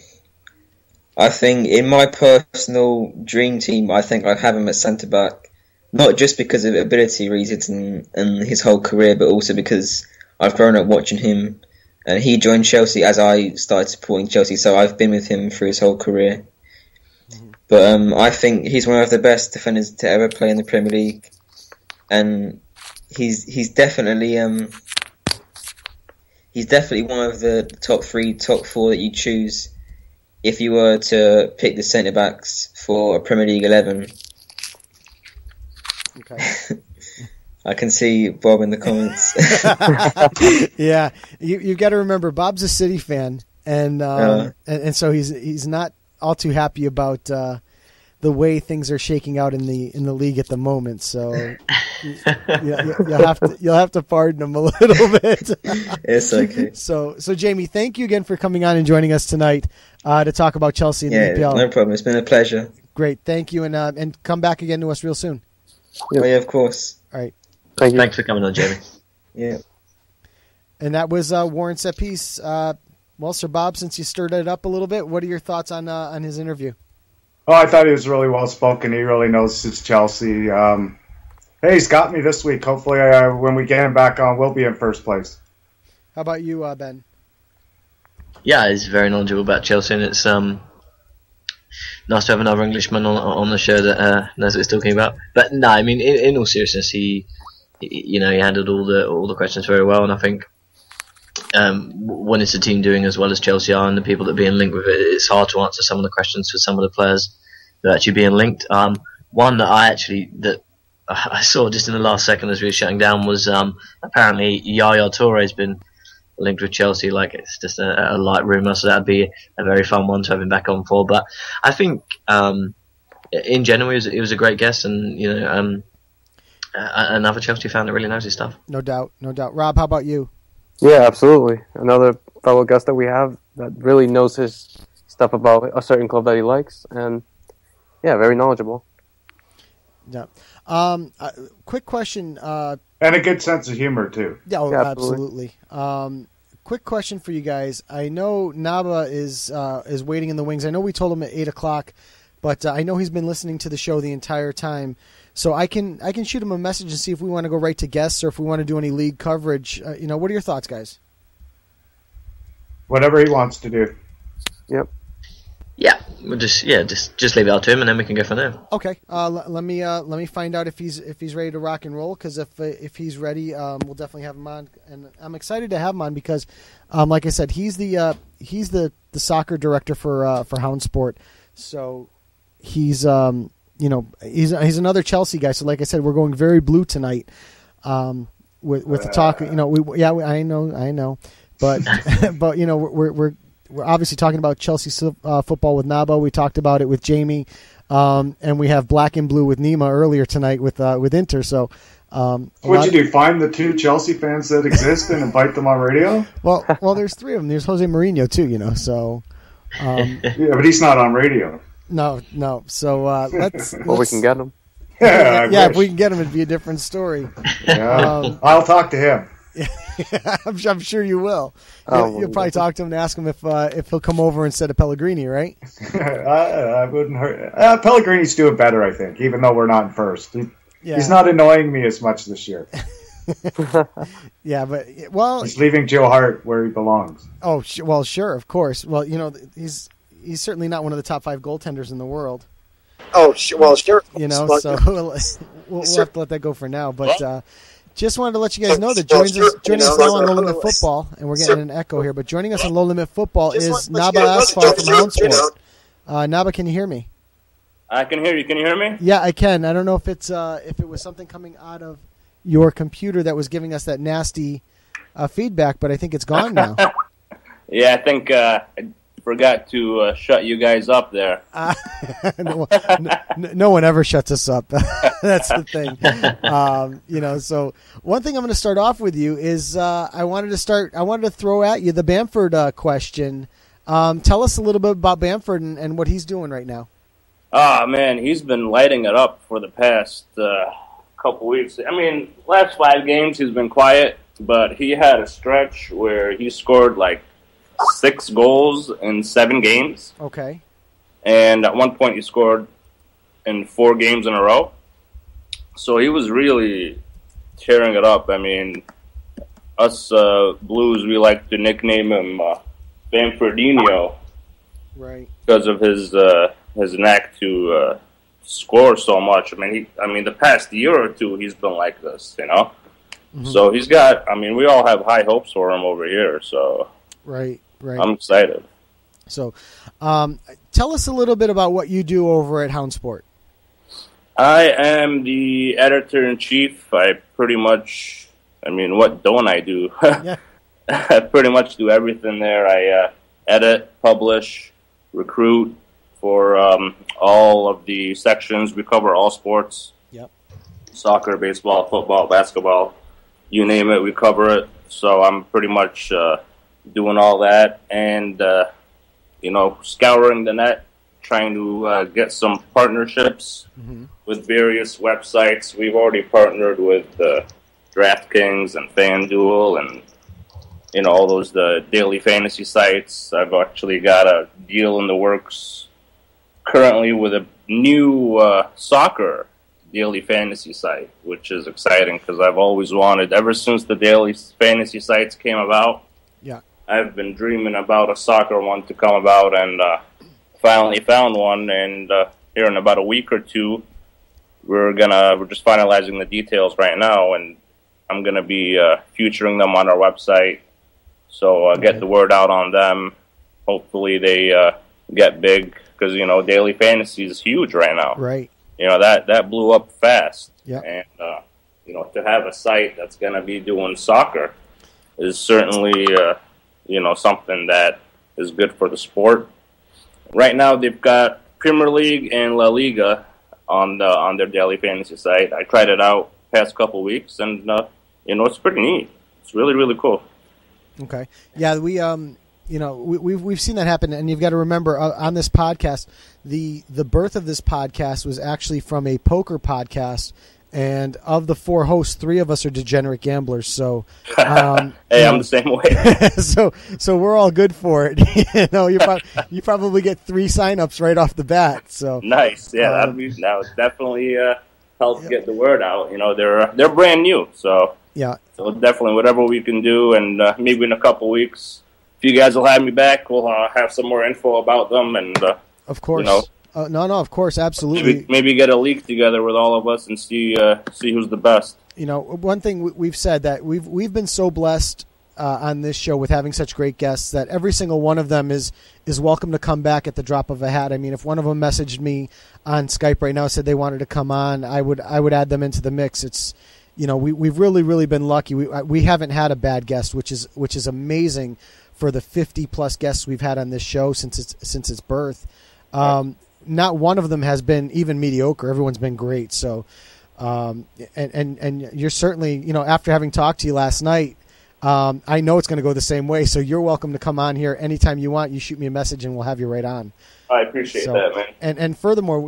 think in my personal dream team, I think I'd have him at centre back, not just because of ability reasons and his whole career, but also because I've grown up watching him, and he joined Chelsea as I started supporting Chelsea, so I've been with him through his whole career. But I think he's one of the best defenders to ever play in the Premier League, and he's definitely one of the top 3, top 4 that you choose if you were to pick the centre backs for a Premier League 11. Okay. I can see Bob in the comments. Yeah, you've got to remember Bob's a City fan, and so he's not all too happy about the way things are shaking out in the league at the moment. So you'll have to pardon him a little bit. It's okay. So Jamie, thank you again for coming on and joining us tonight to talk about Chelsea and the EPL. No problem. It's been a pleasure. Great, thank you, and come back again to us real soon. Yeah, of course. All right. Thank you. Thanks for coming on, Jamie. Yeah. And that was Warren Set-Piece. Well, Sir Bob, since you stirred it up a little bit, what are your thoughts on his interview? Oh, I thought he was really well spoken. He really knows his Chelsea. Hey, he's got me this week. Hopefully, when we get him back on, we'll be in first place. How about you, Ben? Yeah, he's very knowledgeable about Chelsea, and it's nice to have another Englishman on the show that knows what he's talking about. But no, I mean, in all seriousness, he handled all the questions very well, and I think when it's a team doing as well as Chelsea are and the people that are being linked with it, it's hard to answer some of the questions for some of the players that are actually being linked. One that I saw just in the last second as we were shutting down was apparently Yaya Toure has been linked with Chelsea. Like, it's just a light rumour, so that'd be a very fun one to have him back on for. But I think in general he was a great guest, and another Chelsea fan that really knows his stuff. No doubt. Rob, how about you? Yeah, absolutely. Another fellow guest that we have that really knows his stuff about a certain club that he likes, and yeah, very knowledgeable. Yeah. Quick question. And a good sense of humor too. Yeah, absolutely. Quick question for you guys. I know Naba is waiting in the wings. I know we told him at 8:00, but I know he's been listening to the show the entire time. So I can shoot him a message and see if we want to go right to guests or if we want to do any league coverage. What are your thoughts, guys? Whatever he wants to do. Yep. Yeah, we'll just leave it up to him, and then we can go from there. Okay. Let me find out if he's ready to rock and roll. Because if he's ready, we'll definitely have him on. And I'm excited to have him on because, like I said, he's the soccer director for Houndsport. So he's he's another Chelsea guy. So like I said, we're going very blue tonight. With the talk, I know, but but we're obviously talking about Chelsea football with Naba. We talked about it with Jamie, and we have black and blue with Nima earlier tonight with Inter. So, what'd you do? Find the 2 Chelsea fans that exist and invite them on radio? Well, there's 3 of them. There's Jose Mourinho too. So, yeah, but he's not on radio. No. So let's. Well, we can get him. Yeah, if we can get him, it'd be a different story. Yeah, I'll talk to him. I'm sure you will. You'll probably talk to him and ask him if he'll come over instead of Pellegrini, right? I wouldn't hurt. Pellegrini's doing better, I think, even though we're not in first. He's not annoying me as much this year. Yeah, but he's leaving Joe Hart where he belongs. Oh, well, sure, of course. Well, he's certainly not one of the top 5 goaltenders in the world. Oh, well, sure. So we'll have to let that go for now. But just wanted to let you guys know that joining us now on Low Limit Football, and we're getting an echo here, but joining us on Low Limit Football is Nabae Asfar from Houndsport. Naba, can you hear me? I can hear you. Can you hear me? Yeah, I can. I don't know if it was something coming out of your computer that was giving us that nasty feedback, but I think it's gone now. Yeah, I think I forgot to shut you guys up there. No one ever shuts us up. That's the thing. So one thing I'm going to start off with you is I wanted to throw at you the Bamford question. Tell us a little bit about Bamford and what he's doing right now. Man, he's been lighting it up for the past couple weeks. I mean, last 5 games he's been quiet, but he had a stretch where he scored like 6 goals in 7 games. Okay. And at one point he scored in 4 games in a row. So he was really tearing it up. I mean, us Blues, we like to nickname him Bamfordinho. Right. Because of his knack to score so much. I mean, the past year or two, he's been like this, you know. Mm-hmm. So he's got. I mean, we all have high hopes for him over here. So right. I'm excited. So, tell us a little bit about what you do over at Houndsport. I am the editor-in-chief. I pretty much. I mean, what don't I do? Yeah. I pretty much do everything there. I edit, publish, recruit for all of the sections. We cover all sports. Yep. Soccer, baseball, football, basketball, you name it, we cover it. So I'm pretty much doing all that and, scouring the net, trying to get some partnerships with various websites. We've already partnered with DraftKings and FanDuel and all those the daily fantasy sites. I've actually got a deal in the works currently with a new soccer daily fantasy site, which is exciting because I've always wanted, ever since the daily fantasy sites came about, I've been dreaming about a soccer one to come about, and finally found one. And here in about a week or two, we're just finalizing the details right now, and I'm gonna be featuring them on our website. So get the word out on them. Hopefully they get big because, daily fantasy is huge right now. Right. That blew up fast. Yeah. And, to have a site that's going to be doing soccer is certainly, something that is good for the sport. Right now they've got Premier League and La Liga on their daily fantasy site. I tried it out past couple weeks, and, it's pretty neat. It's really, really cool. Okay. Yeah, we've seen that happen, and you've got to remember on this podcast, the birth of this podcast was actually from a poker podcast, and of the 4 hosts, 3 of us are degenerate gamblers. So, hey, I'm the same way. so we're all good for it. You probably get 3 signups right off the bat. So nice. Yeah, that'd be definitely help get the word out. They're brand new, so. Yeah. So definitely whatever we can do, and maybe in a couple weeks, if you guys will have me back, we'll have some more info about them. And of course, of course, absolutely. Maybe get a league together with all of us and see who's the best. One thing we've said that we've been so blessed on this show with having such great guests that every single one of them is welcome to come back at the drop of a hat. I mean, if one of them messaged me on Skype right now and said they wanted to come on, I would add them into the mix. It's we've really, really been lucky. We haven't had a bad guest, which is amazing for the 50+ guests we've had on this show since its birth. Not one of them has been even mediocre. Everyone's been great. So, and you're certainly, after having talked to you last night, I know it's going to go the same way. So you're welcome to come on here anytime you want. You shoot me a message and we'll have you right on. I appreciate that, man. And furthermore,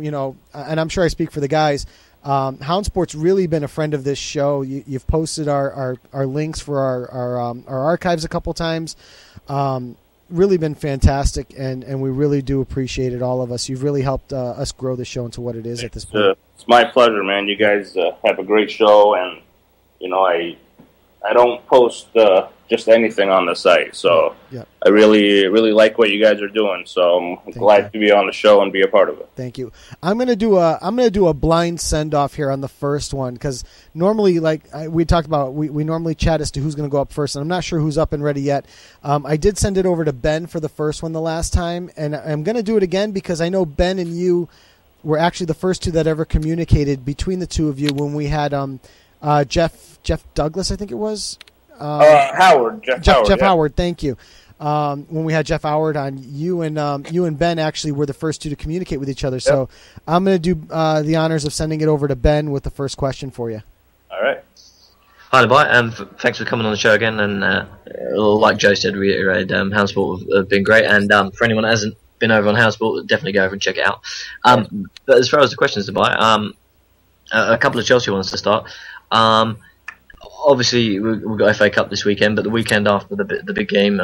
and I'm sure I speak for the guys, Houndsport's really been a friend of this show. You've posted our links for our archives a couple times. Really been fantastic, and we really do appreciate it, all of us. You've really helped us grow the show into what it is at this point. It's my pleasure, man. You guys have a great show, and I don't post just anything on the site, so I really, really like what you guys are doing. So I'm glad to be on the show and be a part of it. Thank you. I'm gonna do a blind send off here on the first one because normally, like we talked about, we normally chat as to who's gonna go up first, and I'm not sure who's up and ready yet. I did send it over to Ben for the first one the last time, and I'm gonna do it again because I know Ben and you were actually the first 2 that ever communicated between the 2 of you when we had Jeff Douglas, I think it was. Jeff Howard, thank you. When we had Jeff Howard on, you and Ben actually were the first 2 to communicate with each other. Yep. So I'm going to do the honors of sending it over to Ben with the first question for you. All right. Hi, Nabae. Thanks for coming on the show again. And like Joe said, reiterate, Houndsport have been great. And for anyone that hasn't been over on Houndsport, definitely go over and check it out. But as far as the questions, Nabae, A couple of Chelsea ones to start. Obviously, we've got FA Cup this weekend, but the weekend after the big game,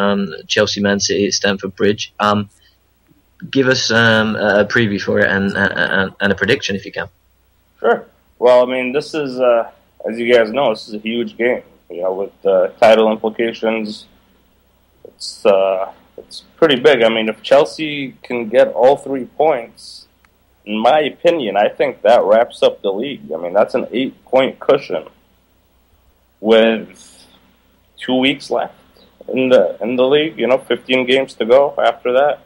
Chelsea ManCity at Stamford Bridge. Give us a preview for it and a prediction if you can. Sure. Well, I mean, this is, as you guys know, this is a huge game. With title implications, it's pretty big. I mean, if Chelsea can get all 3 points, in my opinion, I think that wraps up the league. I mean, that's an 8-point cushion with 2 weeks left in the league. 15 games to go after that,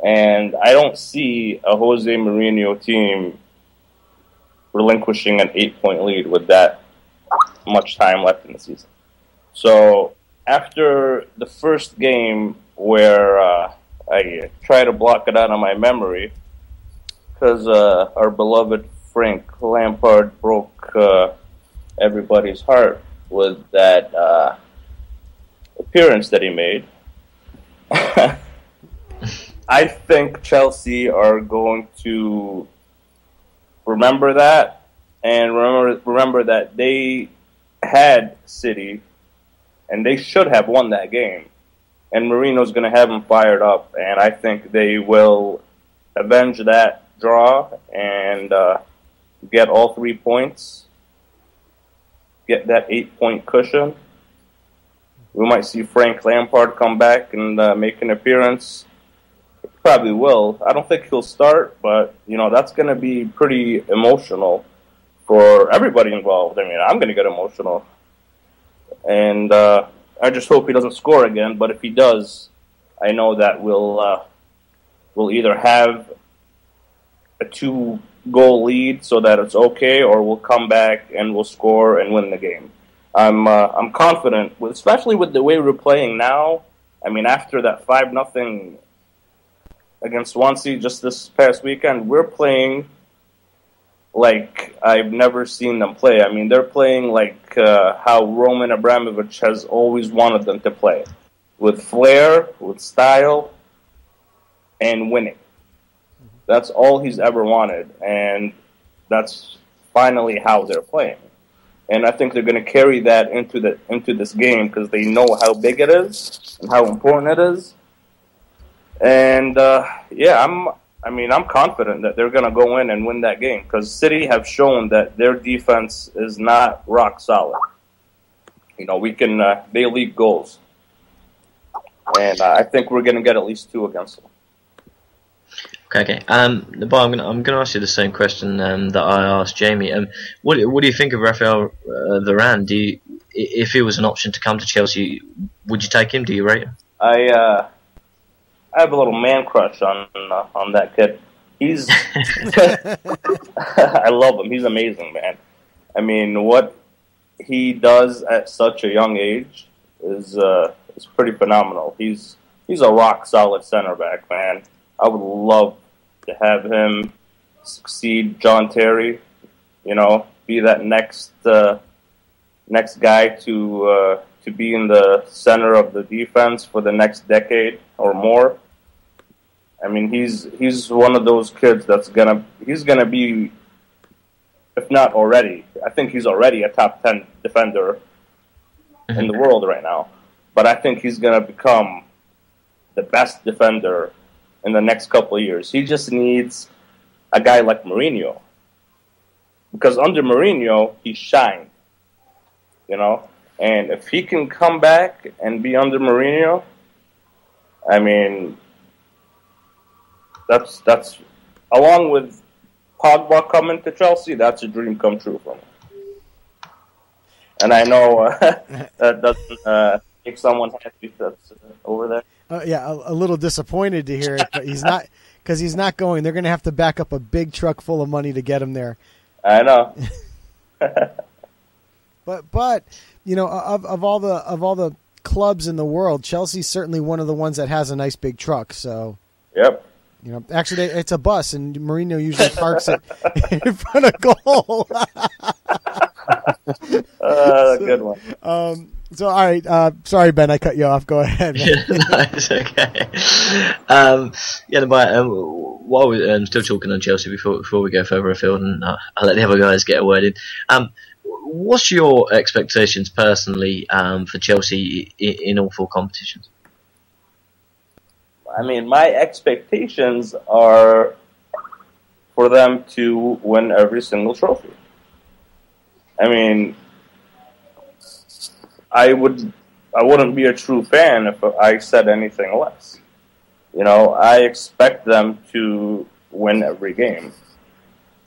and I don't see a Jose Mourinho team relinquishing an 8-point lead with that much time left in the season. So after the first game where I try to block it out of my memory because our beloved Frank Lampard broke everybody's heart with that appearance that he made, I think Chelsea are going to remember that and remember that they had City, and they should have won that game. And Mourinho's going to have them fired up, and I think they will avenge that draw and get all 3 points, get that 8-point cushion. We might see Frank Lampard come back and make an appearance. He probably will. I don't think he'll start, but that's going to be pretty emotional for everybody involved. I mean, I'm going to get emotional. And I just hope he doesn't score again. But if he does, I know that we'll either have a 2-goal lead so that it's okay, or we'll come back and we'll score and win the game. I'm confident, especially with the way we're playing now. I mean, after that 5-0 against Swansea just this past weekend, we're playing like I've never seen them play. I mean, they're playing like how Roman Abramovich has always wanted them to play, with flair, with style, and winning. That's all he's ever wanted, and that's finally how they're playing. And I think they're going to carry that into this game because they know how big it is and how important it is. And I'm confident that they're going to go in and win that game because City have shown that their defense is not rock solid. They leak goals, and I think we're going to get at least 2 against them. Okay. Nabae, I'm going to ask you the same question that I asked Jamie. What do you think of Raphael Varane? If he was an option to come to Chelsea, would you take him? Do you rate him? I have a little man crush on that kid. He's I love him. He's amazing, man. I mean, what he does at such a young age is pretty phenomenal. He's a rock solid center back, man. I would love to have him succeed John Terry. Be that next guy to be in the center of the defense for the next decade or more. I mean, he's one of those kids he's gonna be, if not already, I think he's already a top 10 defender in the world right now. But I think he's gonna become the best defender in the next couple of years. He just needs a guy like Mourinho, because under Mourinho he shined, And if he can come back and be under Mourinho, I mean, that's along with Pogba coming to Chelsea, that's a dream come true for me. And I know that doesn't make someone happy that's over there. A little disappointed to hear it, but he's not, because he's not going. They're going to have to back up a big truck full of money to get him there. I know. But of all the clubs in the world, Chelsea's certainly one of the ones that has a nice big truck. So yep. Actually, it's a bus, and Mourinho usually parks it in front of goal. Good one. So, all right. Sorry, Ben, I cut you off. Go ahead. No, it's okay. While we're still talking on Chelsea before we go further afield, and I'll let the other guys get a word in. What's your expectations personally for Chelsea in all four competitions? I mean, my expectations are for them to win every single trophy. I mean, I wouldn't be a true fan if I said anything less. You know, I expect them to win every game.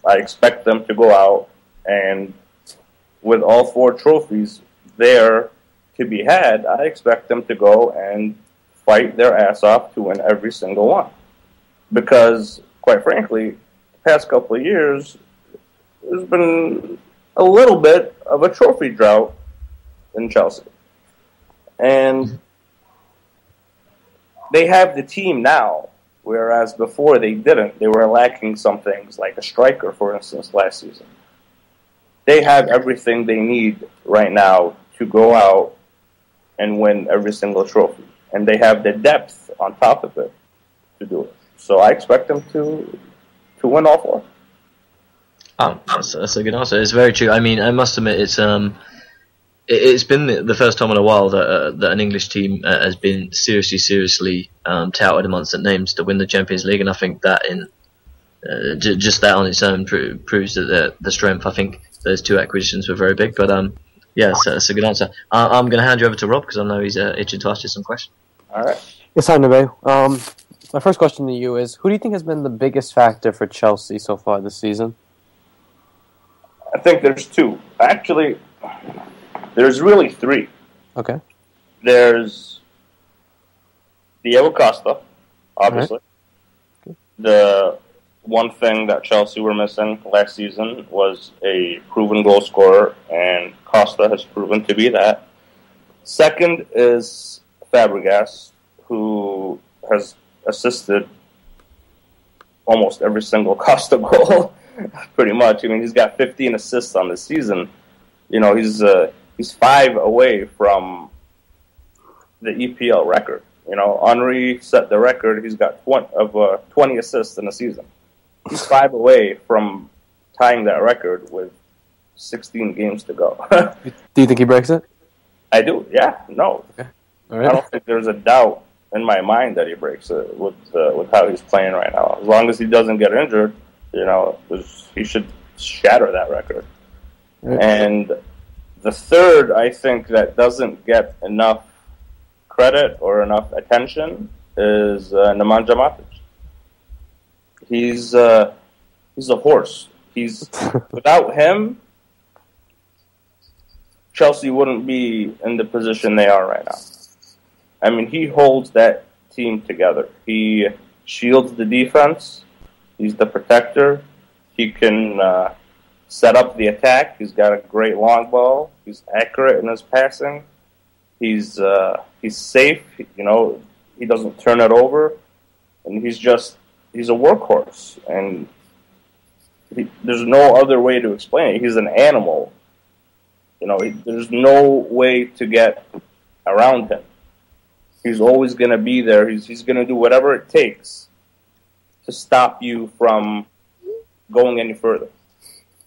I expect them to go out and with all four trophies there to be had, I expect them to go and fight their ass off to win every single one. Because, quite frankly, the past couple of years, there's been a little bit of a trophy drought in Chelsea. And they have the team now, whereas before they didn't. They were lacking some things, like a striker, for instance, last season. They have everything they need right now to go out and win every single trophy. And they have the depth on top of it to do it. So I expect them to win all four. Oh, that's a good answer. It's very true. I mean, I must admit, it's been the first time in a while that an English team has been seriously touted amongst the names to win the Champions League, and I think that just that on its own proves that the strength. I think those two acquisitions were very big, but yes, that's a good answer. I'm going to hand you over to Rob because I know he's itching to ask you some questions. All right. Yes, hi, Nabae. My first question to you is, who do you think has been the biggest factor for Chelsea so far this season? I think there's two. Actually, there's really three. Okay. There's Diego Costa, obviously. Right. Okay. The one thing that Chelsea were missing last season was a proven goal scorer, and Costa has proven to be that. Second is Fabregas, who has assisted almost every single Costa goal, pretty much. I mean, he's got 15 assists on the season. You know, he's 5 away from the EPL record. You know, Henry set the record. He's got 20 assists in a season. He's 5 away from tying that record with 16 games to go. Do you think he breaks it? I do, yeah. No. Okay. All right. I don't think there's a doubt in my mind that he breaks it with how he's playing right now. As long as he doesn't get injured, you know, he should shatter that record. Right. And the third, I think, that doesn't get enough credit or enough attention is Nemanja Matic. He's a horse. Without him, Chelsea wouldn't be in the position they are right now. I mean, he holds that team together. He shields the defense. He's the protector. He can set up the attack. He's got a great long ball. He's accurate in his passing. He's safe. You know, he doesn't turn it over, and he's a workhorse. And there's no other way to explain it. He's an animal. You know, there's no way to get around him. He's always going to be there. He's going to do whatever it takes to stop you from going any further.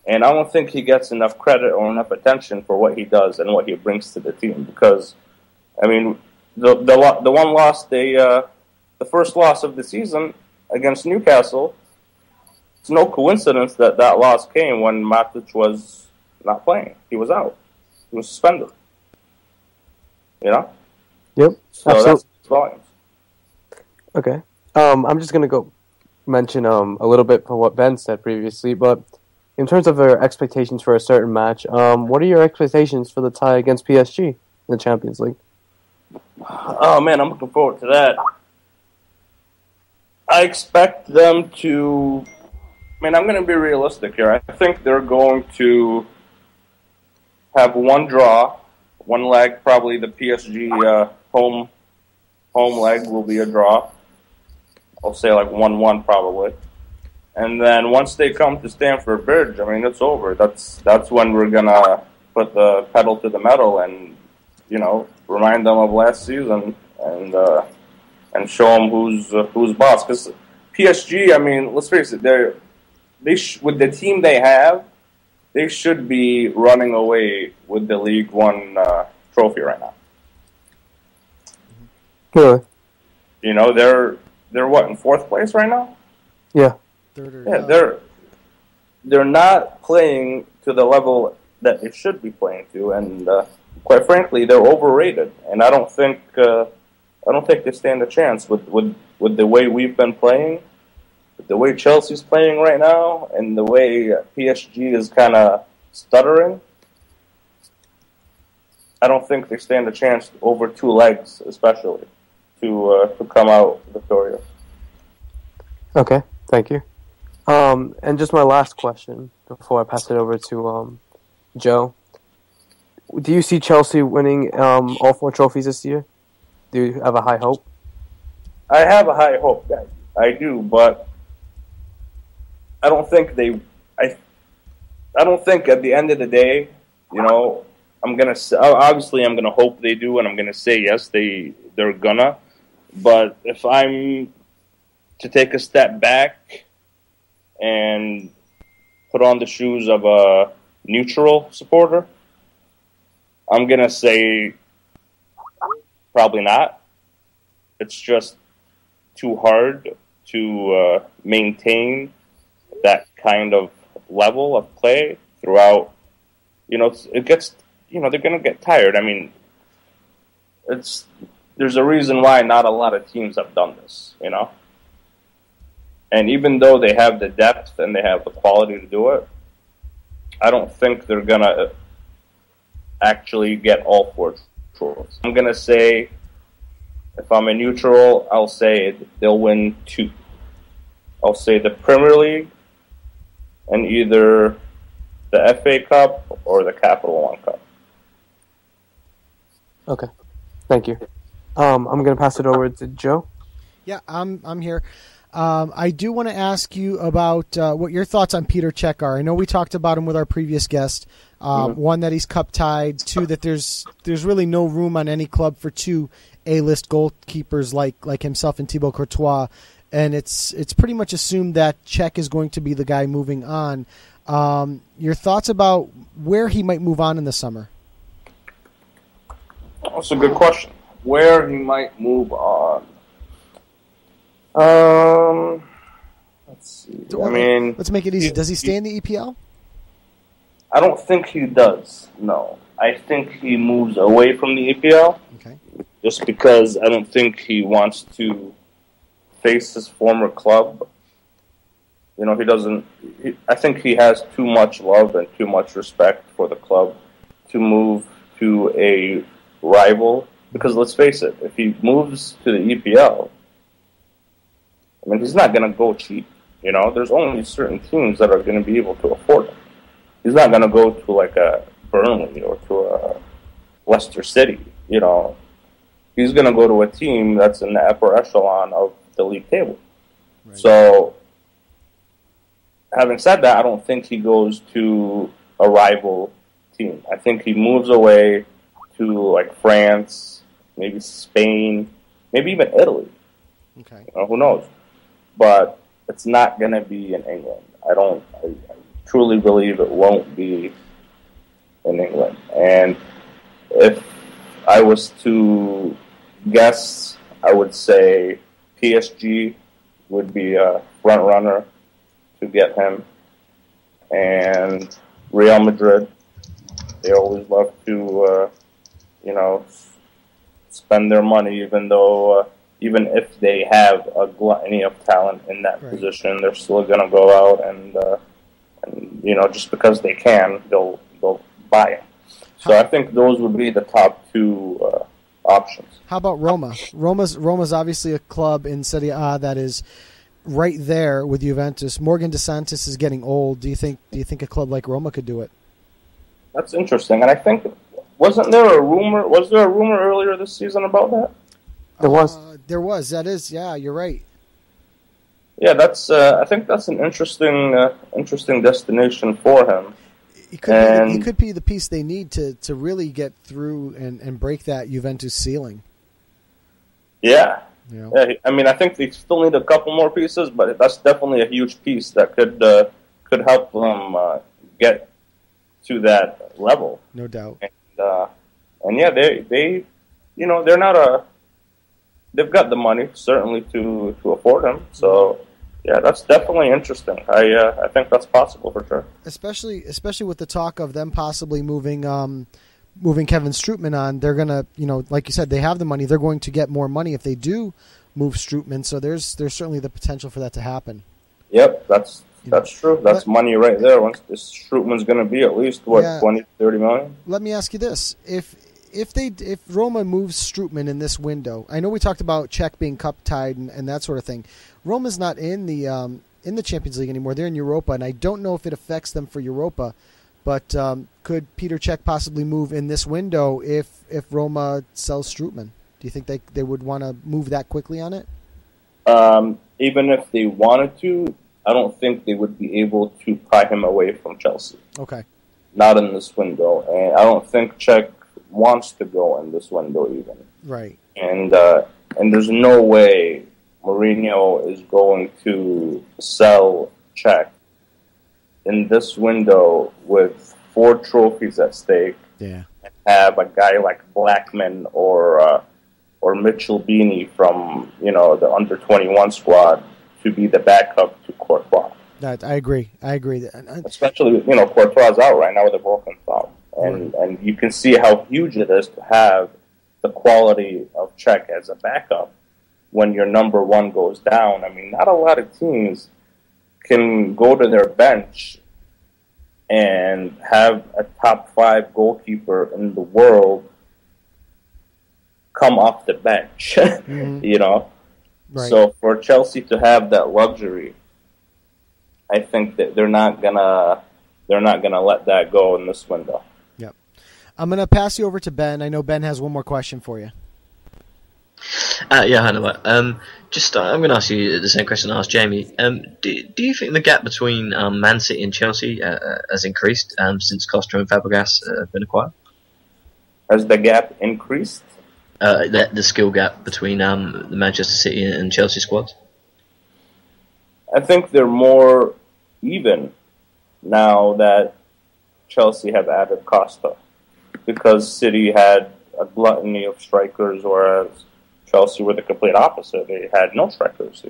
And I don't think he gets enough credit or enough attention for what he does and what he brings to the team. Because, I mean, the one loss, the first loss of the season against Newcastle, it's no coincidence that loss came when Matic was not playing. He was out. He was suspended. You know? Yep. So absolutely. that's volumes. Okay. I'm just going to go mention a little bit from what Ben said previously, but in terms of our expectations for a certain match, what are your expectations for the tie against PSG in the Champions League? Oh, man, I'm looking forward to that. I expect them to... I mean, I'm going to be realistic here. I think they're going to have one draw, one leg, probably the PSG home leg will be a draw. I'll say like 1-1 probably. And then once they come to Stamford Bridge, I mean, it's over. That's when we're going to put the pedal to the metal and remind them of last season and show them who's boss. Because PSG, I mean, let's face it, with the team they have, they should be running away with the League One trophy right now. Really? They're what, in fourth place right now? Yeah. They're not playing to the level that they should be playing to, and quite frankly, they're overrated. And I don't think they stand a chance with the way we've been playing, with the way Chelsea's playing right now, and the way PSG is kind of stuttering. I don't think they stand a chance over two legs, especially to come out victorious. Okay, thank you. And just my last question before I pass it over to Joe. Do you see Chelsea winning all 4 trophies this year? Do you have a high hope? I have a high hope, guys. I do, but I don't think I don't think at the end of the day, I'm gonna hope they do, and I'm gonna say yes, they're gonna. But if I'm to take a step back and put on the shoes of a neutral supporter, I'm going to say probably not. It's just too hard to maintain that kind of level of play throughout. It gets, they're going to get tired. I mean, there's a reason why not a lot of teams have done this, And even though they have the depth and they have the quality to do it, I don't think they're going to actually get all 4 trophies. I'm going to say, if I'm a neutral, I'll say they'll win 2. I'll say the Premier League and either the FA Cup or the Capital One Cup. Okay, thank you. I'm going to pass it over to Joe. Yeah, I'm here. I do want to ask you about what your thoughts on Peter Cech are. I know we talked about him with our previous guest. One, that he's cup tied. 2, that there's really no room on any club for 2 A-list goalkeepers like himself and Thibaut Courtois. And it's pretty much assumed that Cech is going to be the guy moving on. Your thoughts about where he might move on in the summer? That's a good question. Where he might move on. Let's see. Let's make it easy. Does he stay in the EPL? I don't think he does. No, I think he moves away from the EPL. Okay. Just because I don't think he wants to face his former club. He doesn't. I think he has too much love and too much respect for the club to move to a rival. Because let's face it, if he moves to the EPL, he's not going to go cheap. There's only certain teams that are going to be able to afford him. He's not going to go to like a Burnley or to a Leicester City. He's going to go to a team that's in the upper echelon of the league table. Right. So, having said that, I don't think he goes to a rival team. I think he moves away to like France, maybe Spain, maybe even Italy. Okay. Who knows? But it's not going to be in England. I truly believe it won't be in England. And if I was to guess, I would say PSG would be a front runner to get him. And Real Madrid, they always love to, spend their money, even if they have a gluttony of talent in that position, they're still going to go out and just because they can, they'll buy him. So I think those would be the top 2 options. How about Roma? Roma's obviously a club in Serie A that is right there with Juventus. Morgan DeSantis is getting old. Do you think a club like Roma could do it? That's interesting, and I think was there a rumor earlier this season about that? There was. There was. That is, yeah, you're right. Yeah, that's. I think that's an interesting destination for him. He could be the piece they need to really get through and break that Juventus ceiling. Yeah. You know? Yeah, I mean, I think they still need a couple more pieces, but that's definitely a huge piece that could help them get to that level. No doubt. And yeah, they they're not they've got the money certainly to afford him. So yeah, that's definitely interesting. I think that's possible for sure. Especially with the talk of them possibly moving Kevin Strootman on. They're gonna, like you said, they have the money. They're going to get more money if they do move Strootman. So there's certainly the potential for that to happen. Yep, that's true. That's money right there. Once this Strootman's going to be at least 20-30 million. Let me ask you this: if Roma moves Strootman in this window, I know we talked about Czech being cup tied and that sort of thing. Roma's not in the Champions League anymore. They're in Europa, and I don't know if it affects them for Europa. But could Peter Cech possibly move in this window if Roma sells Strootman? Do you think they would want to move that quickly on it? Even if they wanted to, I don't think they would be able to pry him away from Chelsea. Okay. Not in this window. And I don't think Cech wants to go in this window even. Right. And there's no way Mourinho is going to sell Cech in this window with 4 trophies at stake. Yeah. And have a guy like Blackman or Mitchell Beanie from the under-21 squad to be the backup to Courtois. I agree. Especially, Courtois out right now with a broken thumb. And you can see how huge it is to have the quality of Cech as a backup when your number one goes down. I mean, not a lot of teams can go to their bench and have a top 5 goalkeeper in the world come off the bench, Right. So for Chelsea to have that luxury, I think that they're not gonna let that go in this window. Yep. I'm gonna pass you over to Ben. I know Ben has one more question for you. Yeah, Hannah. I'm going to ask you the same question I asked Jamie. Do you think the gap between ManCity and Chelsea has increased since Costa and Fabregas have been acquired? Has the gap increased? The skill gap between the Manchester City and Chelsea squads? I think they're more even now that Chelsea have added Costa, because City had a gluttony of strikers, whereas Chelsea were the complete opposite. They had no strikers,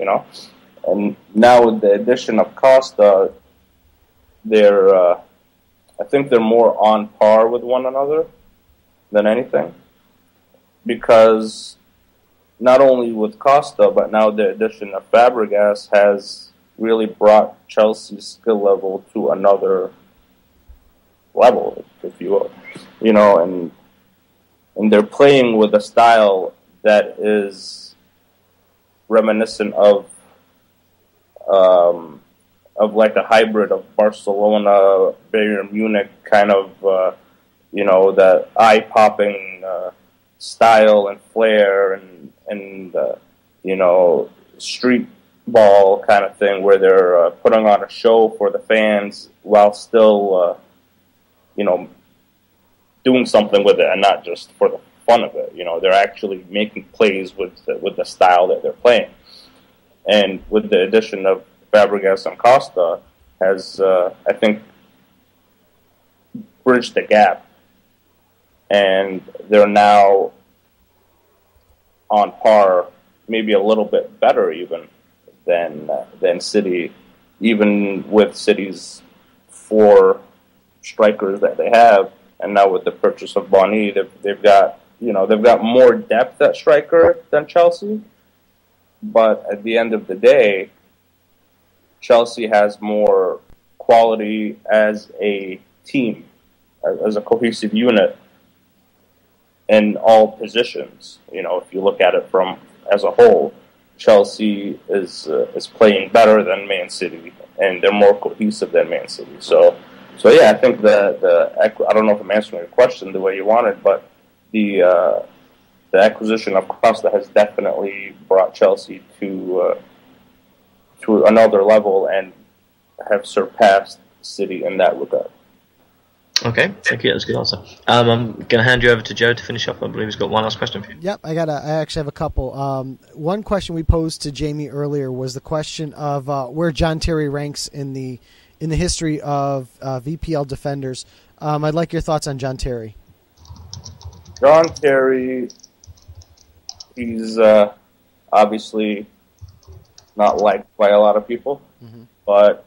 And now with the addition of Costa, I think they're more on par with one another than anything. Because not only with Costa, but now the addition of Fabregas has really brought Chelsea's skill level to another level, if you will. And they're playing with a style that is reminiscent of like a hybrid of Barcelona, Bayern Munich kind of, that eye-popping style and flair and street ball kind of thing, where they're putting on a show for the fans while still, doing something with it, and not just for the fun of it. They're actually making plays with the style that they're playing. And with the addition of Fabregas and Costa has, I think, bridged the gap. And they're now on par, maybe a little bit better even than City, even with City's 4 strikers that they have. And now with the purchase of Boni, they've got more depth at striker than Chelsea. But at the end of the day, Chelsea has more quality as a team, as a cohesive unit in all positions. If you look at it from as a whole, Chelsea is playing better than Man City, and they're more cohesive than Man City. So yeah, I think I don't know if I'm answering your question the way you wanted, but the acquisition of Costa has definitely brought Chelsea to another level and have surpassed City in that regard. Okay, thank you. That's a good answer. I'm going to hand you over to Joe to finish up. I believe he's got one last question for you. Yep, I actually have a couple. One question we posed to Jamie earlier was the question of where John Terry ranks in the history of VPL defenders. I'd like your thoughts on John Terry. John Terry, he's obviously not liked by a lot of people, but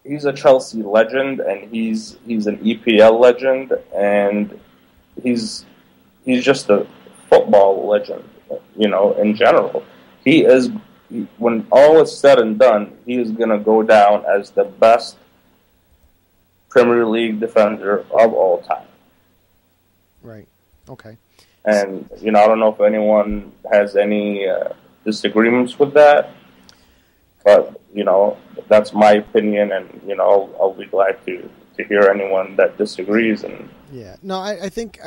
he's a Chelsea legend, and he's an EPL legend, and he's just a football legend, in general. When all is said and done, he is going to go down as the best Premier League defender of all time. Right. Okay. And, I don't know if anyone has any disagreements with that, but, that's my opinion, and, I'll be glad to hear anyone that disagrees. And yeah, no, I think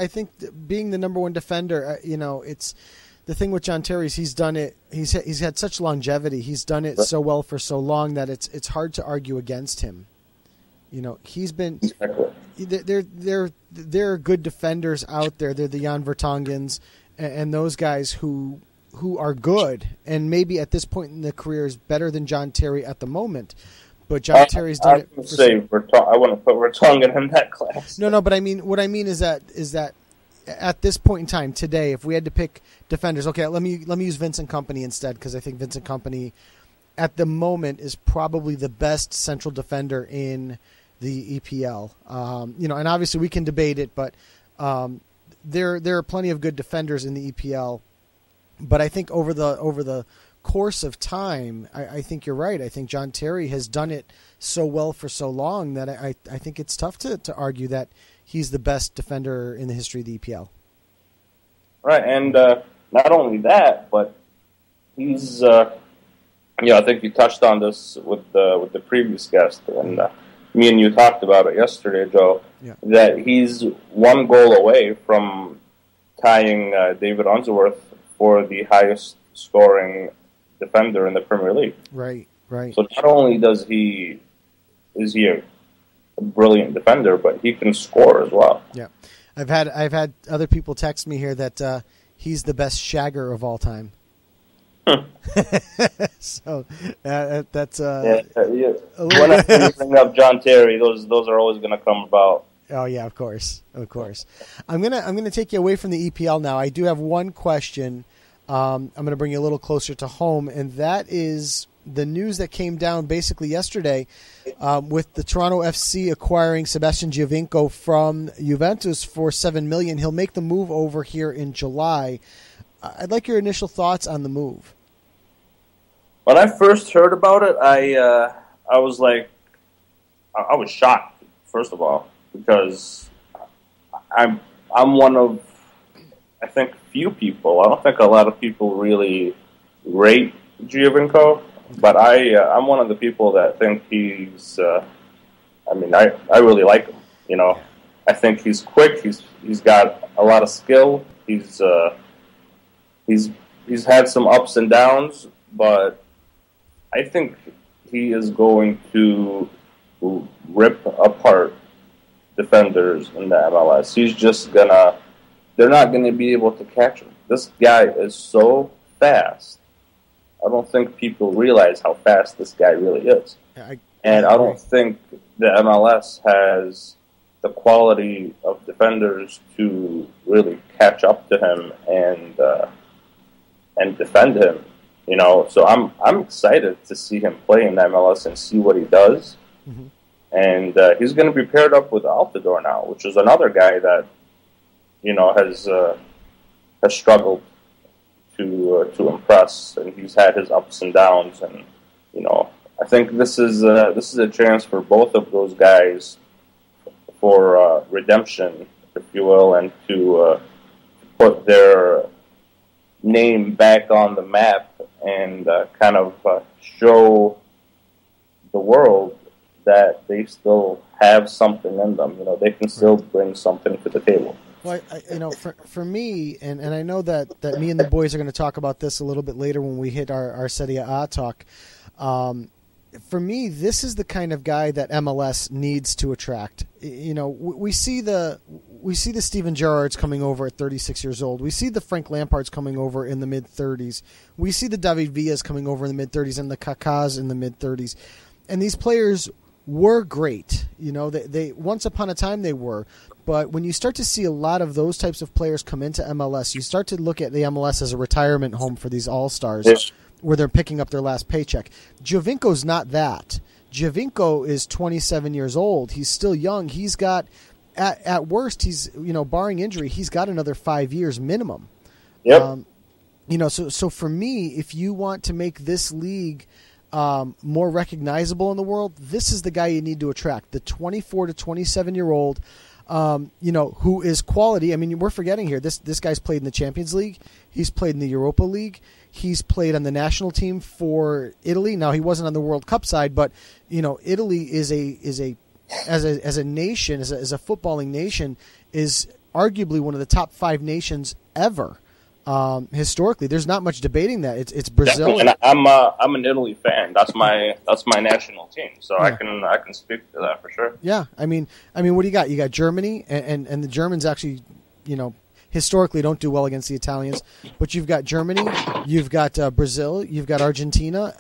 being the number one defender, it's the thing with John Terry is he's done it. He's had such longevity. He's done it so well for so long that it's hard to argue against him. He's been. There are good defenders out there. They're the Jan Vertonghen's and those guys who are good, and maybe at this point in the career is better than John Terry at the moment. But John Terry's done it. I want to put Vertonghen in that class. No, but what I mean is that at this point in time today, if we had to pick defenders, okay, let me use Vincent Kompany instead, because I think Vincent Kompany at the moment is probably the best central defender in the EPL. And obviously we can debate it, but there are plenty of good defenders in the EPL. But I think over the course of time, I think you're right. I think John Terry has done it so well for so long that I think it's tough to argue that he's the best defender in the history of the EPL. Right, and not only that, but he's. I think you touched on this with the previous guest, and me and you talked about it yesterday, Joe. Yeah. That he's one goal away from tying David Unsworth for the highest scoring defender in the Premier League. Right. So not only is he a brilliant defender, but he can score as well. Yeah, I've had other people text me here that he's the best shagger of all time. So that's whenever you bring up John Terry, those are always going to come about. Oh yeah, of course. I'm gonna take you away from the EPL now. I do have one question. I'm gonna bring you a little closer to home, and that is the news that came down basically yesterday with the Toronto FC acquiring Sebastian Giovinco from Juventus for $7 million. He'll make the move over here in July. I'd like your initial thoughts on the move. When I first heard about it, I was shocked, first of all, because I'm one of, I think, few people. I don't think a lot of people really rate Giovinco, but I'm one of the people that think he's. I really like him. I think he's quick. He's got a lot of skill. He's had some ups and downs, but I think he is going to rip apart defenders in the MLS. He's just they're not gonna be able to catch him. This guy is so fast. I don't think people realize how fast this guy really is. And I don't think the MLS has the quality of defenders to really catch up to him and defend him. So I'm excited to see him play in the MLS and see what he does. Mm-hmm. And he's going to be paired up with Altidore now, which is another guy that has struggled to impress, and he's had his ups and downs. And I think this is a chance for both of those guys for redemption, if you will, and to put their name back on the map and kind of show the world that they still have something in them. They can still bring something to the table. Well, for me, and I know that me and the boys are going to talk about this a little bit later when we hit our Serie A talk. for me, this is the kind of guy that MLS needs to attract. You know, we see the Steven Gerrards coming over at 36 years old. We see the Frank Lampards coming over in the mid-30s. We see the David Villas coming over in the mid-30s and the Kakas in the mid-30s. And these players were great. You know, they once upon a time they were. But when you start to see a lot of those types of players come into MLS, you start to look at the MLS as a retirement home for these all-stars. Yes. Where they're picking up their last paycheck. Giovinco's not that. Giovinco is 27 years old. He's still young. He's got, at worst, he's, you know, barring injury, he's got another 5 years minimum. Yep. You know, so for me, if you want to make this league more recognizable in the world, this is the guy you need to attract. The 24 to 27-year-old, you know, who is quality. I mean, we're forgetting here, this guy's played in the Champions League. He's played in the Europa League. He's played on the national team for Italy. Now, he wasn't on the World Cup side, but, you know, Italy is as a nation, as a footballing nation, is arguably one of the top 5 nations ever. Historically, there's not much debating that. It's Brazil. Definitely. And I'm an Italy fan. That's my national team. So yeah. I can speak to that for sure. Yeah, I mean, what do you got? You got Germany, and the Germans actually, you know, historically don't do well against the Italians. But you've got Germany, you've got Brazil, you've got Argentina,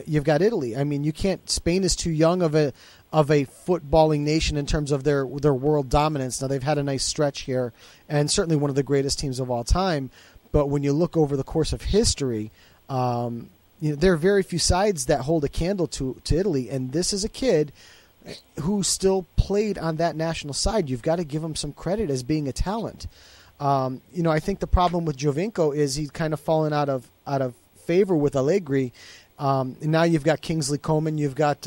you've got Italy. I mean, you can't. Spain is too young of a footballing nation in terms of their world dominance. Now they've had a nice stretch here, and certainly one of the greatest teams of all time. But when you look over the course of history, you know, there are very few sides that hold a candle to Italy, and this is a kid who still played on that national side. You've got to give him some credit as being a talent. You know, I think the problem with Giovinco is he's kind of fallen out of favor with Allegri. And now you've got Kingsley Coman, you've got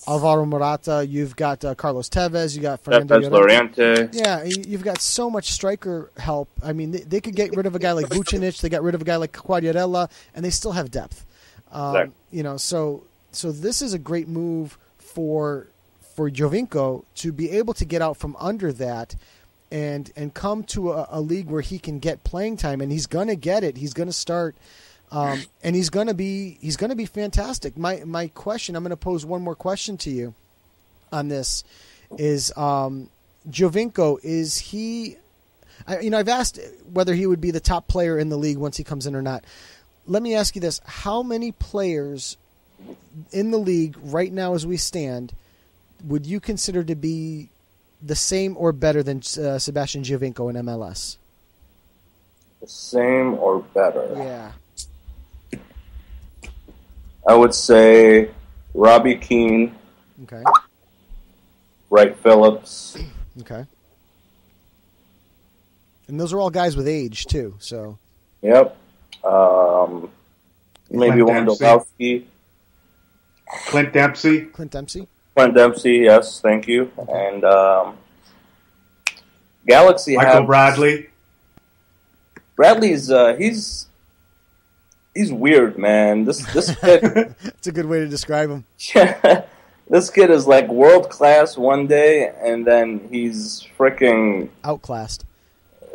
Alvaro Morata, you've got Carlos Tevez, you got Fernando Llorente. Yeah, you've got so much striker help. I mean, they could get rid of a guy like Vucinic, they got rid of a guy like Quagliarella, and they still have depth. Exactly. You know, so this is a great move for Giovinco to be able to get out from under that and come to a league where he can get playing time, and he's going to get it. He's going to start. And he's going to be fantastic. My question, I'm going to pose one more question to you on this, is Giovinco, is he? I've asked whether he would be the top player in the league once he comes in or not. Let me ask you this: how many players in the league right now, as we stand, would you consider to be the same or better than Sebastian Giovinco in MLS? The same or better? Yeah. I would say Robbie Keane. Okay. Wright Phillips. Okay. And those are all guys with age too. So. Yep. Maybe Wondolowski. Clint Dempsey. Clint Dempsey. Clint Dempsey. Yes, thank you. Okay. And Galaxy. Michael Bradley. Bradley's he's weird, man. This kid. It's a good way to describe him. Yeah, this kid is like world class one day, and then he's freaking outclassed.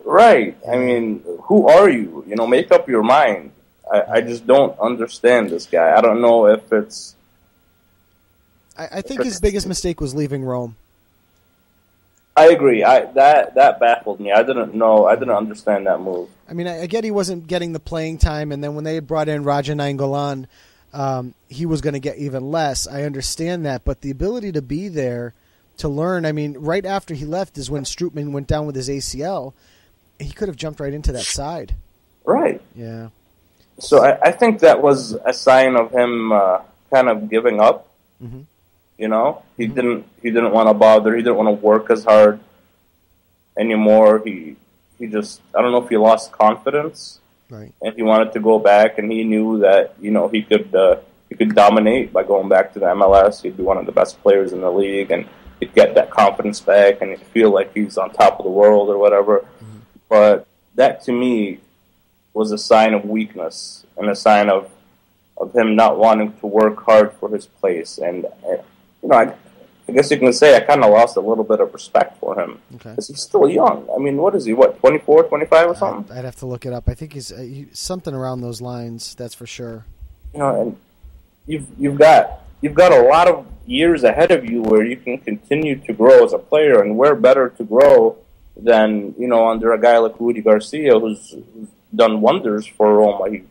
Right. I mean, who are you? You know, make up your mind. I just don't understand this guy. I don't know if it's. I think his biggest mistake was leaving Rome. I agree. That baffled me. I didn't know. I didn't understand that move. I mean, I get he wasn't getting the playing time, and then when they brought in Raja Nainggolan, he was going to get even less. I understand that, but the ability to be there, to learn. I mean, right after he left is when Strootman went down with his ACL. He could have jumped right into that side. Right. Yeah. So I think that was a sign of him kind of giving up. Mm-hmm. You know, he didn't want to bother. He didn't want to work as hard anymore. He just, I don't know if he lost confidence, right? And he wanted to go back, and he knew that, you know, he could dominate by going back to the MLS. He'd be one of the best players in the league, and he'd get that confidence back, and he'd feel like he's on top of the world or whatever. Mm-hmm. But that to me was a sign of weakness and a sign of him not wanting to work hard for his place. And you know, I guess you can say I kind of lost a little bit of respect for him. Okay. Because he's still young. I mean, what is he, 24, 25 or something? I'd have to look it up. I think he's something around those lines, that's for sure. You know, and you've got you've got a lot of years ahead of you where you can continue to grow as a player, and where better to grow than, under a guy like Rudy Garcia, who's done wonders for Roma. He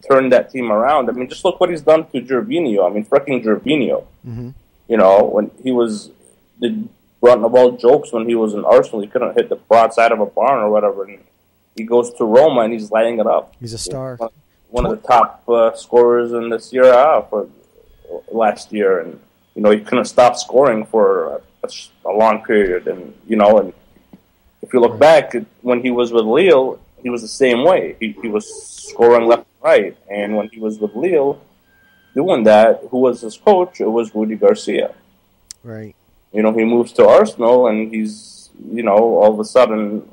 turned that team around. I mean, just look what he's done to Giovinco. I mean, freaking Giovinco. Mm-hmm. When he did run the ball jokes when he was in Arsenal, he couldn't hit the broadside of a barn or whatever, and he goes to Roma and he's lighting it up. He's a star. One of the top scorers in the Serie A for last year, and he couldn't stop scoring for a long period. And and if you look back when he was with Lille, he was the same way. He was scoring left and right, and when he was with Lille doing that, who was his coach? It was Rudy Garcia. Right. He moves to Arsenal, and he's all of a sudden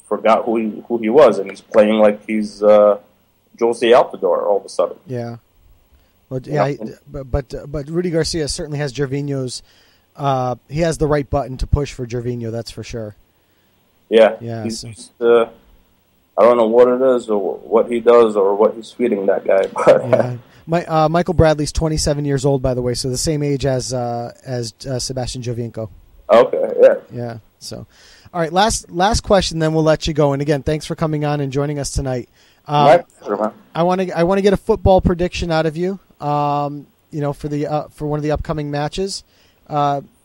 forgot who he was, and he's playing like he's Jose Altidore all of a sudden. Yeah. Well, yeah, but Rudy Garcia certainly has Gervinho's. He has the right button to push for Giovinco, that's for sure. Yeah. Yeah. I don't know what it is or what he does or what he's feeding that guy. But yeah. Michael Bradley's 27 years old, by the way, so the same age as Sebastian Giovinco. Okay. Yeah. Yeah. So, all right. Last question, then we'll let you go. And again, thanks for coming on and joining us tonight. I want to get a football prediction out of you. For one of the upcoming matches,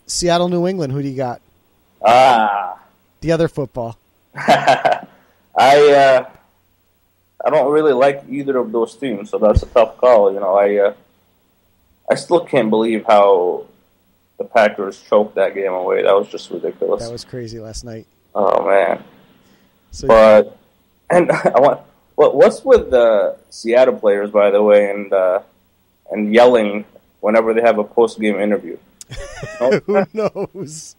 Seattle, New England. Who do you got? The other football. I don't really like either of those teams, so that's a tough call. I still can't believe how the Packers choked that game away. That was just ridiculous. That was crazy last night. Oh man! What's with the Seattle players, by the way, and yelling whenever they have a post-game interview? Who knows?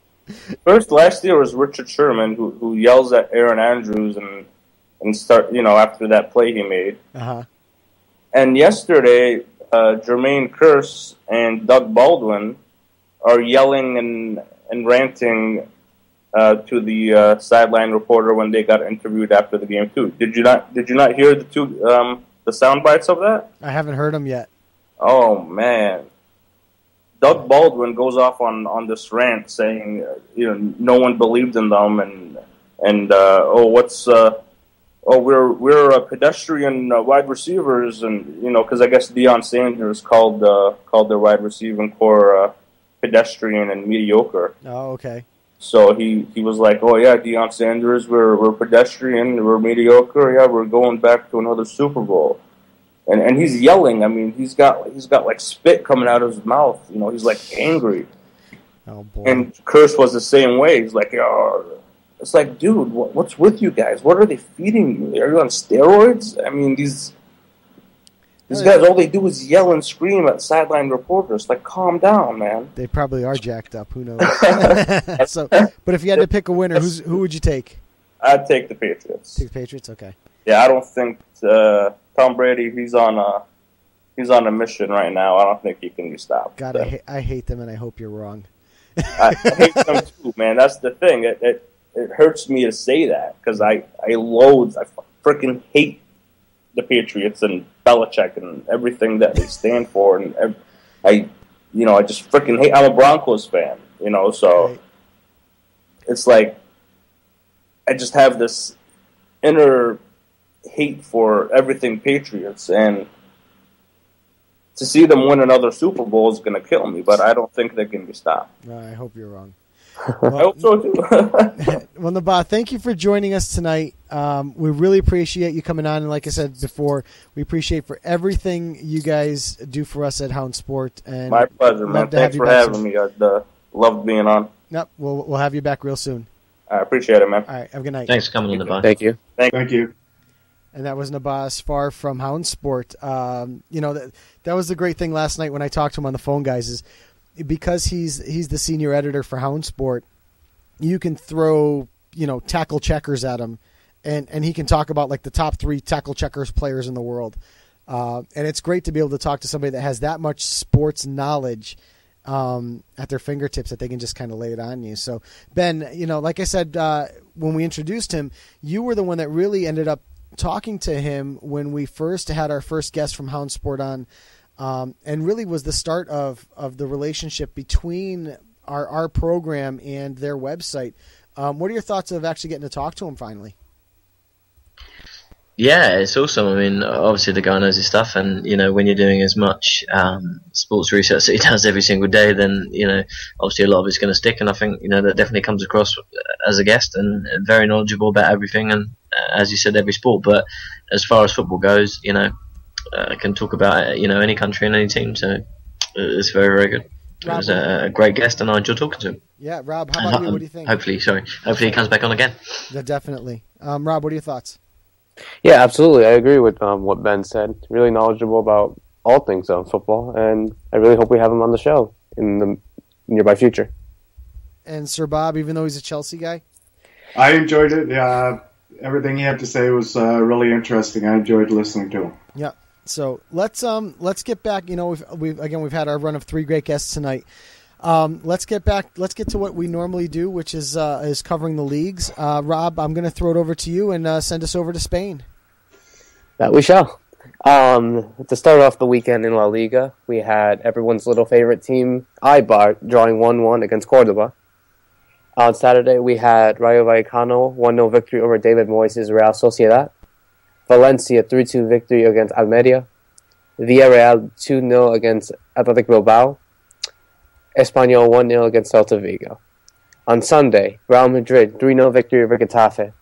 First, last year was Richard Sherman, who yells at Aaron Andrews and start after that play he made. Uh-huh. And yesterday, Jermaine Kearse and Doug Baldwin are yelling and ranting to the sideline reporter when they got interviewed after the game too. Did you not hear the sound bites of that? I haven't heard them yet. Oh man. Doug Baldwin goes off on this rant saying, no one believed in them, we're a pedestrian wide receivers, and because I guess Deion Sanders called their wide receiving core pedestrian and mediocre. Oh, okay. So he was like, oh yeah, Deion Sanders, we're pedestrian, we're mediocre, yeah, we're going back to another Super Bowl. And he's yelling. I mean, he's got like spit coming out of his mouth. He's like angry. Oh boy! And Kearse was the same way. He's like, it's like, dude, what's with you guys? What are they feeding you? Are you on steroids? I mean, these guys, all they do is yell and scream at sideline reporters. Like, calm down, man. They probably are jacked up. Who knows? But if you had to pick a winner, who would you take? I'd take the Patriots. Take the Patriots, okay. Yeah, I don't think Tom Brady. He's on a mission right now. I don't think he can be stopped. God, I hate them, and I hope you're wrong. I hate them too, man. That's the thing. It hurts me to say that because I freaking hate the Patriots and Belichick and everything that they stand for, and I just freaking hate. I'm a Broncos fan, so right. It's like I just have this inner hate for everything Patriots, and to see them win another Super Bowl is going to kill me, but I don't think they can be stopped. I hope you're wrong. Well, I hope so too. Well, Nabae, thank you for joining us tonight. We really appreciate you coming on, and like I said before, we appreciate for everything you guys do for us at Houndsport. And my pleasure, man. Thanks for having me. I loved being on. Yep, we'll have you back real soon. I appreciate it, man. All right, have a good night. Thanks for coming on, Nabae. Thank you. Thank you. And that was Nabae Asfar from Houndsport. That was the great thing last night when I talked to him on the phone, guys, is because he's the senior editor for Houndsport, you can throw, tackle checkers at him, and he can talk about like the top 3 tackle checkers players in the world. And it's great to be able to talk to somebody that has that much sports knowledge at their fingertips that they can just kind of lay it on you. So, Ben, like I said, when we introduced him, you were the one that really ended up talking to him when we first had our first guest from Houndsport on and really was the start of the relationship between our program and their website. What are your thoughts of actually getting to talk to him finally? Yeah, it's awesome. I mean, obviously the guy knows his stuff, and when you're doing as much sports research that he does every single day, then obviously a lot of it's going to stick. And I think that definitely comes across as a guest and very knowledgeable about everything, and as you said, every sport. But as far as football goes, I can talk about any country and any team. So it's very, very good. Rob, it was a great guest, and I enjoyed talking to him. Yeah, Rob, how about you? What do you think? Hopefully he comes back on again. Yeah, definitely. Rob, what are your thoughts? Yeah, absolutely. I agree with what Ben said. Really knowledgeable about all things football, and I really hope we have him on the show in the nearby future. And Sir Bob, even though he's a Chelsea guy? I enjoyed it. Everything he had to say was really interesting. I enjoyed listening to him. Yeah. So let's get back. We've had our run of 3 great guests tonight. Let's get to what we normally do, which is covering the leagues. Rob, I'm going to throw it over to you and send us over to Spain. That we shall. To start off the weekend in La Liga, we had everyone's little favorite team, Eibar, drawing 1-1 against Cordoba. On Saturday, we had Rayo Vallecano 1-0 victory over David Moyes' Real Sociedad. Valencia 3-2 victory against Almeria. Villarreal 2-0 against Athletic Bilbao. Espanyol 1-0 against Celta Vigo. On Sunday, Real Madrid 3-0 victory over Getafe.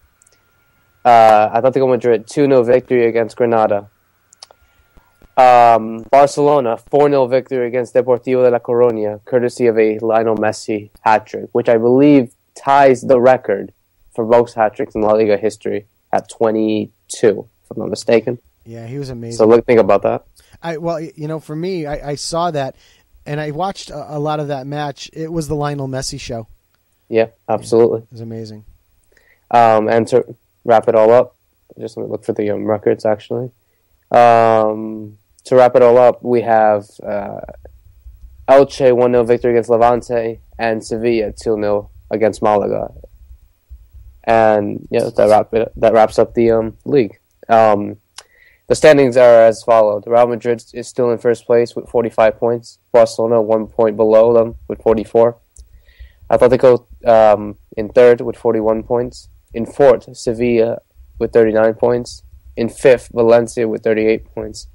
Atletico Madrid 2-0 victory against Granada. Barcelona 4-0 victory against Deportivo de La Coruña, courtesy of a Lionel Messi hat-trick, which I believe ties the record for most hat-tricks in La Liga history at 22, if I'm not mistaken. Yeah, he was amazing. So think about that. For me, I saw that, and I watched a lot of that match. It was the Lionel Messi show. Yeah, absolutely. It was amazing. And to wrap it all up, just let me look for the records, actually. To wrap it all up, we have Elche 1-0 victory against Levante and Sevilla 2-0 against Malaga. And yeah, that wraps up the league. The standings are as followed. Real Madrid is still in first place with 45 points. Barcelona 1 point below them with 44. Atletico in third with 41 points. In fourth, Sevilla with 39 points. In fifth, Valencia with 38 points.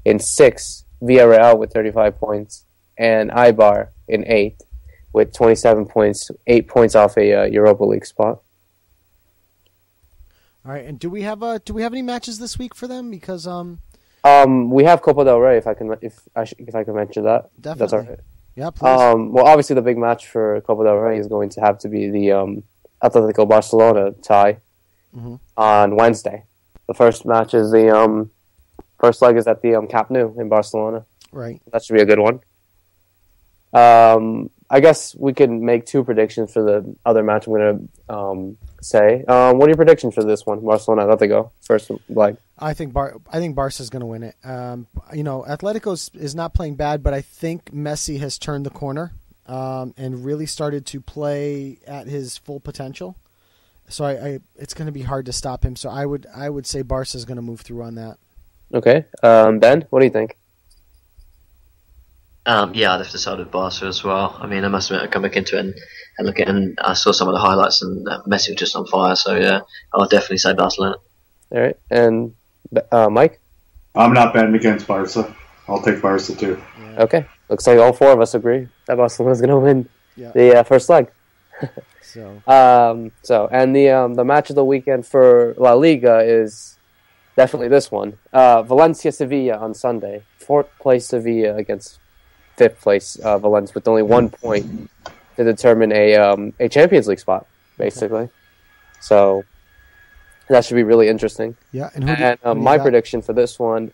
In sixth, Villarreal with 35 points. And Eibar in eighth with 27 points, 8 points off a Europa League spot. All right, and do we have any matches this week for them? Because we have Copa del Rey. If I can mention that, definitely. That's all right. Yeah, please. Well, obviously the big match for Copa del Rey is going to have to be the Atletico Barcelona tie on Wednesday. The first match is the first leg is at the Camp Nou in Barcelona. Right. That should be a good one. I guess we can make 2 predictions for the other match I'm going to say. What are your predictions for this one? Barcelona, Atletico, first leg. I think Barca's going to win it. Atletico is not playing bad, but I think Messi has turned the corner and really started to play at his full potential. So it's going to be hard to stop him. So I would say Barca's going to move through on that. Okay. Ben, what do you think? Yeah, I'd have to side with Barca as well. I mean, I must admit, I come back into it and look at it, and I saw some of the highlights, and Messi was just on fire. So yeah, I'll definitely say Barcelona. All right, and Mike? I'm not betting against Barca. I'll take Barca too. Yeah. Okay, looks like all 4 of us agree that Barcelona's going to win the first leg. And the match of the weekend for La Liga is definitely this one. Valencia Sevilla on Sunday. 4th place Sevilla against 5th place Valencia with only 1 point to determine a Champions League spot, basically. So that should be really interesting. Yeah, and my prediction for this one,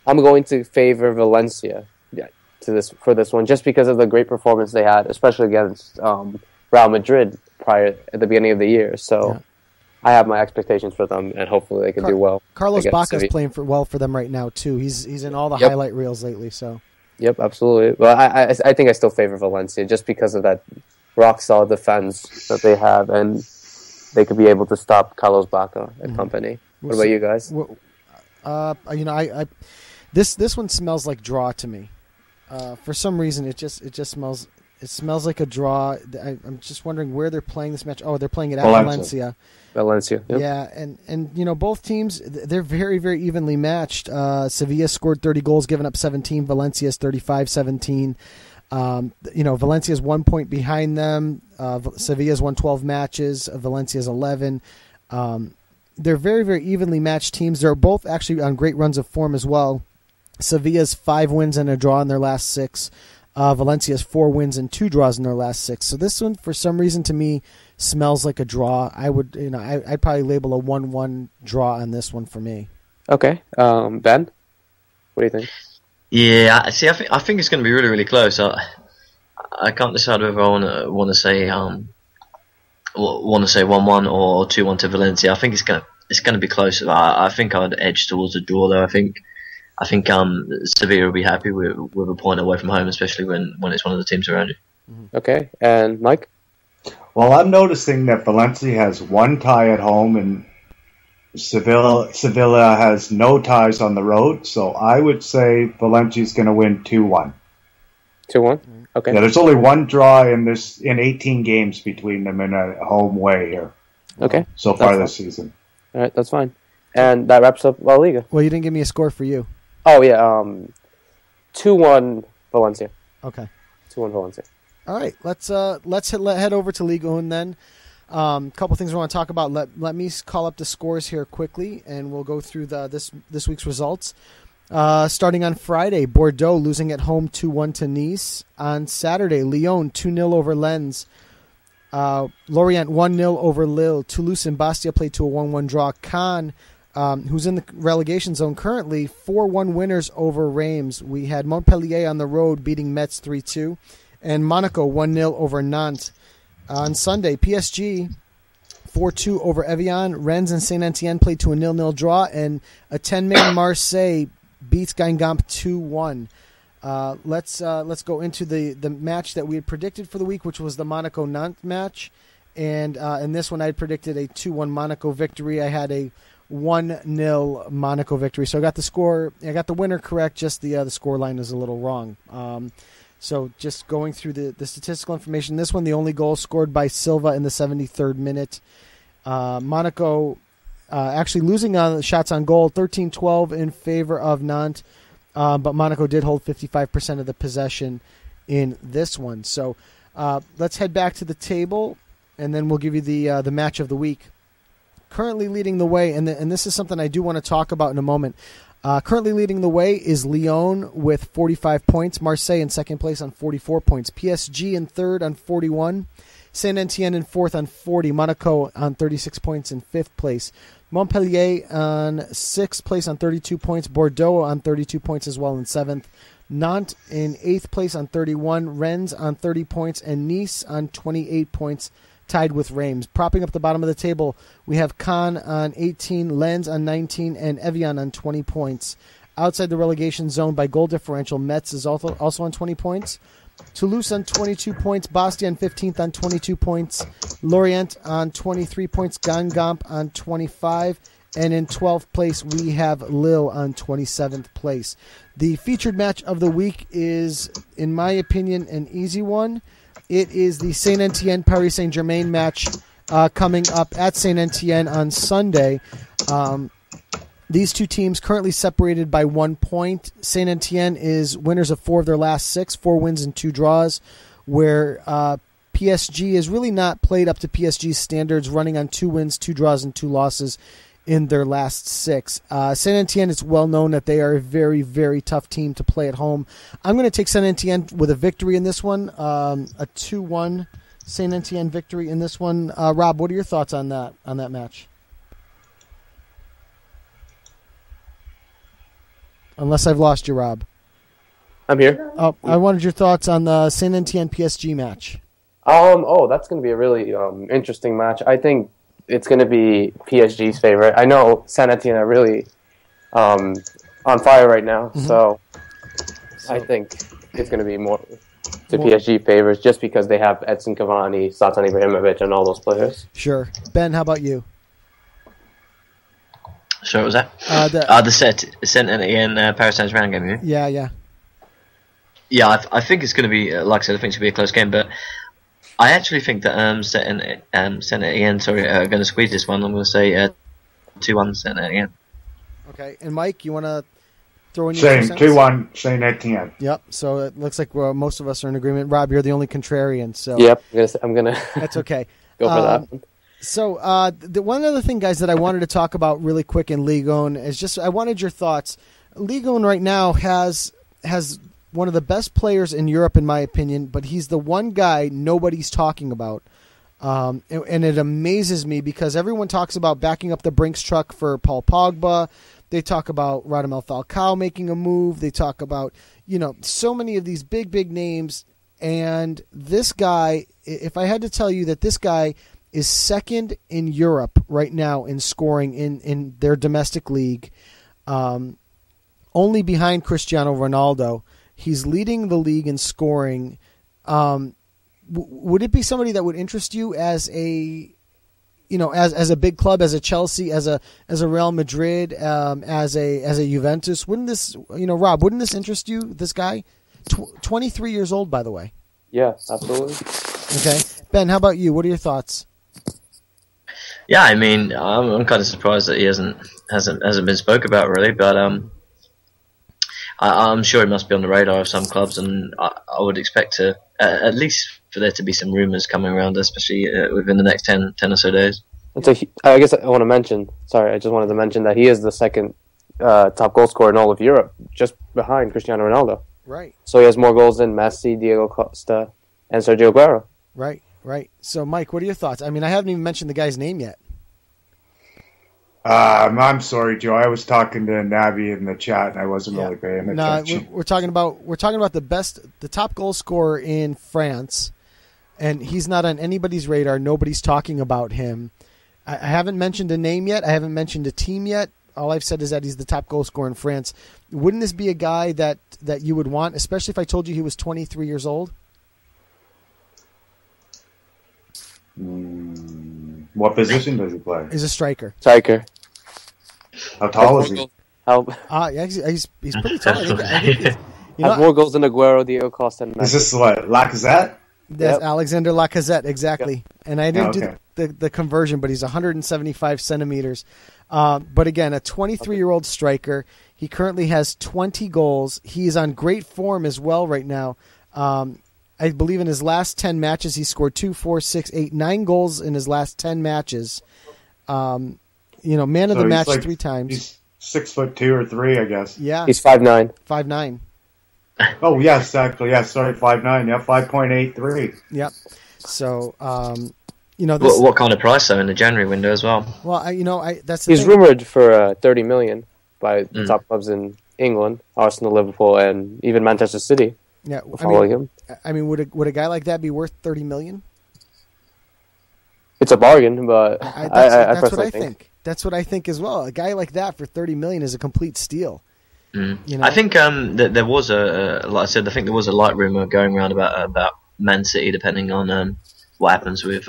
I'm going to favor Valencia for this one, just because of the great performance they had, especially against Real Madrid prior at the beginning of the year. So I have my expectations for them, and hopefully they can do well. Carlos Baca's playing well for them right now too. He's in all the highlight reels lately. So. Yep, absolutely. Well, I think I still favor Valencia just because of that rock-solid defense that they have, and they could be able to stop Carlos Baca and company. What about you guys? This one smells like draw to me. For some reason, it just smells. It smells like a draw. I'm just wondering where they're playing this match. Oh, they're playing it at Valencia. Valencia. Yep. Yeah, and both teams, they're very, very evenly matched. Sevilla scored 30 goals, giving up 17. Valencia's 35-17. Valencia's 1 point behind them. Sevilla's won 12 matches. Valencia's 11. They're very, very evenly matched teams. They're both actually on great runs of form as well. Sevilla's 5 wins and a draw in their last 6. Valencia's 4 wins and 2 draws in their last 6. So this one, for some reason, to me, smells like a draw. I'd probably label a 1-1 draw on this one for me. Okay, Ben, what do you think? Yeah, see, I think it's going to be really, really close. I can't decide whether I want to say 1-1 or 2-1 to Valencia. I think it's going to be close. I think I'd edge towards a draw though. I think Sevilla will be happy with a point away from home, especially when it's one of the teams around you. Okay, and Mike? Well, I'm noticing that Valencia has 1 tie at home and Sevilla has no ties on the road, so I would say Valencia's going to win 2-1. 2-1? Okay. Yeah, there's only 1 draw in 18 games between them in a home way here. Okay. So far this season. All right, that's fine. And that wraps up La Liga. Well, you didn't give me a score for you. Oh, yeah, 2-1 Valencia. Okay. 2-1 Valencia. All right, let's head over to Ligue 1 then. Couple things we want to talk about. Let me call up the scores here quickly, and we'll go through this week's results. Starting on Friday, Bordeaux losing at home 2-1 to Nice. On Saturday, Lyon 2-0 over Lens. Lorient 1-0 over Lille. Toulouse and Bastia played to a 1-1 draw. Caen, who's in the relegation zone currently, 4-1 winners over Reims. We had Montpellier on the road beating Metz 3-2. And Monaco 1-0 over Nantes. On Sunday, PSG 4-2 over Evian. Rennes and Saint-Etienne played to a 0-0 draw. And a 10-man Marseille beats Guingamp 2-1. Let's go into the match that we had predicted for the week, which was the Monaco-Nantes match. And in this one, I had predicted a 2-1 Monaco victory. I had a 1-0 Monaco victory. So I got the winner correct, just the score line is a little wrong. So just going through the statistical information, this one, the only goal scored by Silva in the 73rd minute. Monaco actually losing on shots on goal, 13-12 in favor of Nantes, but Monaco did hold 55% of the possession in this one. So let's head back to the table, and then we'll give you the match of the week. Currently leading the way, and this is something I do want to talk about in a moment. Currently leading the way is Lyon with 45 points. Marseille in second place on 44 points. PSG in third on 41. Saint-Etienne in fourth on 40. Monaco on 36 points in fifth place. Montpellier on sixth place on 32 points. Bordeaux on 32 points as well in seventh. Nantes in eighth place on 31. Rennes on 30 points. And Nice on 28 points, tied with Reims. Propping up the bottom of the table, we have Caen on 18, Lens on 19, and Evian on 20 points. Outside the relegation zone by goal differential, Metz is also on 20 points. Toulouse on 22 points, Bastia on 15th on 22 points, Lorient on 23 points, Guingamp on 25, and in 12th place we have Lille on 27th place. The featured match of the week is, in my opinion, an easy one. It is the Saint-Etienne Paris Saint-Germain match coming up at Saint-Etienne on Sunday. These two teams currently separated by 1 point. Saint-Etienne is winners of 4 of their last 6, 4 wins and 2 draws, where PSG has really not played up to PSG's standards, running on 2 wins, 2 draws, and 2 losses in their last 6. Saint-Etienne, it's well known that they are a very, very tough team to play at home. I'm going to take Saint-Etienne with a victory in this one, a 2-1 Saint-Etienne victory in this one. Rob, what are your thoughts on that match? Unless I've lost you, Rob. I'm here. Oh, I wanted your thoughts on the Saint-Etienne PSG match. That's going to be a really interesting match. I think it's going to be PSG's favorite. I know Saint-Etienne are really on fire right now, so I think it's going to be more to PSG favors just because they have Edson Cavani, Zlatan Ibrahimovic, and all those players. Sure. Ben, how about you? Sorry, what was that? The Saint Etienne Paris Saint-Germain game. You mean? Yeah. Yeah, I think it's going to be, like I said, I think it's going to be a close game, but I actually think that Saint Etienne, are going to squeeze this one. I'm going to say 2-1 Saint Etienne. Okay, and Mike, you want to throw in your Same, 2-1 Saint Etienne. Yep. So it looks like most of us are in agreement. Rob, you're the only contrarian. So yep, I'm gonna. That's okay. Go for that. So the one other thing, guys, that I wanted to talk about really quick in Ligue 1 is just I wanted your thoughts. Ligue 1 right now has one of the best players in Europe, in my opinion, but he's the one guy nobody's talking about. And it amazes me because everyone talks about backing up the Brinks truck for Paul Pogba. They talk about Radamel Falcao making a move. They talk about, so many of these big names. And this guy, if I had to tell you that this guy is second in Europe right now in scoring in their domestic league, only behind Cristiano Ronaldo. He's leading the league in scoring. Would it be somebody that would interest you as a, as a big club, as a Chelsea, as a Real Madrid, as a Juventus? Wouldn't this, Rob? Wouldn't this interest you? This guy, 23 years old, by the way. Yeah, absolutely. Okay, Ben, how about you? What are your thoughts? Yeah, I mean, I'm kind of surprised that he hasn't been spoke about really, but I'm sure it must be on the radar of some clubs, and I would expect to at least for there to be some rumours coming around, especially within the next 10 or so days. I guess I want to mention. Sorry, I just wanted to mention that he is the second top goal scorer in all of Europe, just behind Cristiano Ronaldo. Right. So he has more goals than Messi, Diego Costa, and Sergio Aguero. Right. So, Mike, what are your thoughts? I mean, I haven't even mentioned the guy's name yet. I'm sorry, Joe. I was talking to Nabi in the chat, and I wasn't really paying attention. We're talking about the top goal scorer in France, and he's not on anybody's radar. Nobody's talking about him. I haven't mentioned a name yet. I haven't mentioned a team yet. All I've said is that he's the top goal scorer in France. Wouldn't this be a guy that you would want, especially if I told you he was 23 years old? What position does he play? He's a striker. How tall is he? Yeah, he's pretty tall. I think has more goals than Aguero, Diego Costa, and Messi. Is this what, Lacazette? That's Alexander Lacazette, exactly. Yep. And I didn't do the conversion, but he's 175 centimeters. But again, a 23-year-old striker. He currently has 20 goals. He is on great form as well right now. I believe in his last 10 matches, he scored 2, 4, 6, 8, 9 goals in his last 10 matches. Man of the match 3 times. He's 6'2" or 3, I guess. Yeah. He's 5'9". 5'9". Oh, yes, exactly. Yeah, sorry, 5'9". Yeah, 5.83. Yep. So, what kind of price though in the January window as well? Well, that's he's rumored for 30 million by the top clubs in England, Arsenal, Liverpool, and even Manchester City. Yeah, him. I mean, would a guy like that be worth 30 million? It's a bargain, but that's what I think. That's what I think as well. A guy like that for 30 million is a complete steal. I think there was like I said, I think there was a light rumor going around about ManCity, depending on what happens with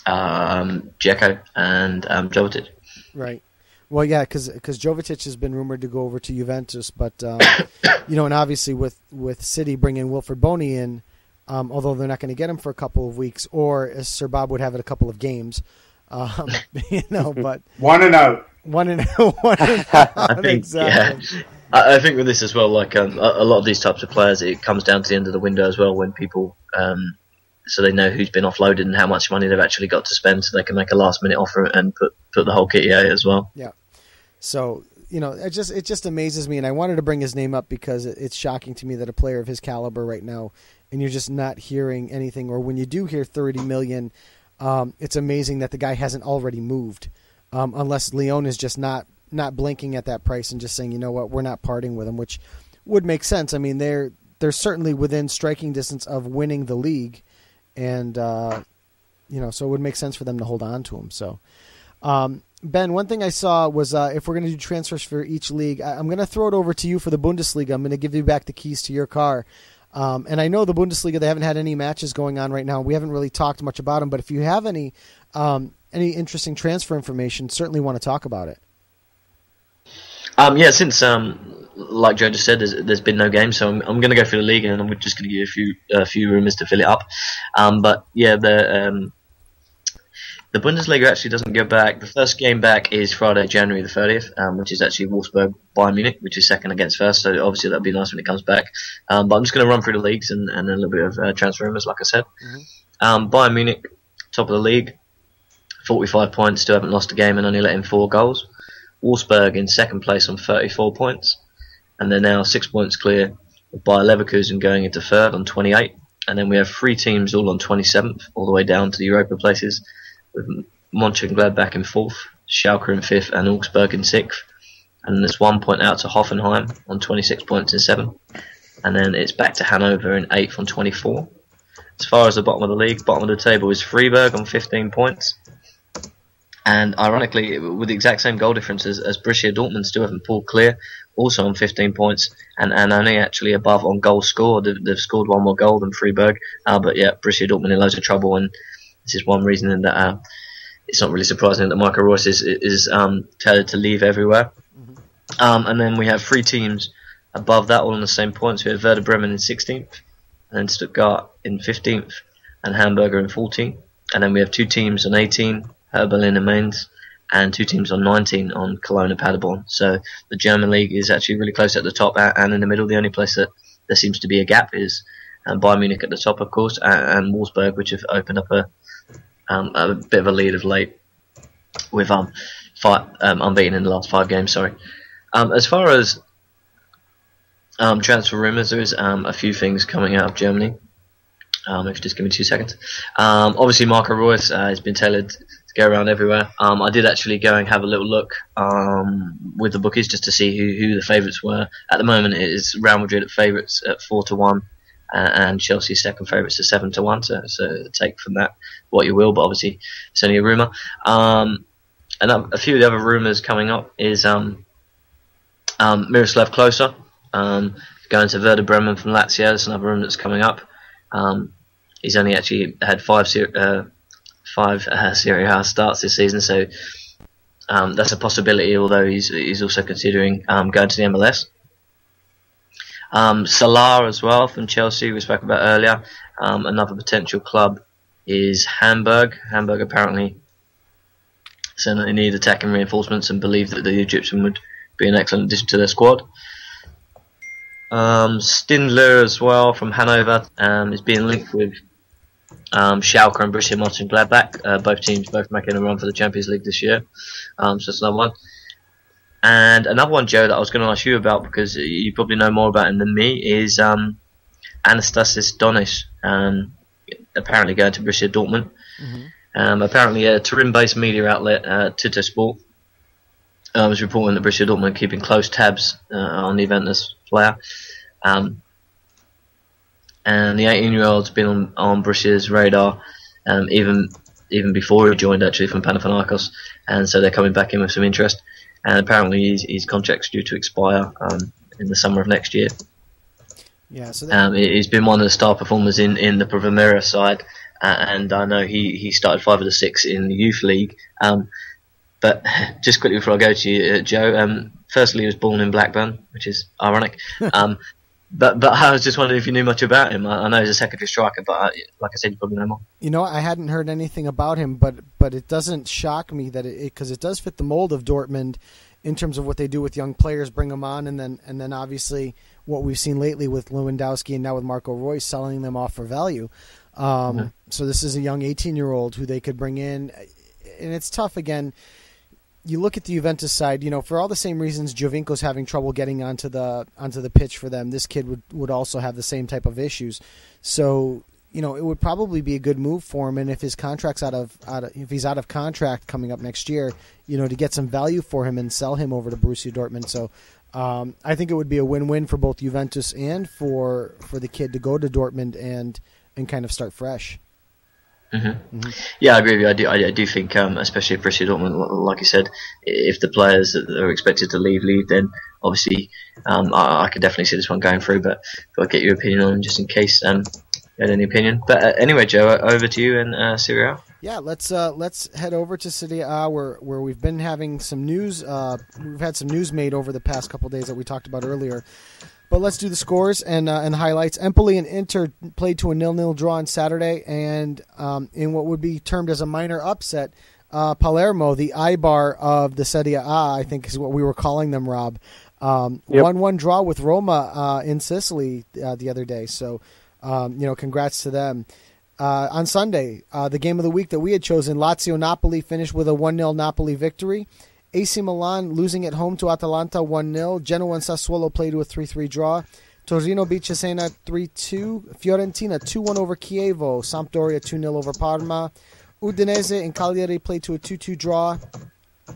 Dzeko and Jovetic. Right. Well, yeah, because Jovetic has been rumored to go over to Juventus, but and obviously with City bringing Wilfred Boney in, although they're not going to get him for a couple of weeks, or as Sir Bob would have it, a couple of games, but one and out. I think, exactly. Yeah. I think with this as well, like a lot of these types of players, it comes down to the end of the window as well, when people so they know who's been offloaded and how much money they've actually got to spend, so they can make a last minute offer and put the whole kitty out as well. Yeah. So, it just amazes me, and I wanted to bring his name up because it's shocking to me that a player of his caliber right now, and you're just not hearing anything, or when you do hear 30 million, it's amazing that the guy hasn't already moved, unless Lyon is just not blinking at that price and just saying, you know what, we're not parting with him, which would make sense. I mean, they're certainly within striking distance of winning the league, and so it would make sense for them to hold on to him. So. Ben, one thing I saw was if we're going to do transfers for each league, I'm going to throw it over to you for the Bundesliga. I'm going to give you back the keys to your car. And I know the Bundesliga, they haven't had any matches going on right now. We haven't really talked much about them, but if you have any interesting transfer information, certainly want to talk about it. Yeah, since like Joe just said, there's been no game, so I'm going to go for the league, and I'm just going to give you a few rumours to fill it up. But yeah, the Bundesliga actually doesn't go back. The first game back is Friday, January the 30th, which is actually Wolfsburg Bayern Munich, which is second against first. So obviously that'd be nice when it comes back. But I'm just going to run through the leagues and a little bit of transfer rumours, like I said. Bayern Munich, top of the league, 45 points, still haven't lost a game and only let in 4 goals. Wolfsburg in second place on 34 points, and they're now 6 points clear of Bayer Leverkusen going into third on 28. And then we have 3 teams all on 27th, all the way down to the Europa places, with Mönchengladbach in 4th, Schalke in 5th, and Augsburg in 6th. And there's 1 point out to Hoffenheim on 26 points in 7th. And then it's back to Hanover in 8th on 24. As far as the bottom of the league, bottom of the table is Freiburg on 15 points. And ironically, with the exact same goal difference as Borussia Dortmund, still haven't pulled clear, also on 15 points, and only actually above on goals scored. They've scored 1 more goal than Freiburg, but yeah, Borussia Dortmund in loads of trouble, and this is one reason that it's not really surprising that Marco Reus is tailored to leave everywhere. And then we have 3 teams above that, all on the same points. We have Werder Bremen in 16th, and then Stuttgart in 15th, and Hamburger in 14th. And then we have 2 teams on 18, Berlin and Mainz, and 2 teams on 19 on Cologne and Paderborn. So the German league is actually really close at the top and in the middle. The only place that there seems to be a gap is Bayern Munich at the top, of course, and Wolfsburg, which have opened up a bit of a lead of late with unbeaten in the last 5 games. Sorry. As far as transfer rumours, there is a few things coming out of Germany. If you just give me 2 seconds. Obviously, Marco Reus has been tailored to go around everywhere. I did actually go and have a little look with the bookies just to see who the favourites were. At the moment, it is Real Madrid at favourites at 4-1, and Chelsea second favourites at 7-1. So take from that what you will, but obviously it's only a rumour. And a few of the other rumours coming up is Miroslav Klose going to Werder Bremen from Lazio. That's another rumour that's coming up. He's only actually had 5 Serie A starts this season, so that's a possibility, although he's also considering going to the MLS. Salah as well from Chelsea, we spoke about earlier. Another potential club is Hamburg. Hamburg apparently saying that they need attacking reinforcements and believe that the Egyptian would be an excellent addition to their squad. Stindler as well from Hanover is being linked with Schalke and Borussia Mönchengladbach. Both teams making a run for the Champions League this year. So that's another one. And another one, Joe, that I was going to ask you about because you probably know more about him than me is Anastasis Donis, apparently going to Borussia Dortmund. Apparently a Turin-based media outlet, Tuttosport, was reporting that Borussia Dortmund are keeping close tabs on the Juventus player. And the 18-year-old's been on Borussia's radar even before he joined, actually, from Panathinaikos, and so they're coming back in with some interest. And apparently his contract's due to expire in the summer of next year. Yeah, so he's been one of the star performers in the Primavera side, and I know he started 5 of the 6 in the youth league. But just quickly before I go to you, Joe, firstly he was born in Blackburn, which is ironic. But I was just wondering if you knew much about him. I know he's a secondary striker, but like I said, you probably know more. You know, I hadn't heard anything about him, but it doesn't shock me that because it does fit the mold of Dortmund in terms of what they do with young players, bring them on, and then obviously what we've seen lately with Lewandowski and now with Marco Reus selling them off for value. So this is a young 18-year-old who they could bring in, and it's tough again. You look at the Juventus side, you know, for all the same reasons Giovinco's having trouble getting onto the pitch for them, this kid would also have the same type of issues. So, you know, it would probably be a good move for him, and if his contract's if he's out of contract coming up next year, you know, to get some value for him and sell him over to Borussia Dortmund. So, I think it would be a win-win for both Juventus and for the kid to go to Dortmund and kind of start fresh. Yeah, I agree with you. I do think, especially if Borussia Dortmund, like you said, if the players that are expected to leave, then obviously I could definitely see this one going through. But I'll get your opinion on just in case you had any opinion. But anyway, Joe, over to you in Serie A. Yeah, let's head over to Serie A where we've been having some news. We've had some news made over the past couple days that we talked about earlier. But let's do the scores and the highlights. Empoli and Inter played to a 0-0 draw on Saturday, and in what would be termed as a minor upset, Palermo, the Eibar of the Serie A, I think is what we were calling them, Rob, 1-1 draw with Roma in Sicily the other day. So, congrats to them. On Sunday, the game of the week that we had chosen, Lazio-Napoli finished with a 1-0 Napoli victory. AC Milan losing at home to Atalanta 1-0. Genoa and Sassuolo played with 3-3 draw. Torino beat Cesena 3-2. Fiorentina 2-1 over Chievo. Sampdoria 2-0 over Parma. Udinese and Cagliari played to a 2-2 draw.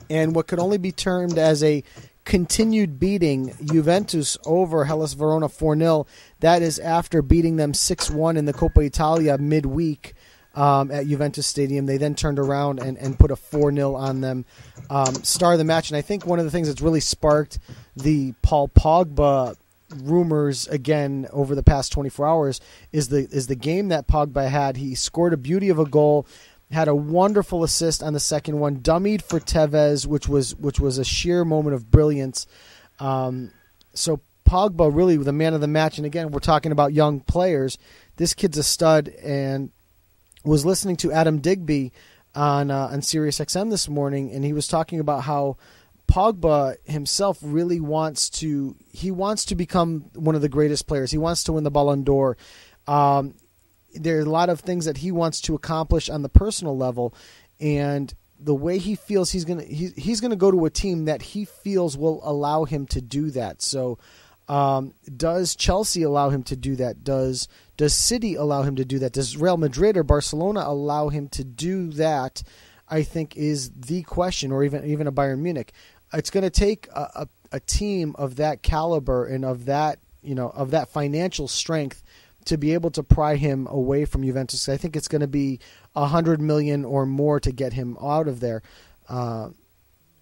And what could only be termed as a continued beating, Juventus over Hellas Verona 4-0. That is after beating them 6-1 in the Coppa Italia midweek at Juventus Stadium. They then turned around and put a 4-0 on them. Star of the match, and I think one of the things that's really sparked the Paul Pogba rumors again over the past 24 hours is the game that Pogba had. He scored a beauty of a goal, had a wonderful assist on the second one, dummied for Tevez, which was a sheer moment of brilliance. So Pogba really the man of the match, and again we're talking about young players. This kid's a stud, and was listening to Adam Digby on Sirius XM this morning, and he was talking about how Pogba himself really wants to become one of the greatest players. He wants to win the Ballon d'Or. There are a lot of things that he wants to accomplish on the personal level, and the way he feels he's gonna go to a team that he feels will allow him to do that. So, does Chelsea allow him to do that? Does City allow him to do that? Does Real Madrid or Barcelona allow him to do that? I think is the question, or even a Bayern Munich. It's going to take a team of that caliber and of that financial strength to be able to pry him away from Juventus. I think it's going to be $100 million or more to get him out of there. And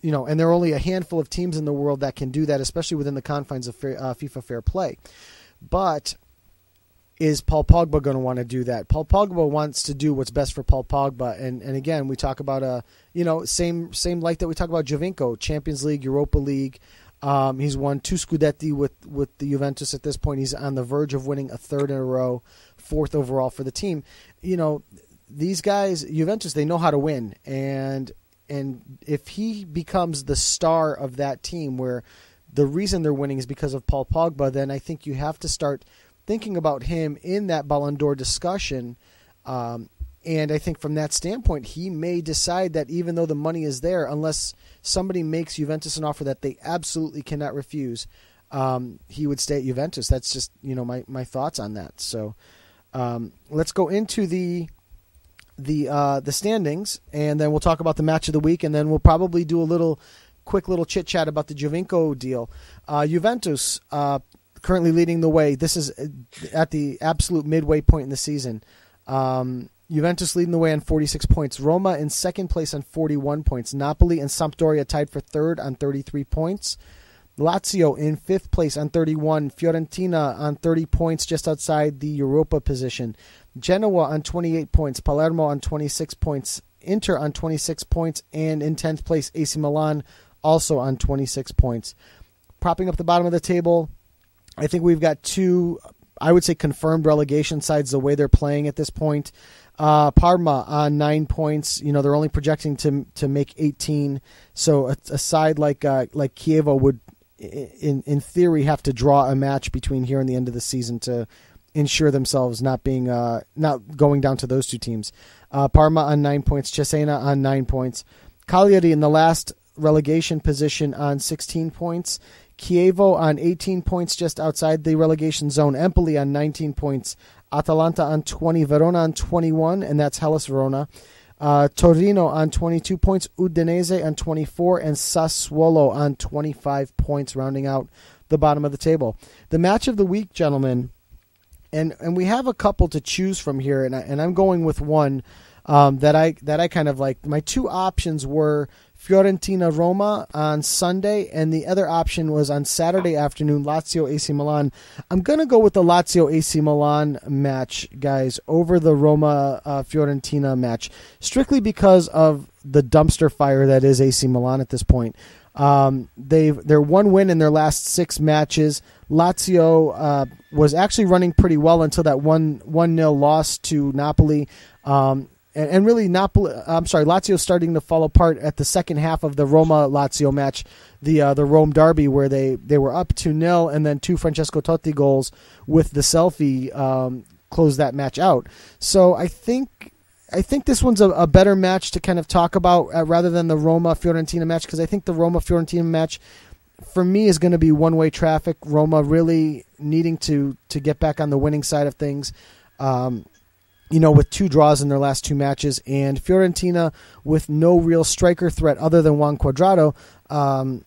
there are only a handful of teams in the world that can do that, especially within the confines of FIFA Fair Play. But is Paul Pogba going to want to do that? Paul Pogba wants to do what's best for Paul Pogba. And again, we talk about same light that we talk about Giovinco, Champions League, Europa League. He's won 2 Scudetti with the Juventus at this point. He's on the verge of winning a third in a row, 4th overall for the team. These guys, Juventus, they know how to win. And if he becomes the star of that team where the reason they're winning is because of Paul Pogba, then I think you have to start thinking about him in that Ballon d'Or discussion. And I think from that standpoint, he may decide that even though the money is there, unless somebody makes Juventus an offer that they absolutely cannot refuse, he would stay at Juventus. That's just my thoughts on that. So let's go into the standings, and then we'll talk about the match of the week, and then we'll probably do a quick little chit chat about the Giovinco deal. Juventus currently leading the way. This is at the absolute midway point in the season. Juventus leading the way on 46 points. Roma in second place on 41 points. Napoli and Sampdoria tied for third on 33 points. Lazio in fifth place on 31. Fiorentina on 30 points, just outside the Europa position. Genoa on 28 points. Palermo on 26 points. Inter on 26 points. And in 10th place, AC Milan also on 26 points. Propping up the bottom of the table, I think we've got 2, I would say, confirmed relegation sides the way they're playing at this point. Parma on 9 points. They're only projecting to make 18. So a side like Chievo would, in theory, have to draw a match between here and the end of the season to ensure themselves not going down to those two teams. Parma on 9 points. Cesena on 9 points. Cagliari in the last relegation position on 16 points. Chievo on 18 points, just outside the relegation zone. Empoli on 19 points. Atalanta on 20. Verona on 21, and that's Hellas Verona. Torino on 22 points. Udinese on 24, and Sassuolo on 25 points, rounding out the bottom of the table. The match of the week, gentlemen, and we have a couple to choose from here, and I'm going with one that I kind of like. My 2 options were Fiorentina-Roma on Sunday, and the other option was on Saturday afternoon, Lazio-AC Milan. I'm going to go with the Lazio-AC Milan match, guys, over the Roma-Fiorentina match, strictly because of the dumpster fire that is AC Milan at this point. They're one win in their last 6 matches. Lazio was actually running pretty well until that 1-0 loss to Napoli. And really, Lazio starting to fall apart at the second half of the Roma-Lazio match, the Rome derby, where they were up 2-0, and then 2 Francesco Totti goals with the selfie closed that match out. So I think this one's a better match to kind of talk about rather than the Roma-Fiorentina match, because I think the Roma-Fiorentina match, for me, is going to be one-way traffic. Roma really needing to get back on the winning side of things. With 2 draws in their last 2 matches, and Fiorentina with no real striker threat other than Juan Cuadrado. I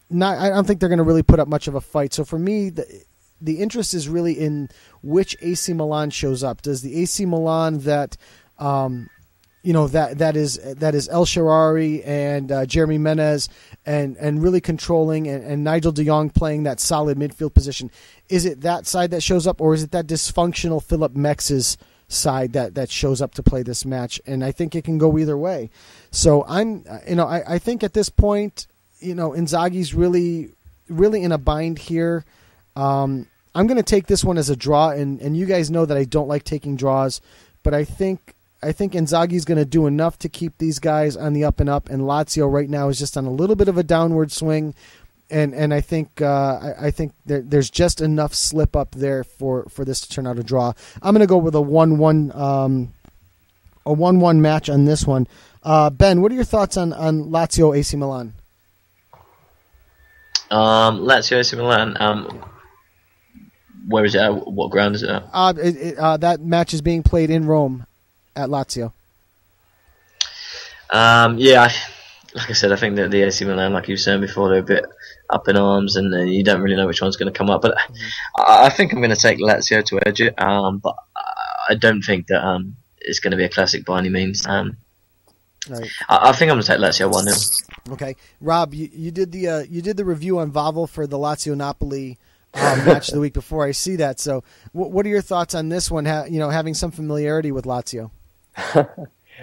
don't think they're going to really put up much of a fight. So for me, the interest is really in which AC Milan shows up. Does the AC Milan that that is El Shaarawy and Jeremy Menez and really controlling and Nigel de Jong playing that solid midfield position, is it that side that shows up, or is it that dysfunctional Philip Mex's side that shows up to play this match? And I think it can go either way. So I think at this point, Inzaghi's really in a bind here. I'm going to take this one as a draw, and you guys know that I don't like taking draws, but I think Inzaghi's going to do enough to keep these guys on the up and up, and Lazio right now is just on a little bit of a downward swing. And I think there's just enough slip up there for this to turn out a draw. I'm going to go with a 1-1 match on this one. Ben, what are your thoughts on Lazio AC Milan? Lazio AC Milan. Where is it at? What ground is it at? That match is being played in Rome at Lazio. Like I said, I think that the AC Milan, like you were saying before, they're a bit up in arms, and you don't really know which one's going to come up. But I think I'm going to take Lazio to edge it. But I don't think that it's going to be a classic by any means. Right. I think I'm going to take Lazio 1-0. Okay, Rob, you did the review on Vavel for the Lazio Napoli match the week before. I see that. So, what are your thoughts on this one? Having some familiarity with Lazio.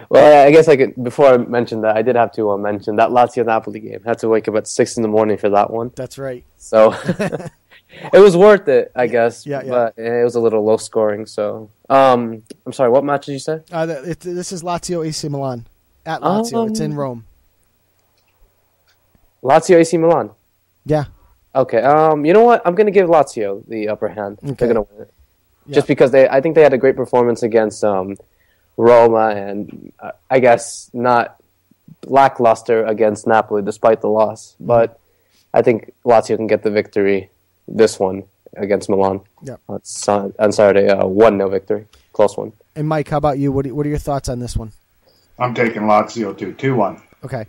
Well, I guess before I mentioned that, I did have to mention that Lazio-Napoli game. I had to wake up at 6 in the morning for that one. That's right. So it was worth it, I guess. Yeah. But it was a little low scoring. So I'm sorry, what match did you say? This is Lazio AC Milan at Lazio. It's in Rome. Lazio AC Milan. Yeah. Okay. You know what? I'm going to give Lazio the upper hand. Okay. They're going to win it. Yeah. Just because I think they had a great performance against Roma, and I guess not lackluster against Napoli despite the loss. But I think Lazio can get the victory this one against Milan. Yeah. On Saturday, 1-0 victory. Close one. And Mike, how about you? What are your thoughts on this one? I'm taking Lazio too, 2-1. Okay.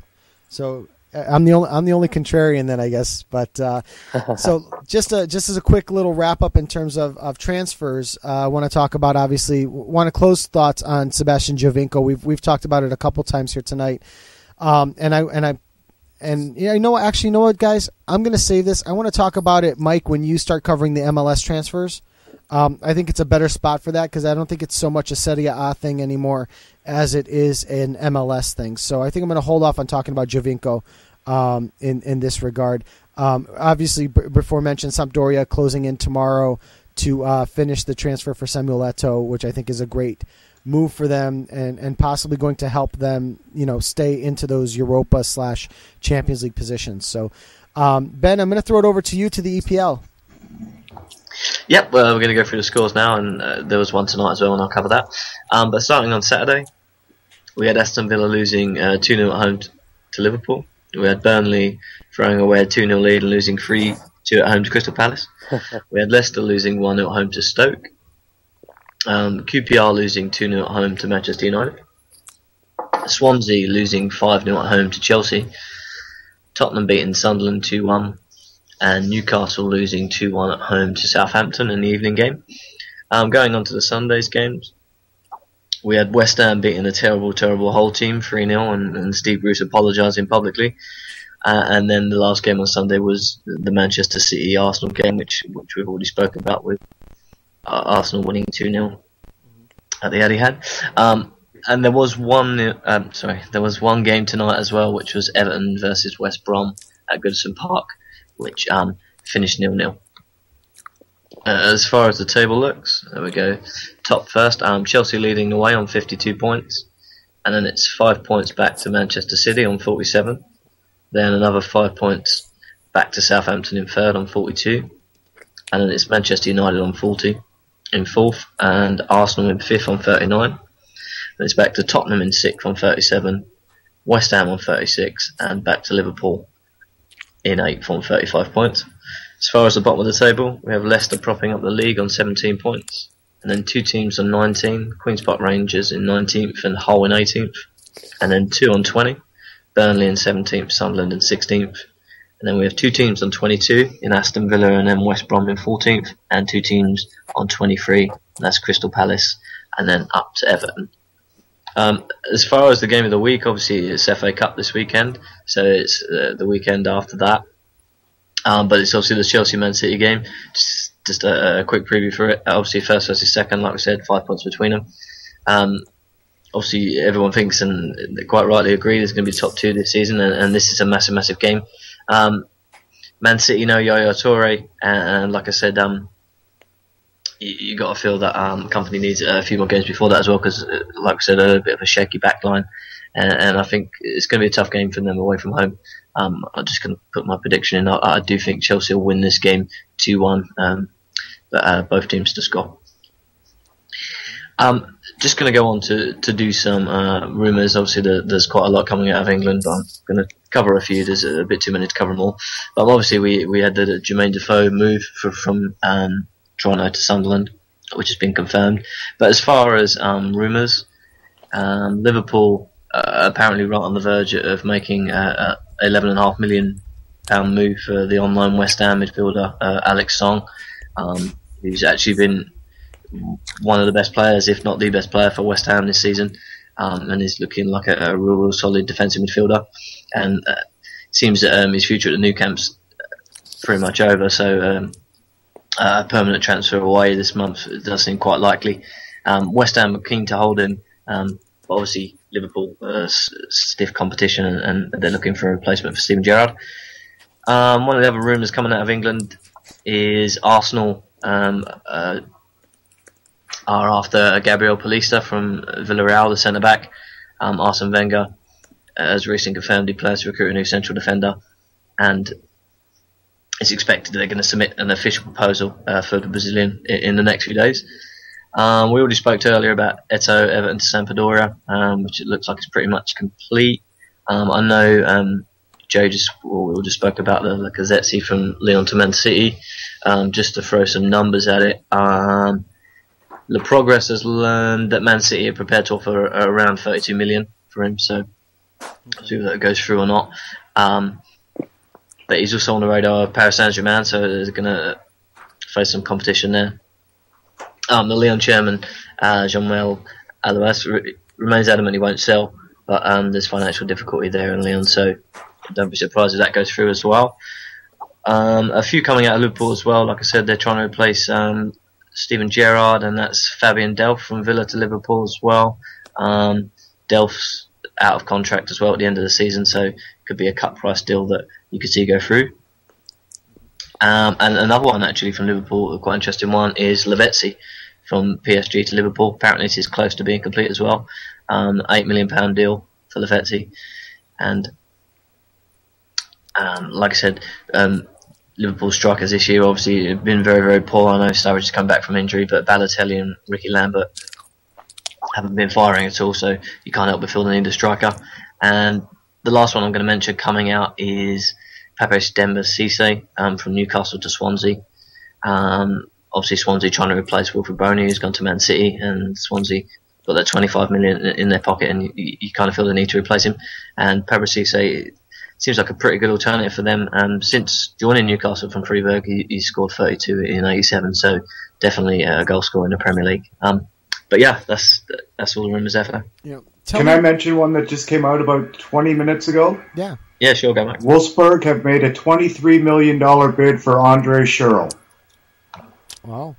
So I'm the only contrarian then, I guess. But so just as a quick little wrap up in terms of transfers, I want to talk about want to close thoughts on Sebastian Giovinco. We've talked about it a couple times here tonight, you know what, guys, I'm going to save this. I want to talk about it, Mike, when you start covering the MLS transfers. I think it's a better spot for that because I don't think it's so much a Serie A thing anymore as it is an MLS thing. So I think I'm going to hold off on talking about Giovinco in this regard. Obviously, before mentioned, Sampdoria closing in tomorrow to finish the transfer for Samuel Eto'o, which I think is a great move for them and possibly going to help them, stay into those Europa/Champions League positions. So, Ben, I'm going to throw it over to you to the EPL. Yep, well, we're going to go through the scores now, and there was one tonight as well, and I'll cover that. But starting on Saturday, we had Aston Villa losing 2-0 at home to Liverpool. We had Burnley throwing away a 2-0 lead and losing 3-2 at home to Crystal Palace. We had Leicester losing 1-0 at home to Stoke. QPR losing 2-0 at home to Manchester United. Swansea losing 5-0 at home to Chelsea. Tottenham beating Sunderland 2-1. And Newcastle losing 2-1 at home to Southampton in the evening game. Going on to the Sunday's games, we had West Ham beating a terrible Hull team 3-0, and Steve Bruce apologising publicly. And then the last game on Sunday was the Manchester City Arsenal game, which we've already spoken about, with Arsenal winning 2-0 at the Etihad. And there was one game tonight as well, which was Everton versus West Brom at Goodison Park, which finished 0-0. As far as the table looks, there we go. Top first, Chelsea leading the way on 52 points, and then it's 5 points back to Manchester City on 47. Then another 5 points back to Southampton in third on 42, and then it's Manchester United on 40 in fourth, and Arsenal in fifth on 39. Then it's back to Tottenham in sixth on 37, West Ham on 36, and back to Liverpool in eighth on 35 points. As far as the bottom of the table, we have Leicester propping up the league on 17 points, and then two teams on 19, Queen's Park Rangers in 19th and Hull in 18th, and then two on 20, Burnley in 17th, Sunderland in 16th, and then we have two teams on 22 in Aston Villa and then West Brom in 14th, and two teams on 23, and that's Crystal Palace, and then up to Everton. As far as the game of the week, obviously it's FA Cup this weekend, so it's the weekend after that. But it's obviously the Chelsea Man City game. Just a quick preview for it. Obviously first versus second, like we said, 5 points between them. Obviously everyone thinks, and they quite rightly agree, there's going to be top two this season, and this is a massive game. Man City know Yaya Toure, and like I said, you got to feel that Company needs a few more games before that as well, because like I said, a bit of a shaky backline, and I think it's going to be a tough game for them away from home. I'm just going to put my prediction in. I do think Chelsea will win this game 2-1, but both teams to score. Just going to go on to do some rumours. Obviously, there's quite a lot coming out of England, but I'm going to cover a few. There's a bit too many to cover them all. But obviously, we had the Jermaine Defoe move from Toronto to Sunderland, which has been confirmed. But as far as rumours, Liverpool apparently right on the verge of making a £11.5 million move for the on-loan West Ham midfielder Alex Song, who's actually been one of the best players, if not the best player for West Ham this season, and is looking like a real solid defensive midfielder. And it seems that his future at the Nou Camp's pretty much over, so a permanent transfer away this month does seem quite likely. West Ham are keen to hold him, but obviously Liverpool stiff competition, and they're looking for a replacement for Steven Gerrard. One of the other rumours coming out of England is Arsenal are after Gabriel Paulista from Villarreal, the centre-back. Arsene Wenger has recently confirmed he plans to recruit a new central defender, and it's expected that they're going to submit an official proposal for the Brazilian in the next few days. We already spoke earlier about Eto'o, Everton to Sampdoria, which it looks like it's pretty much complete. I know Joe just spoke about the Lacazette from Lyon to Man City. Just to throw some numbers at it, Le Progress has learned that Man City are prepared to offer around 32 million for him, so we'll see if that goes through or not. But he's also on the radar of Paris Saint-Germain, so they're going to face some competition there. The Lyon chairman, Jean-Maël Alabas, remains adamant he won't sell, but there's financial difficulty there in Lyon, so don't be surprised if that goes through as well. A few coming out of Liverpool as well. Like I said, they're trying to replace Steven Gerrard, and that's Fabian Delph from Villa to Liverpool as well. Delph's out of contract as well at the end of the season, so it could be a cut price deal that you could see go through. And another one actually from Liverpool, a quite interesting one, is Lavezzi from PSG to Liverpool. Apparently this is close to being complete as well. £8 million deal for Lavezzi, and like I said, Liverpool strikers this year obviously have been very poor. I know Sturridge has come back from injury, but Balotelli and Ricky Lambert haven't been firing at all, so you can't help but feel the need of a striker. And the last one I'm going to mention coming out is Pape Demba Cisse from Newcastle to Swansea. Obviously Swansea trying to replace Wilfred Boney, who's gone to Man City, and Swansea got that 25 million in their pocket, and you kind of feel the need to replace him. And Pape Cisse seems like a pretty good alternative for them. Since joining Newcastle from Freiburg, he scored 32 in 87, so definitely a goal scorer in the Premier League. But but yeah, that's all the rumours there for. Yeah. Can I mention one that just came out about 20 minutes ago? Yeah. Yeah, sure, go, Max. Wolfsburg have made a $23 million bid for Andre Schürrle. Wow.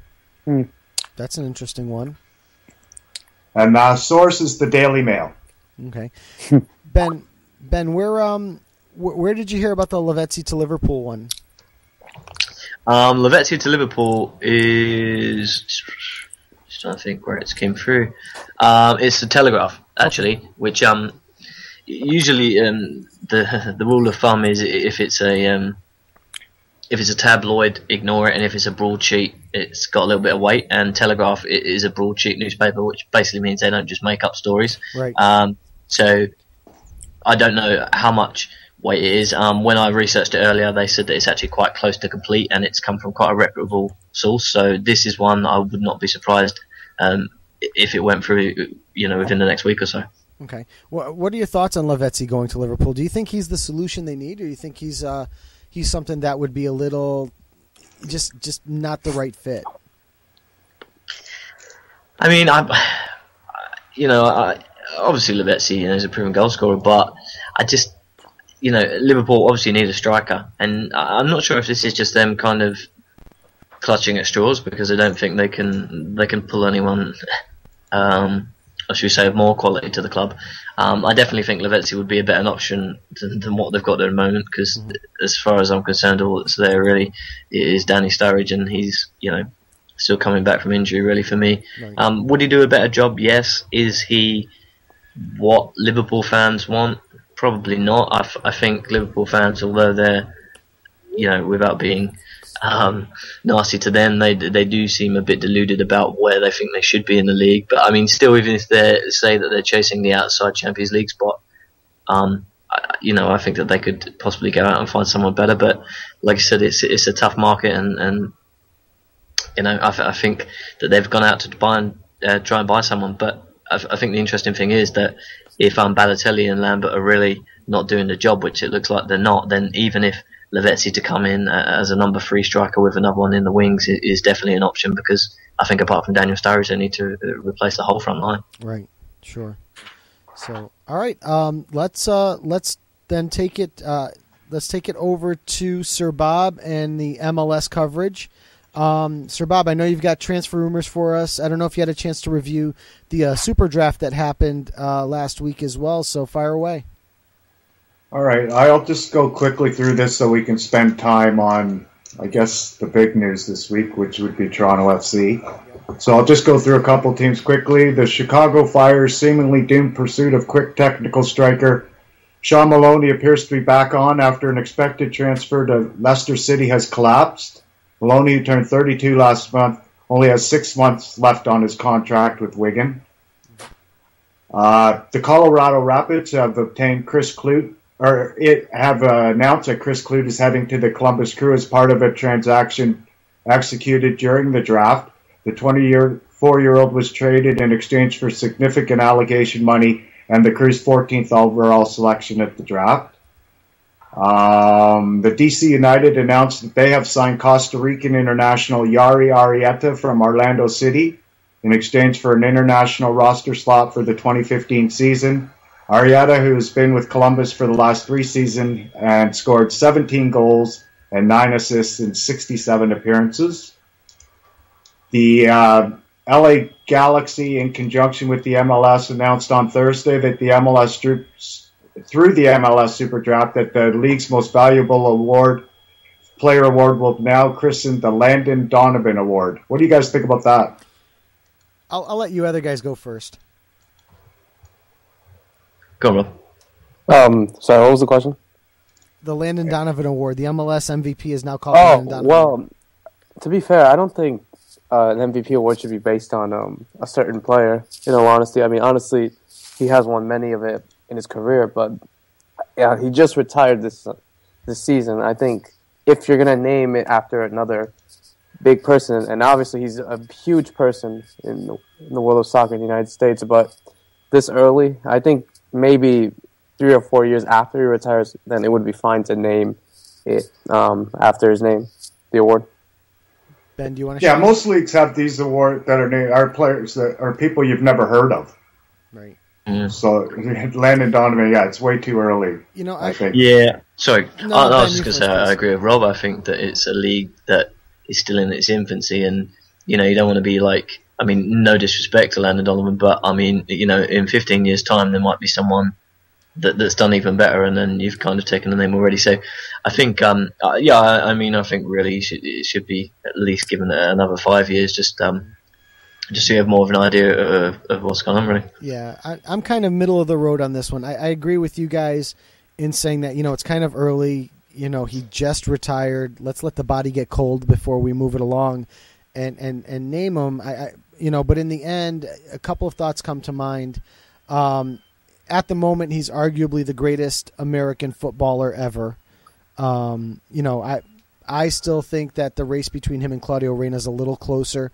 That's an interesting one. And the source is the Daily Mail. Okay. Ben, where did you hear about the Lavezzi to Liverpool one? Lavezzi to Liverpool is... Just trying to think where it came through. It's the Telegraph, actually, which usually the rule of thumb is if it's a tabloid, ignore it, and if it's a broadsheet, it's got a little bit of weight. And Telegraph is a broadsheet newspaper, which basically means they don't just make up stories. Right. So I don't know how much weight it is. When I researched it earlier, they said that it's actually quite close to complete, and it's come from quite a reputable source. So this is one I would not be surprised if it went through, within the next week or so. Okay. What are your thoughts on Lavezzi going to Liverpool? Do you think he's the solution they need, or do you think he's something that would be a little just not the right fit? I mean, obviously Lavezzi is a proven goal scorer, but I just, Liverpool obviously need a striker, and I'm not sure if this is just them kind of clutching at straws because I don't think they can pull anyone, or should we say, of more quality to the club. I definitely think Lavezzi would be a better option than what they've got at the moment, because as far as I'm concerned, all that's there really is Danny Sturridge, and he's still coming back from injury. Really, for me, Right. Would he do a better job? Yes. Is he what Liverpool fans want? Probably not. I think Liverpool fans, although they're without being nasty to them, they do seem a bit deluded about where they think they should be in the league. But I mean, still, even if they say that they're chasing the outside Champions League spot, I think that they could possibly go out and find someone better. But like I said, it's a tough market, and I think that they've gone out to try and buy someone. But I think the interesting thing is that if Balotelli and Lambert are really not doing the job, which it looks like they're not, then even if Lavezzi to come in as a number 3 striker with another one in the wings is definitely an option, because I think apart from Daniel Sturridge, they need to replace the whole front line. Right. Sure. So, all right. Let's then take it. Let's take it over to Sir Bob and the MLS coverage. Sir Bob, I know you've got transfer rumors for us. I don't know if you had a chance to review the super draft that happened last week as well. So fire away. All right, I'll just go quickly through this so we can spend time on, I guess, the big news this week, which would be Toronto FC. So I'll just go through a couple teams quickly. The Chicago Fire's seemingly doomed pursuit of quick technical striker Sean Maloney appears to be back on after an expected transfer to Leicester City has collapsed. Maloney, who turned 32 last month, only has 6 months left on his contract with Wigan. The Colorado Rapids have obtained Chris Clute, announced that Chris Clute is heading to the Columbus Crew as part of a transaction executed during the draft. The 24-year-old was traded in exchange for significant allocation money and the Crew's 14th overall selection at the draft. The DC United announced that they have signed Costa Rican international Yari Arrieta from Orlando City in exchange for an international roster slot for the 2015 season. Arrieta, who has been with Columbus for the last 3 seasons and scored 17 goals and 9 assists in 67 appearances. The LA Galaxy, in conjunction with the MLS, announced on Thursday that the MLS through the MLS Super Draft that the league's most valuable player award will now christen the Landon Donovan Award. What do you guys think about that? I'll let you other guys go first. Go on, Rob. Sorry, what was the question? The Landon Donovan Award. The MLS MVP is now called Landon Donovan. Well, to be fair, I don't think an MVP award should be based on a certain player. In all honesty, I mean, honestly, he has won many of it in his career, but yeah, he just retired this season. I think if you're gonna name it after another big person, and obviously he's a huge person in the world of soccer in the United States, but this early, I think maybe 3 or 4 years after he retires, then it would be fine to name it after his name, the award. Ben, do you want to? Yeah, most leagues have these awards that are players that are people you've never heard of. Right. So Landon Donovan, it's way too early. I think. Yeah. Sorry, No, I Ben, was just you going to first, say I please. agree with Rob. I think that it's a league that is still in its infancy, and you don't want to be like. I mean, no disrespect to Landon Donovan, but I mean, in 15 years' time, there might be someone that's done even better, and then you've kind of taken the name already. So, I think, I think really it should be at least given another 5 years, just so you have more of an idea of what's going on, really. Yeah, I'm kind of middle of the road on this one. I agree with you guys in saying that it's kind of early. He just retired. Let's let the body get cold before we move it along, and name him. But in the end, a couple of thoughts come to mind. At the moment, he's arguably the greatest American footballer ever. I still think that the race between him and Claudio Reyna is a little closer,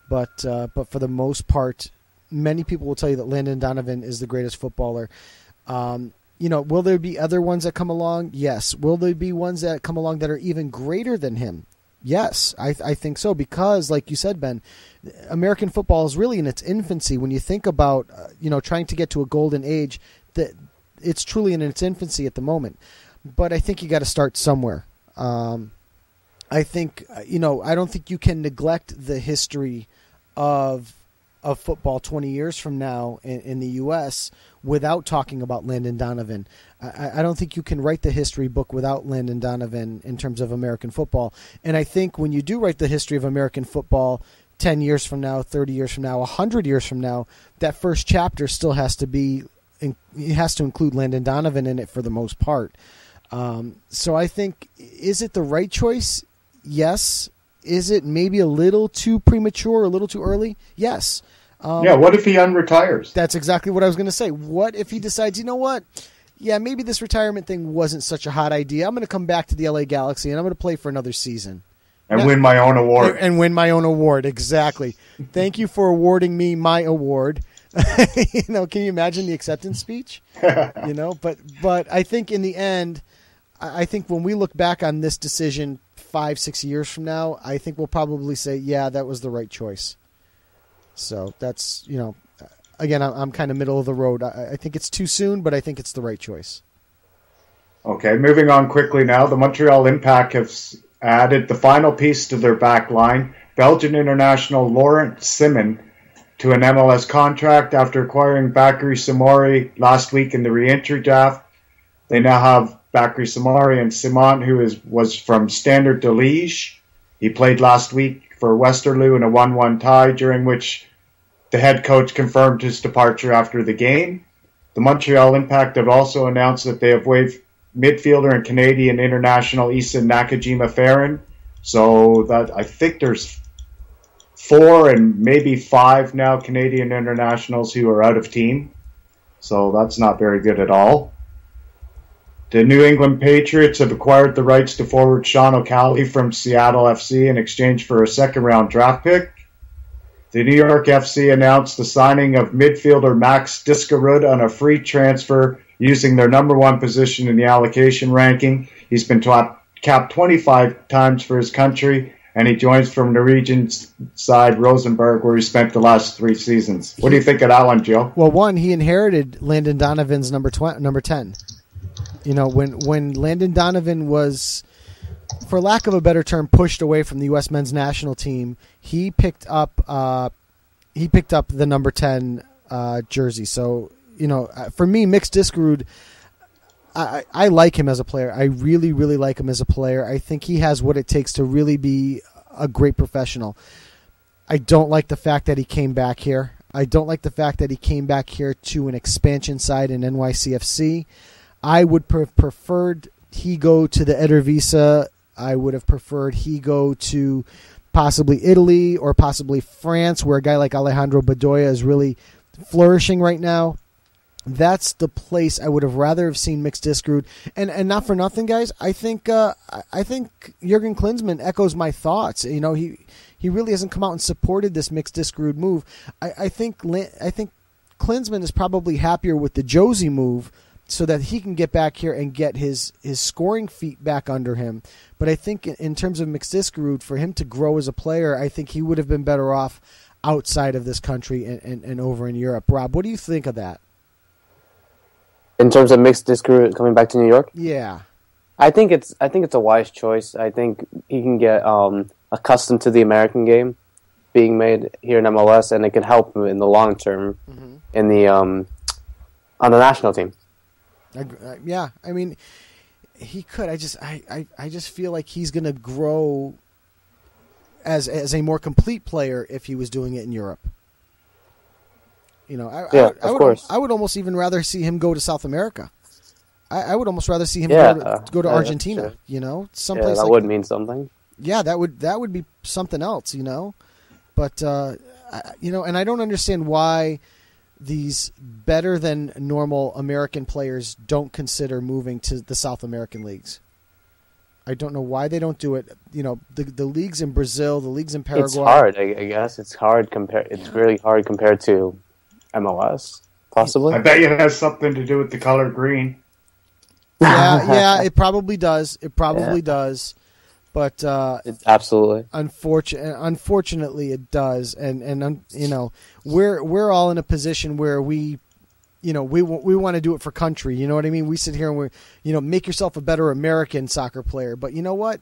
but for the most part, many people will tell you that Landon Donovan is the greatest footballer. Will there be other ones that come along? Yes. Will there be ones that come along that are even greater than him? Yes, I think so, because, like you said, Ben, American football is really in its infancy. When you think about, trying to get to a golden age, that it's truly in its infancy at the moment. But I think you got to start somewhere. I think, I don't think you can neglect the history of football 20 years from now in the U.S. without talking about Landon Donovan. I don't think you can write the history book without Landon Donovan in terms of American football. And I think when you do write the history of American football 10 years from now, 30 years from now, 100 years from now, that first chapter still has to include Landon Donovan in it for the most part. So I think, is it the right choice? Yes. Is it maybe a little too premature, a little too early? Yes. What if he unretires? That's exactly what I was going to say. What if he decides, you know what? Yeah, maybe this retirement thing wasn't such a hot idea. I'm going to come back to the LA Galaxy and I'm going to play for another season. And win my own award. And win my own award, exactly. Thank you for awarding me my award. Can you imagine the acceptance speech? But I think in the end, I think when we look back on this decision 5-6 years from now, I think we'll probably say, yeah, that was the right choice. So that's, again, I'm kind of middle of the road. I think it's too soon, but I think it's the right choice. Okay, moving on quickly now. The Montreal Impact have added the final piece to their back line, Belgian international Laurent Simon, to an MLS contract after acquiring Bakary Samori last week in the re-entry draft. They now have Bakary Samori and Simon, who was from Standard de Liège. He played last week for Westerlo in a 1-1 tie, during which the head coach confirmed his departure after the game. The Montreal Impact have also announced that they have waived midfielder and Canadian international Issa Nakajima-Farron. So that I think there's 4 and maybe 5 now Canadian internationals who are out of team. So that's not very good at all. The New England Patriots have acquired the rights to forward Sean O'Callaghan from Seattle FC in exchange for a second-round draft pick. The New York FC announced the signing of midfielder Max Diskerud on a free transfer using their number 1 position in the allocation ranking. He's been capped 25 times for his country, and he joins from Norwegian side Rosenborg, where he spent the last 3 seasons. What do you think of that one, Joe? Well, one, he inherited Landon Donovan's number 10. When Landon Donovan was, for lack of a better term, pushed away from the U.S. men's national team, he picked up the number 10 jersey. So, for me, Mix Diskerud, I like him as a player. I really, really like him as a player. I think he has what it takes to really be a great professional. I don't like the fact that he came back here. I don't like the fact that he came back here to an expansion side in NYCFC. I would have preferred he go to the Eredivisie. I would have preferred he go to possibly Italy or possibly France, where a guy like Alejandro Bedoya is really flourishing right now. That's the place I would have rather have seen Mix Diskerud. And not for nothing, guys. I think Jurgen Klinsmann echoes my thoughts. He really hasn't come out and supported this Mix Diskerud move. I think Klinsmann is probably happier with the Josie move so that he can get back here and get his scoring feet back under him. But I think in terms of Mixdiskerud, for him to grow as a player, I think he would have been better off outside of this country and over in Europe. Rob, what do you think of that? In terms of Mixdiskerud coming back to New York? Yeah. I think it's a wise choice. I think he can get accustomed to the American game being made here in MLS, and it can help him in the long term in the on the national team. Yeah, I mean, he could. I just feel like he's going to grow as a more complete player if he was doing it in Europe. You know, I would almost even rather see him go to South America. I would almost rather see him go to Argentina. Sure. You know, someplace that would mean something. Yeah, that would be something else. You know, but you know, and I don't understand why these better than normal American players don't consider moving to the South American leagues. I don't know why they don't do it. You know, the leagues in Brazil, the leagues in Paraguay. It's hard, I guess. It's hard It's really hard compared to MLS, possibly. I bet it has something to do with the color green. Yeah, it probably does. It probably does. But absolutely, unfortunately, it does. And you know, we're all in a position where we want to do it for country. You know what I mean? We sit here and make yourself a better American soccer player. But you know what?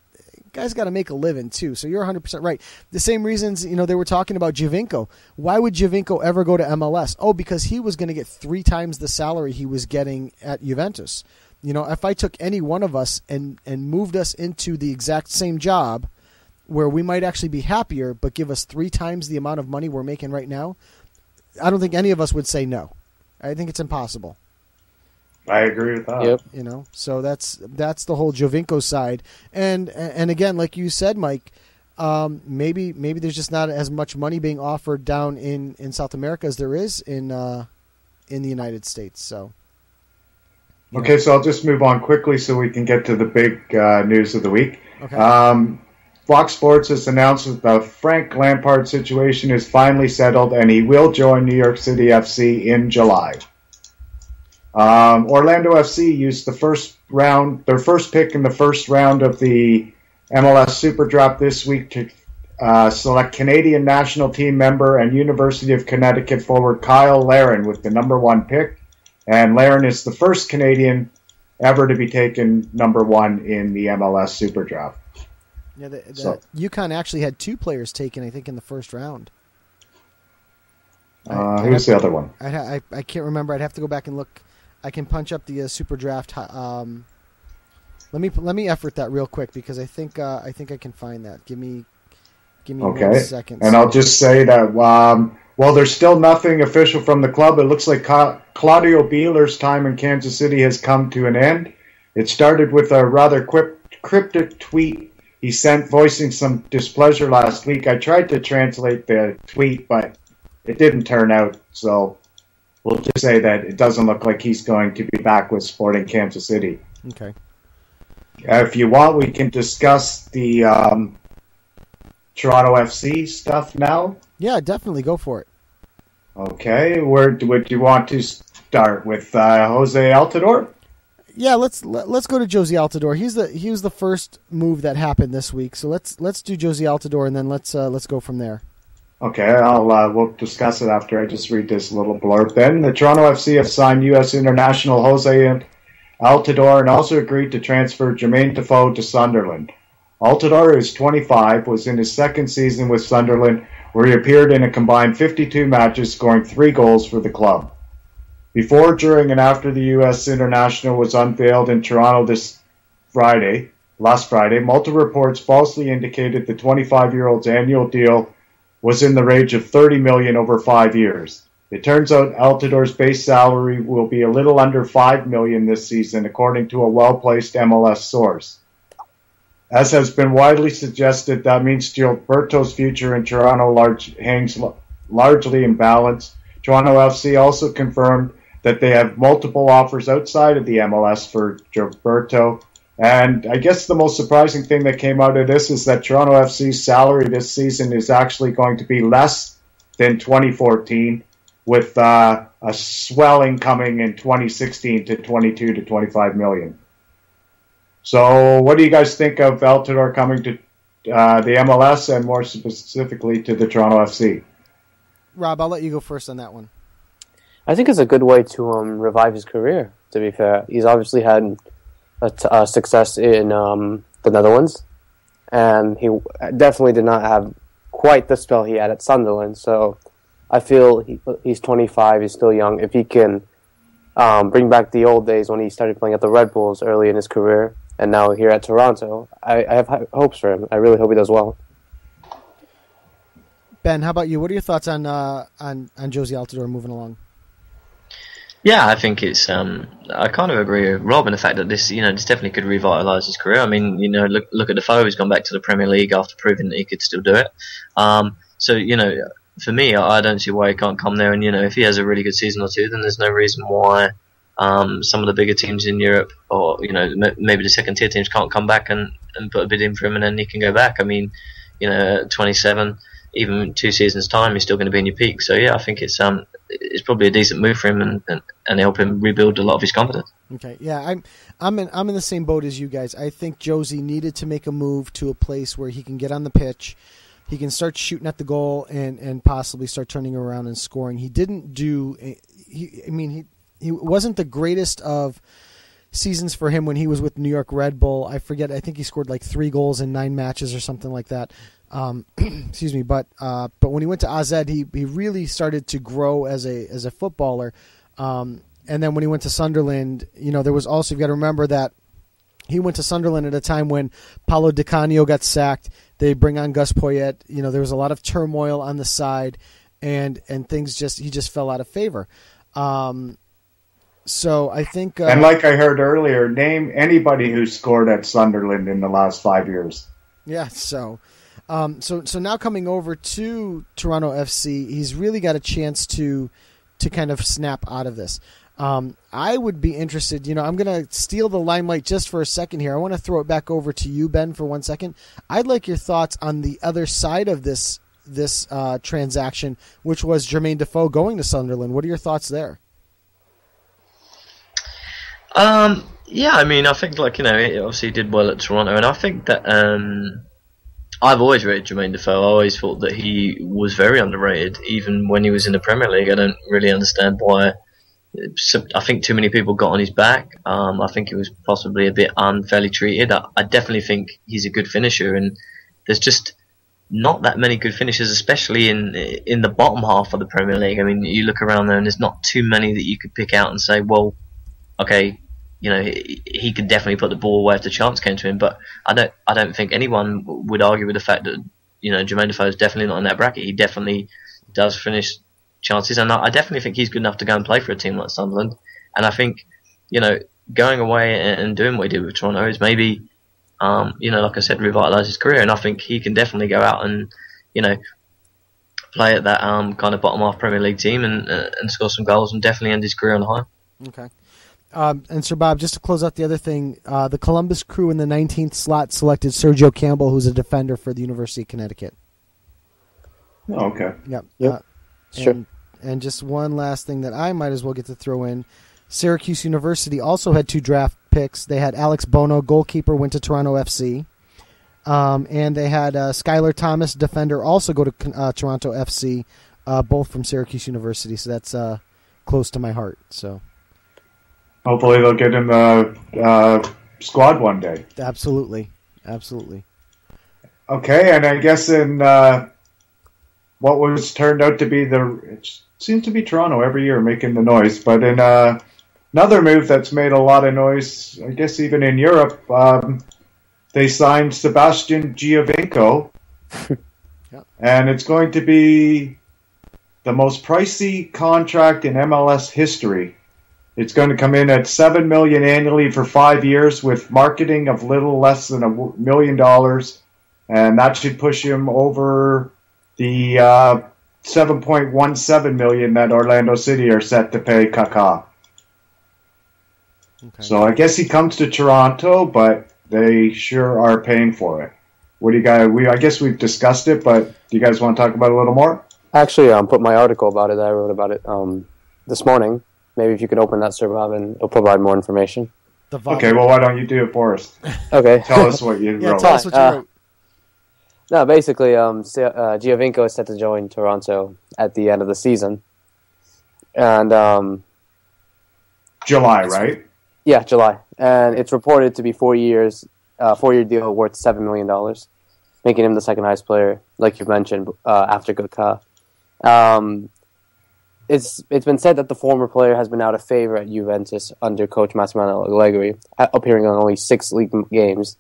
Guys got to make a living too. So you're 100% right. The same reasons, they were talking about Giovinco. Why would Giovinco ever go to MLS? Oh, because he was going to get 3 times the salary he was getting at Juventus. If I took any one of us and moved us into the exact same job where we might actually be happier, but give us 3 times the amount of money we're making right now, I don't think any of us would say no. I think it's impossible. I agree with that. Yep. So that's the whole Giovinco side. And again, like you said, Mike, maybe there's just not as much money being offered down in South America as there is in the United States. So. Okay, so I'll just move on quickly so we can get to the big news of the week. Okay. Fox Sports has announced that the Frank Lampard situation is finally settled and he will join New York City FC in July. Orlando FC used their first pick in the first round of the MLS Super Draft this week to select Canadian national team member and University of Connecticut forward Kyle Larin with the number 1 pick. And Larin is the first Canadian ever to be taken number 1 in the MLS Super Draft. Yeah, UConn actually had 2 players taken, I think, in the first round. Who's the other one? I can't remember. I'd have to go back and look. I can punch up the Super Draft. Let me effort that real quick because I think I can find that. Give me 1 second. And I'll just say that while there's still nothing official from the club, it looks like Claudio Bieler's time in Kansas City has come to an end. It started with a rather cryptic tweet he sent voicing some displeasure last week. I tried to translate the tweet, but it didn't turn out. So we'll just say that it doesn't look like he's going to be back with Sporting Kansas City. Okay. If you want, we can discuss the Toronto FC stuff now. Yeah, definitely. Go for it. Okay. Where would you want to start? With Jose Altidore? Yeah, let's go to Josie Altidore. He was the first move that happened this week. So let's do Josie Altidore and then let's go from there. Okay, we'll discuss it after I just read this little blurb. Then the Toronto FC have signed U.S. international Jose Altidore and also agreed to transfer Jermaine Defoe to Sunderland. Altidore, who's 25, was in his second season with Sunderland, where he appeared in a combined 52 matches, scoring 3 goals for the club. Before, during, and after the U.S. international was unveiled in Toronto last Friday, multiple reports falsely indicated the 25-year-old's annual deal was in the range of $30 million over 5 years. It turns out Altidore's base salary will be a little under $5 million this season, according to a well-placed MLS source. As has been widely suggested, that means Gilberto's future in Toronto hangs largely in balance. Toronto FC also confirmed that they have multiple offers outside of the MLS for Gilberto. And I guess the most surprising thing that came out of this is that Toronto FC's salary this season is actually going to be less than 2014, with a swelling coming in 2016 to 22 to 25 million. So what do you guys think of Altidore coming to the MLS and more specifically to the Toronto FC? Rob, I'll let you go first on that one. I think it's a good way to revive his career, to be fair. He's obviously had a success in the Netherlands, and he definitely did not have quite the spell he had at Sunderland. So I feel he's 25, he's still young. If he can bring back the old days when he started playing at the Red Bulls early in his career, and now here at Toronto, I have hopes for him. I really hope he does well. Ben, how about you? What are your thoughts on Jozy Altidore moving along? Yeah, I think it's. I kind of agree with Rob in the fact that this definitely could revitalise his career. I mean, look at Defoe. He's gone back to the Premier League after proving that he could still do it. So for me, I don't see why he can't come there. And if he has a really good season or two, then there's no reason why some of the bigger teams in Europe, or maybe the second tier teams, can't come back and put a bid in for him, and then he can go back. I mean, at 27, even 2 seasons time, he's still going to be in your peak. So yeah, I think it's probably a decent move for him and help him rebuild a lot of his confidence. Okay, yeah, I'm in the same boat as you guys. I think Jozy needed to make a move to a place where he can get on the pitch, he can start shooting at the goal, and possibly start turning around and scoring. He didn't do. He wasn't the greatest of seasons for him when he was with New York Red Bull. I think he scored like 3 goals in 9 matches or something like that. Excuse me, but when he went to AZ, he really started to grow as a footballer. And then when he went to Sunderland, there was also, you've got to remember that he went to Sunderland at a time when Paulo Di Canio got sacked. They bring on Gus Poyet. There was a lot of turmoil on the side, and things he just fell out of favor. So I think, and like I heard earlier, name anybody who scored at Sunderland in the last 5 years. Yeah, so now coming over to Toronto FC, he's really got a chance to kind of snap out of this. I would be interested. I'm going to steal the limelight just for a second here. I want to throw it back over to you, Ben, for 1 second. I'd like your thoughts on the other side of this transaction, which was Jermaine Defoe going to Sunderland. What are your thoughts there? Yeah, I mean, I think he obviously did well at Toronto, and I think that I've always rated Jermaine Defoe. I always thought that he was very underrated, even when he was in the Premier League. I don't really understand why. I think too many people got on his back. I think he was possibly a bit unfairly treated. I definitely think he's a good finisher, and there's just not that many good finishers, especially in the bottom half of the Premier League. I mean, you look around there, and there's not too many that you could pick out and say, well, okay, he could definitely put the ball away if the chance came to him. But I don't think anyone would argue with the fact that Jermaine Defoe is definitely not in that bracket. He definitely does finish chances, and I definitely think he's good enough to go and play for a team like Sunderland. And I think going away and doing what he did with Toronto is maybe like I said, revitalise his career. And I think he can definitely go out and play at that kind of bottom half Premier League team and score some goals and definitely end his career on a high. Okay. And Sir Bob, just to close out the other thing, the Columbus Crew in the 19th slot selected Sergio Campbell, who's a defender for the University of Connecticut. Oh, okay. Yep. Sure. And just one last thing that I might as well get to throw in. Syracuse University also had 2 draft picks. They had Alex Bono, goalkeeper, went to Toronto FC. And they had Skylar Thomas, defender, also go to Toronto FC, both from Syracuse University. So that's close to my heart. So hopefully they'll get in the squad one day. Absolutely. Okay, and I guess in what was turned out to be it seems to be Toronto every year making the noise, but in another move that's made a lot of noise, I guess even in Europe, they signed Sebastian Giovinco, and it's going to be the most pricey contract in MLS history. It's going to come in at $7 million annually for 5 years, with marketing of little less than $1 million, and that should push him over the $7.17 million that Orlando City are set to pay Kaká. Okay. So I guess he comes to Toronto, but they sure are paying for it. What do you guys? I guess we've discussed it, but do you guys want to talk about it a little more? Actually, put my article about it that I wrote about it this morning. Maybe if you could open that, Sir Bob, and it'll provide more information. Okay, well, why don't you do it for us? Okay. Tell us what you wrote. Tell us what you wrote. No, basically, Giovinco is set to join Toronto at the end of the season. And July, right? Yeah, July. And it's reported to be 4 years, 4-year deal worth $7 million, making him the second highest player, like you mentioned, after Goka. It's been said that the former player has been out of favor at Juventus under coach Massimiliano Allegri, appearing on only 6 league games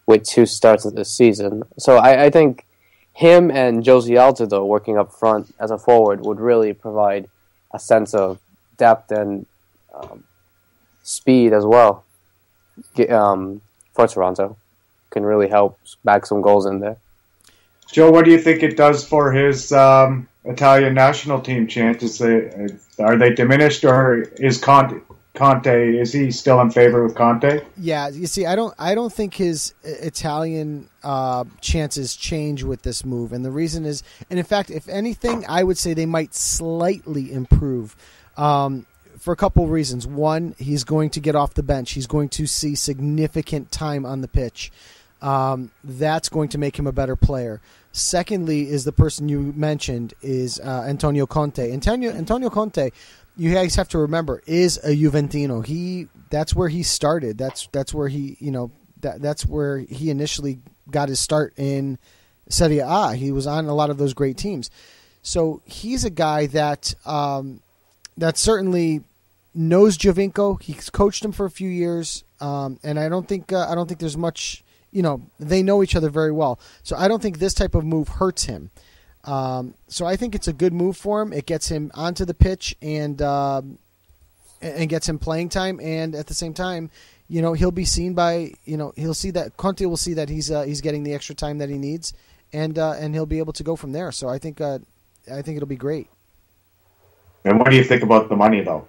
with 2 starts of this season. So I think him and Josie Alto, though, working up front as a forward would really provide a sense of depth and speed as well for Toronto. Can really help bag some goals in there. Joe, what do you think it does for his Italian national team chances? Are they diminished, or is Conte? Is he still in favor with Conte? Yeah, you see, I don't think his Italian chances change with this move, and the reason is, and in fact, if anything, I would say they might slightly improve. For a couple of reasons. One, he's going to get off the bench. He's going to see significant time on the pitch. That's going to make him a better player. Secondly, is the person you mentioned is Antonio Conte. Antonio Conte, you guys have to remember, is a Juventino. That's where he started. That's where he that's where he initially got his start in Serie A. He was on a lot of those great teams. So he's a guy that that certainly knows Giovinco. He's coached him for a few years, and I don't think there's much. They know each other very well. So I don't think this type of move hurts him. So I think it's a good move for him. It gets him onto the pitch and gets him playing time. And at the same time, he'll be seen by, he'll see that Conte will see that he's getting the extra time that he needs, and he'll be able to go from there. So I think it'll be great. And what do you think about the money, though?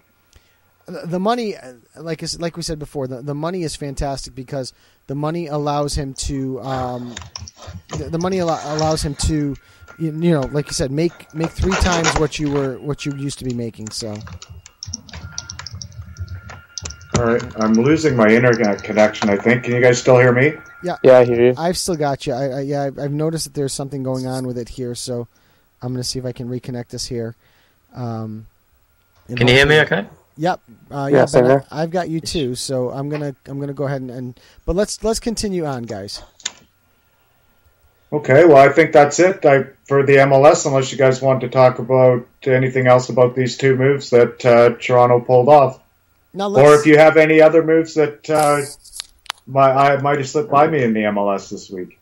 The money, like we said before, the money is fantastic because the money allows him to, allows him to, like you said, make 3 times what you used to be making. So, all right, I'm losing my internet connection. I think. Can you guys still hear me? Yeah, I hear you. I've still got you. I've noticed that there's something going on with it here, so I'm going to see if I can reconnect us here. Can you hear me? Okay. Yep. Yeah, Ben, I've got you too. So I'm gonna go ahead and but let's continue on, guys. Okay. Well, I think that's it for the MLS. Unless you guys want to talk about anything else about these 2 moves that Toronto pulled off, or if you have any other moves that might have slipped by me in the MLS this week.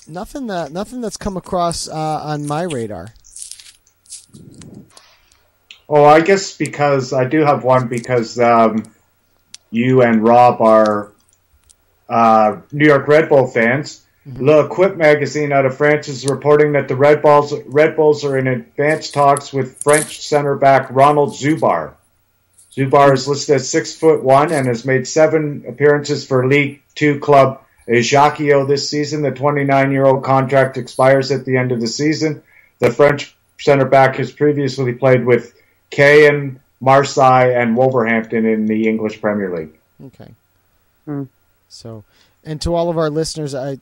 Nothing that's come across on my radar. Oh, I guess because I do have one because you and Rob are New York Red Bull fans. Mm-hmm. Le Equipe magazine out of France is reporting that the Red Bulls are in advanced talks with French center back Ronald Zubar. Zubar is listed as 6'1" and has made 7 appearances for League 2 club Ajaccio this season. The 29-year-old contract expires at the end of the season. The French center back has previously played with Caen, Marseille, and Wolverhampton in the English Premier League. Okay. So, and to all of our listeners, I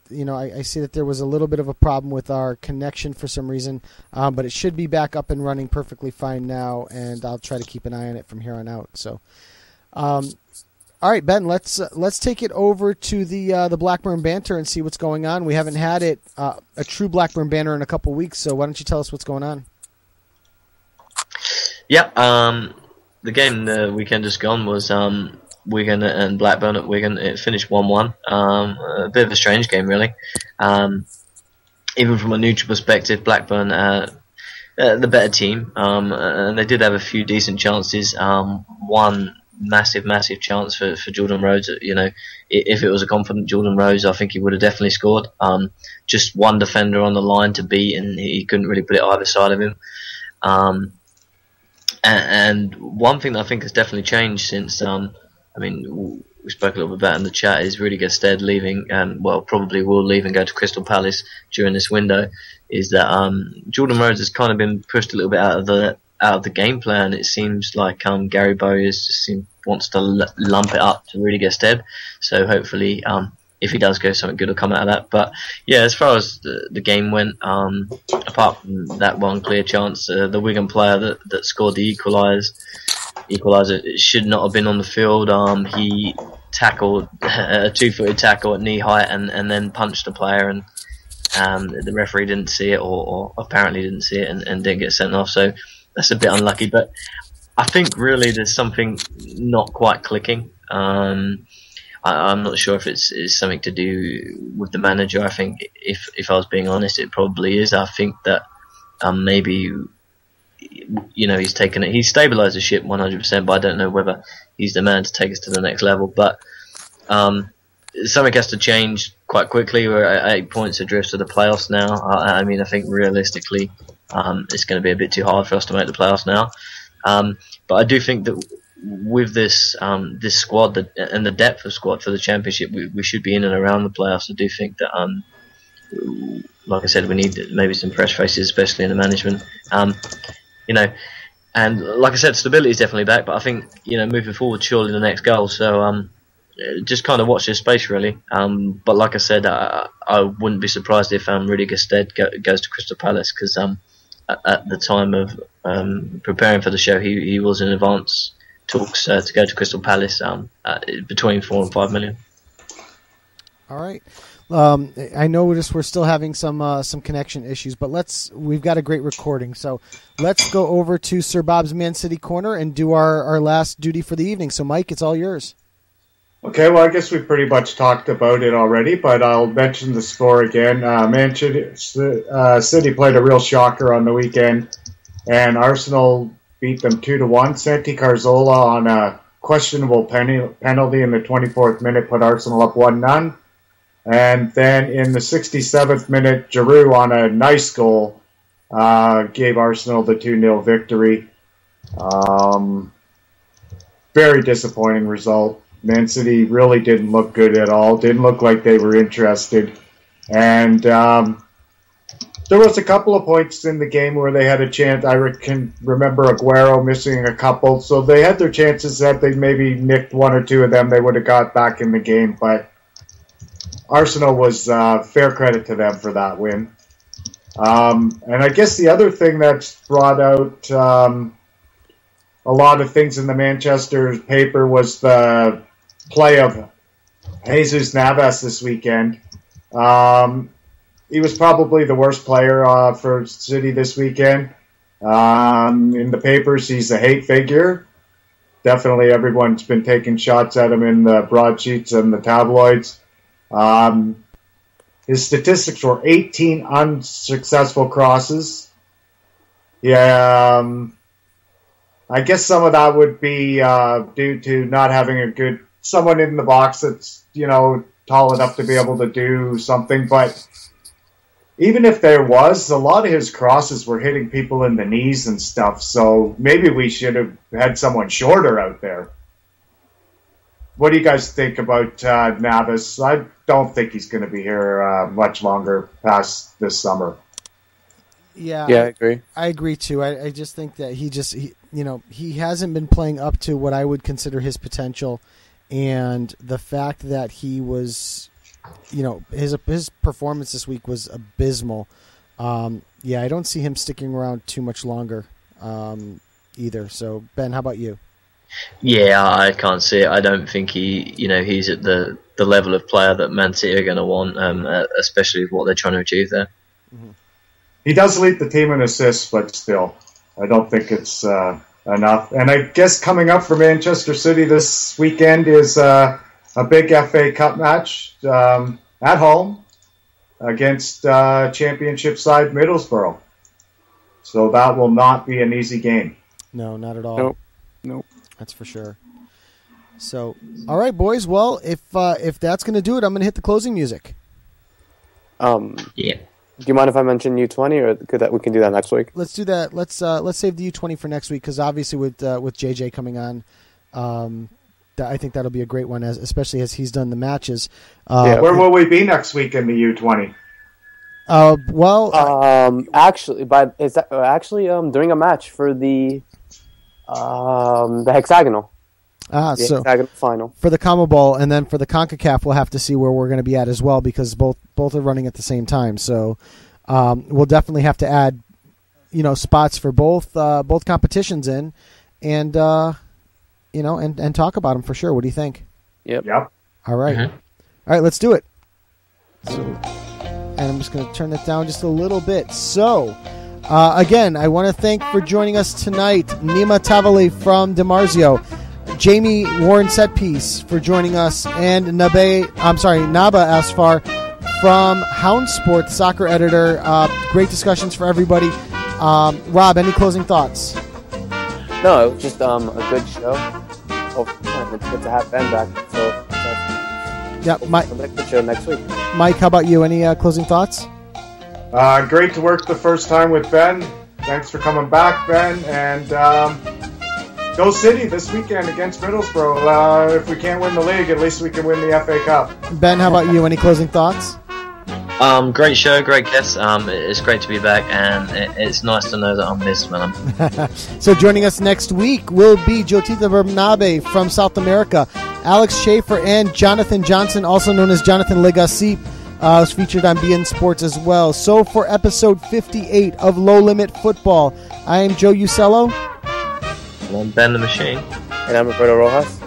see that there was a little bit of a problem with our connection for some reason, but it should be back up and running perfectly fine now, and I'll try to keep an eye on it from here on out. So, all right, Ben, let's take it over to the Blackburn Banter and see what's going on. We haven't had a true Blackburn Banter in a couple weeks, so why don't you tell us what's going on? Yep. The game the weekend just gone was Wigan and Blackburn at Wigan. It finished 1-1. A bit of a strange game, really. Even from a neutral perspective, Blackburn the better team, and they did have a few decent chances. One massive chance for Jordan Rhodes. If it was a confident Jordan Rhodes, I think he would have definitely scored. Just one defender on the line to beat, and he couldn't really put it either side of him. And one thing that I think has definitely changed since, we spoke a little bit about in the chat, is Rudy Gestede leaving, and probably will leave and go to Crystal Palace during this window, is that Jordan Rhodes has kind of been pushed a little bit out of the game plan, it seems like Gary Bowyer wants to lump it up to Rudiger Stead. So hopefully, if he does go, something good will come out of that. But yeah, as far as the game went, apart from that one clear chance, the Wigan player that scored the equaliser should not have been on the field. He tackled a 2-footed tackle at knee height and then punched the player, and the referee didn't see it, or apparently didn't see it, and didn't get sent off. So that's a bit unlucky. But I think really there's something not quite clicking. I'm not sure if it's something to do with the manager. I think if I was being honest, it probably is. I think that maybe he's taken it. He's stabilised the ship 100%, but I don't know whether he's the man to take us to the next level. But something has to change quite quickly. We're at 8 points adrift to the playoffs now. I think realistically, it's going to be a bit too hard for us to make the playoffs now. But I do think that with this squad and the depth of squad for the championship, we should be in and around the playoffs. I do think that, like I said, we need maybe some fresh faces, especially in the management. And like I said, stability is definitely back. But I think moving forward, surely the next goal. So just kind of watch this space really. But like I said, I wouldn't be surprised if Rudiger Stead goes to Crystal Palace, because at the time of preparing for the show, he was in advance talks to go to Crystal Palace between 4 and 5 million. All right. I noticed we're still having some connection issues, but we've got a great recording, so let's go over to Sir Bob's Man City Corner and do our last duty for the evening. So Mike, it's all yours. Okay, well, I guess we pretty much talked about it already, but I'll mention the score again. Manchester City played a real shocker on the weekend, and Arsenal beat them 2-1. Santi Cazorla on a questionable penalty in the 24th minute put Arsenal up 1-0. And then in the 67th minute, Giroud on a nice goal gave Arsenal the 2-0 victory. Very disappointing result. Man City really didn't look good at all. Didn't look like they were interested. And there was a couple of points in the game where they had a chance. I can remember Aguero missing a couple. So they had their chances that they maybe nicked one or two of them. They would have got back in the game. But Arsenal was fair credit to them for that win. And I guess the other thing that's brought out a lot of things in the Manchester paper was the play of Jesus Navas this weekend. He was probably the worst player for City this weekend. In the papers, he's a hate figure. Definitely everyone's been taking shots at him in the broadsheets and the tabloids. His statistics were 18 unsuccessful crosses. Yeah, I guess some of that would be due to not having someone in the box that's, tall enough to be able to do something. But even if there was, a lot of his crosses were hitting people in the knees and stuff. So maybe we should have had someone shorter out there. What do you guys think about Navas? I don't think he's going to be here much longer past this summer. Yeah, I agree. I agree too. I just think that he hasn't been playing up to what I would consider his potential, and the fact that he was, his performance this week was abysmal. I don't see him sticking around too much longer either. So Ben, how about you? Yeah, I can't see it. I don't think he's at the level of player that Man City are going to want, especially with what they're trying to achieve there. Mm-hmm. He does lead the team in assists, but still, I don't think it's enough. And I guess coming up for Manchester City this weekend is a big FA Cup match at home against Championship side Middlesbrough. So that will not be an easy game. No, not at all. Nope. That's for sure. So, all right, boys. Well, if that's going to do it, I'm going to hit the closing music. Yeah. Do you mind if I mention U20, or we can do that next week? Let's do that. Let's save the U20 for next week, because obviously with JJ coming on, I think that'll be a great one, especially as he's done the matches. Where will we be next week in the U20? During a match for the hexagonal. Hexagonal final for the CONMEBOL, and then for the CONCACAF, we'll have to see where we're going to be at as well because both are running at the same time. So we'll definitely have to add, spots for both competitions in, and and talk about them for sure. What do you think? Yep. All right. Mm-hmm. All right, let's do it. So, and I'm just going to turn it down just a little bit. So, again, I want to thank for joining us tonight, Nima Tavalley from DiMarzio, Jamie Warren Setpiece for joining us, and Nabae Asfar from Houndsport, soccer editor. Great discussions for everybody. Rob, any closing thoughts? No, it was just a good show. It's good to have Ben back. So, Mike. Good show next week. Mike, how about you? Any closing thoughts? Great to work the first time with Ben. Thanks for coming back, Ben. And go City this weekend against Middlesbrough. If we can't win the league, at least we can win the FA Cup. Ben, how about you? Any closing thoughts? Great show, great guest. It's great to be back, and it's nice to know that I'm missed, man. So joining us next week will be Jotita Bernabe from South America, Alex Schaefer, and Jonathan Johnson, also known as Jonathan Legassi, was featured on BN Sports as well. So for episode 58 of Low Limit Football, I am Joe Usello. And I'm Ben the Machine. And I'm Roberto Rojas.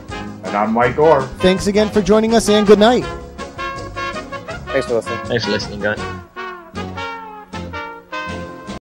And I'm Mike Orr. Thanks again for joining us, and good night. Thanks for listening. Thanks for listening, guys.